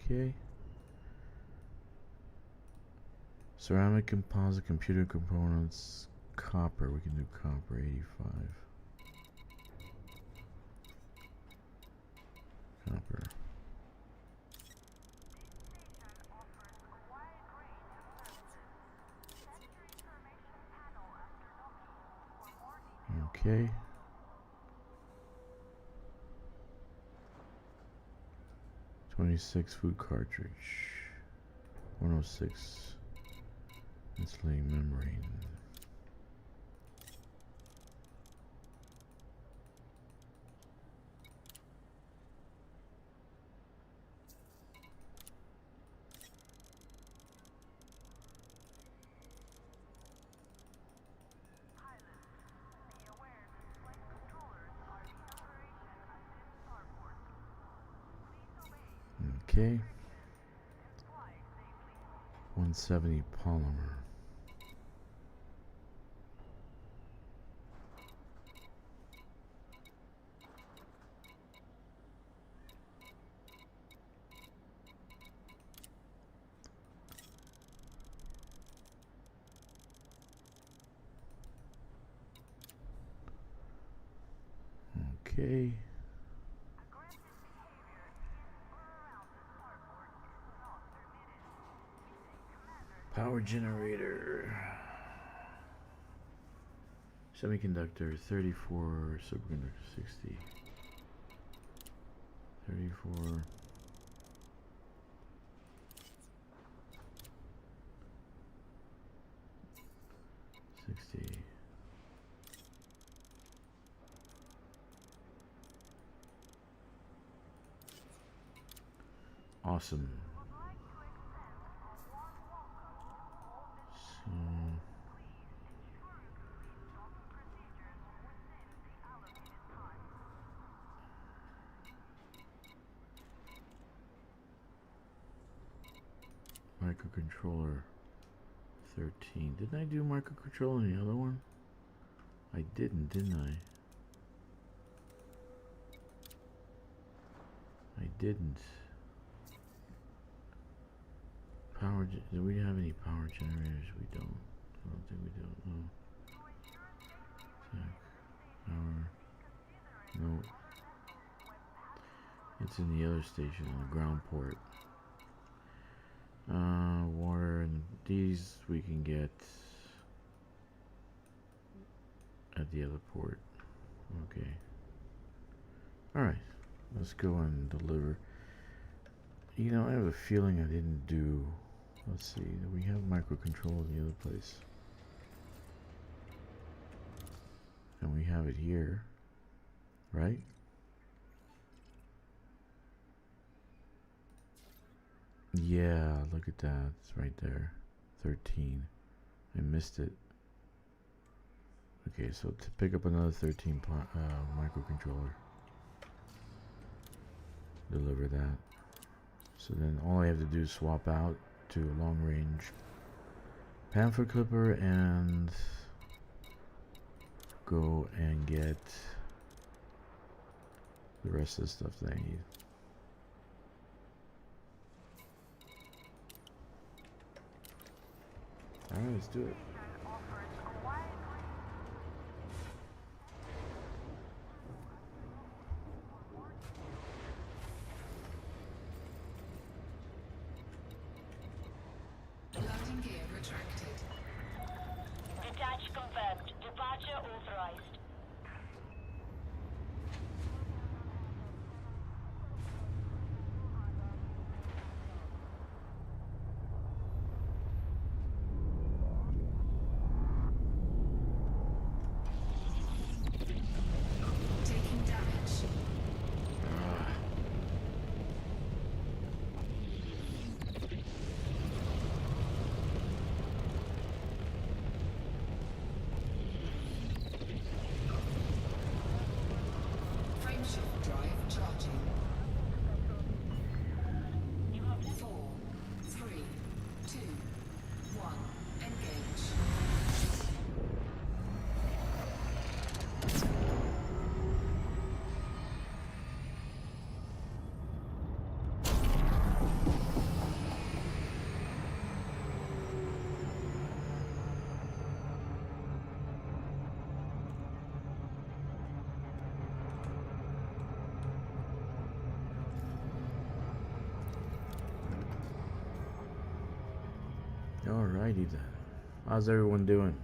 Okay. Ceramic, composite, computer components, copper. We can do copper 85. Copper. Okay. .26 food cartridge. 106 insulating membrane. Okay. 170 polymer. Okay. Power generator. Semiconductor 34, superconductor 60. 34. Awesome. So microcontroller 13. Didn't I do microcontroller in the other one? I didn't I? I didn't. Do we have any power generators? We don't. I don't think we don't. No. Power. No. It's in the other station on the ground port. Water, and these we can get at the other port. Okay. Alright. Let's go and deliver. You know, I have a feeling I didn't do. Let's see. Do we have microcontrol in the other place? And we have it here, right? Yeah, look at that. It's right there. 13. I missed it. Okay, so to pick up another 13 microcontroller. Deliver that. So then all I have to do is swap out to a long range pamphlet clipper and go and get the rest of the stuff that I need. Alright, let's do it. Landing gear retracted. Detach confirmed. Departure authorized. Taking damage. Frameshift drive charging. 4, 3, 2, 1. Engage. Alrighty then. How's everyone doing?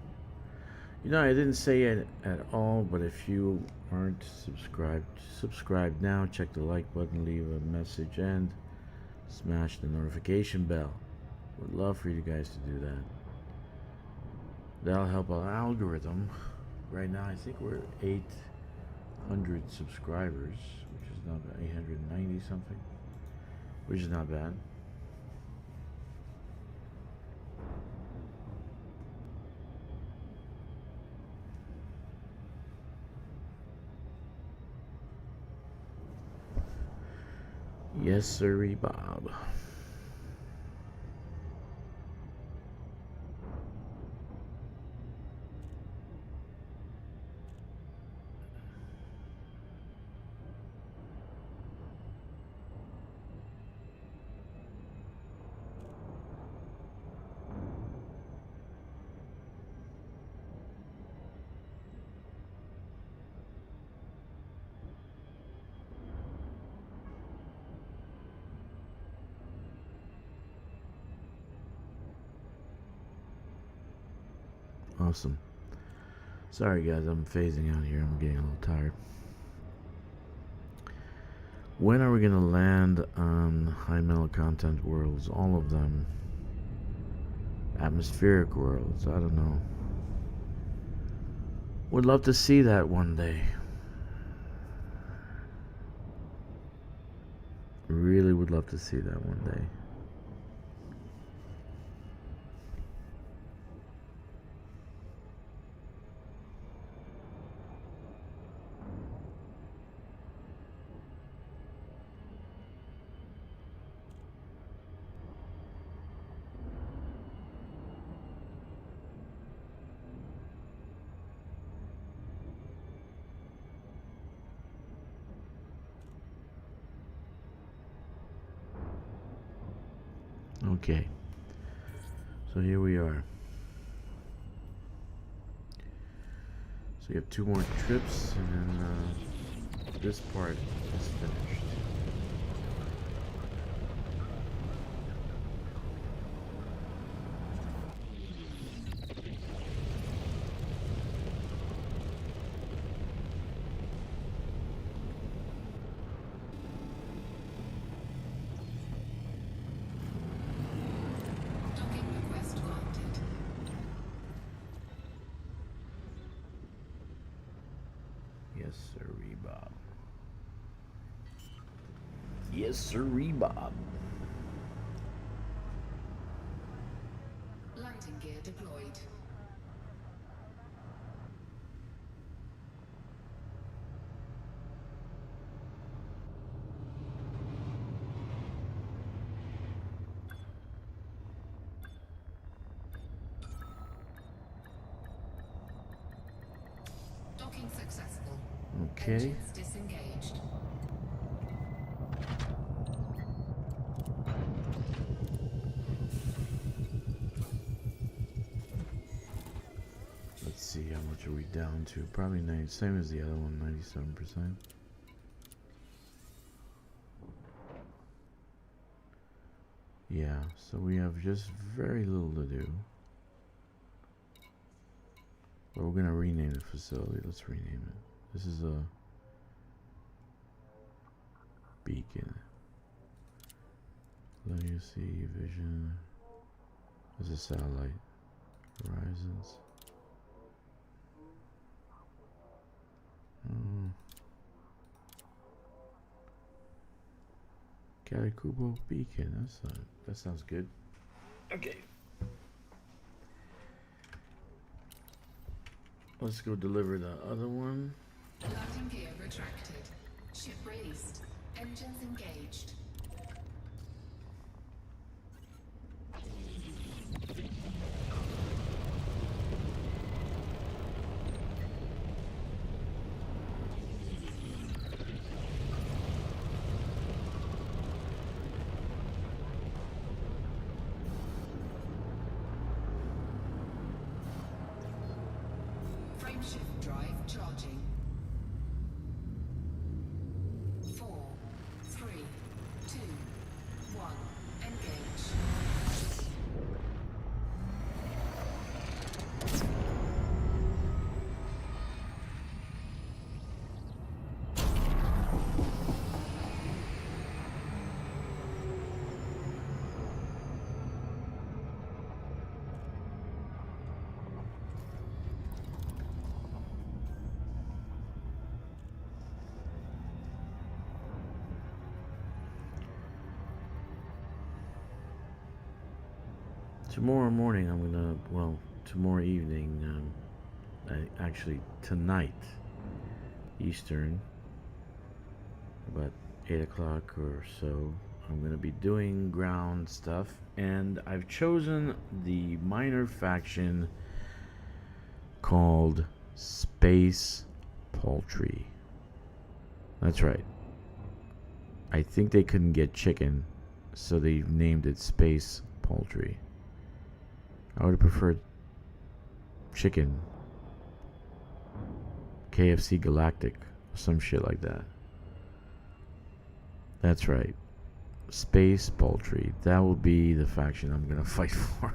You know, I didn't say it at all, but if you aren't subscribed, subscribe now. Check the like button, leave a message, and smash the notification bell. Would love for you guys to do that. That'll help our algorithm. Right now, I think we're at 800 subscribers, which is not bad. 890 something, which is not bad. Yes, sirree, Bob. Awesome. Sorry guys, I'm phasing out here. I'm getting a little tired. When are we gonna land on high metal content worlds? All of them. Atmospheric worlds, I don't know. Would love to see that one day. Really would love to see that one day. Okay, so here we are. So we have 2 more trips, and then this part is finished. Docking request granted. Yes, sir, Bob. Yes, sir, Bob. Landing gear deployed. Docking successful. Okay. Engines disengaged. Let's see, how much are we down to? Probably 90, same as the other one, 97%. Yeah, so we have just very little to do. But we're gonna rename the facility. Let's rename it. This is a beacon. Legacy Vision. This is a satellite. Horizons. Calicubo Beacon. That sounds good. Okay. Let's go deliver the other one. Landing gear retracted. Ship raised. Engines engaged. Frameshift drive charging. 4, 3, 2, 1. Engage. Tomorrow morning, I'm gonna, well, tomorrow evening, actually tonight, Eastern, about 8 o'clock or so, I'm gonna be doing ground stuff, and I've chosen the minor faction called Space Poultry. That's right. I think they couldn't get chicken, so they named it Space Poultry. I would have preferred chicken, KFC Galactic, or some shit like that. That's right, Space Poultry. That will be the faction I'm gonna fight for.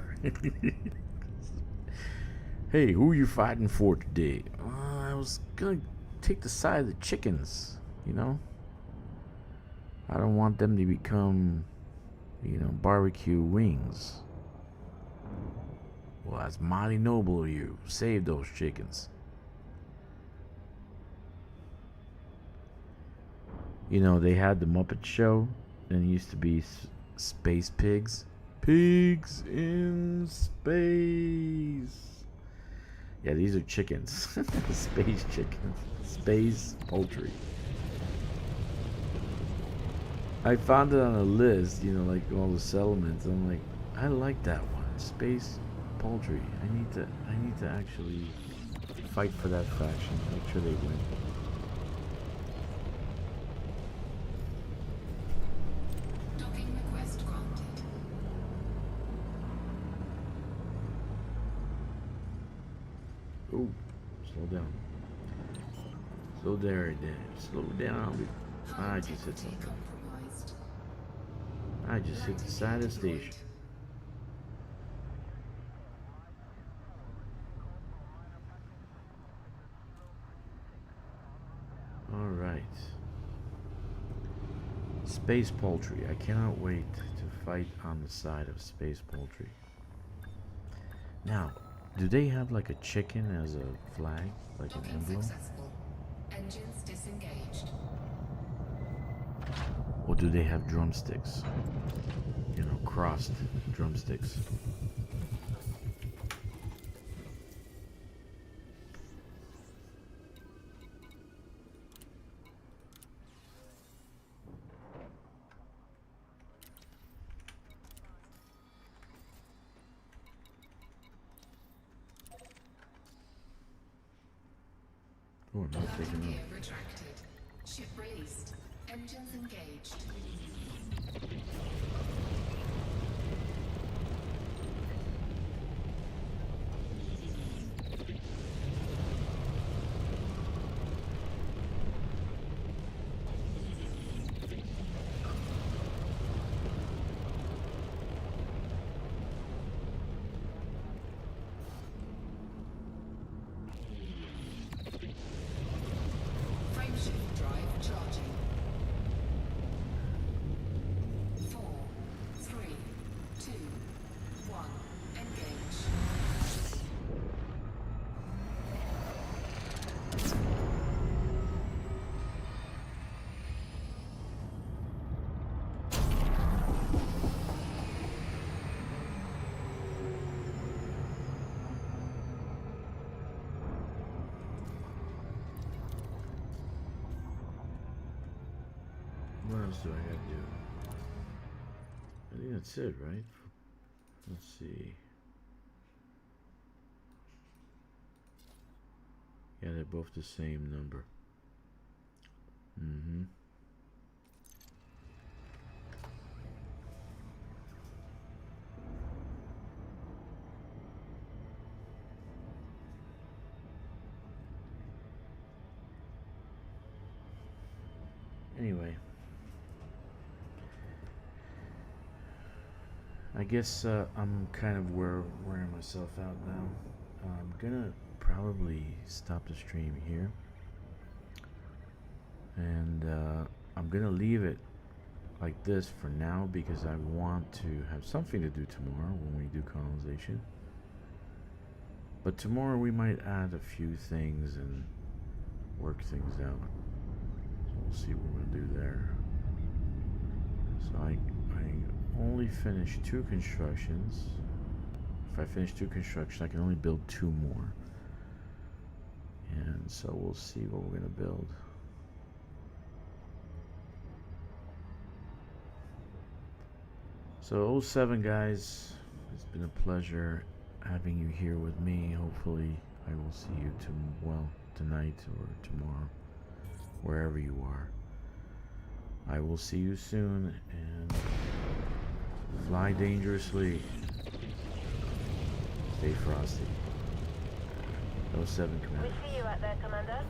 Hey, who you fighting for today? I was gonna take the side of the chickens, you know? I don't want them to become, barbecue wings. Well, that's mighty noble of you. Save those chickens. They had the Muppet Show, and it used to be Space Pigs. Pigs in space. Yeah, these are chickens. Space chickens. Space poultry. I found it on a list, like all the settlements. I'm like, I like that one. Space poultry. I need to actually fight for that faction. Make sure they win. Docking request granted. Oh, slow down. Slow there, slow down. I just hit something. Compromised. I just hit the side of the station. Alright. Space poultry. I cannot wait to fight on the side of space poultry. Now, do they have like a chicken as a flag? Like an Docking emblem? successful. Engines disengaged. Or do they have drumsticks? Crossed drumsticks. Oh, I'm not taking Landing off. gear retracted. Ship released. Engines engaged. Frameshift drive charging. 4, 3, 2, 1. Engage. What else do I gotta do? I think that's it, right? Let's see. Yeah, they're both the same number. Mm-hmm. Anyway. I guess I'm kind of wearing myself out now. I'm gonna probably stop the stream here. And I'm gonna leave it like this for now because I want to have something to do tomorrow when we do colonization. But tomorrow we might add a few things and work things out. So we'll see what we're gonna do there. So I only finished 2 constructions. If I finish 2 constructions, I can only build 2 more. And so we'll see what we're gonna build. So 07 guys, it's been a pleasure having you here with me. Hopefully I will see you tonight or tomorrow, wherever you are. I will see you soon, and fly dangerously. Stay frosty. 07 Commander. We see you out there, Commander.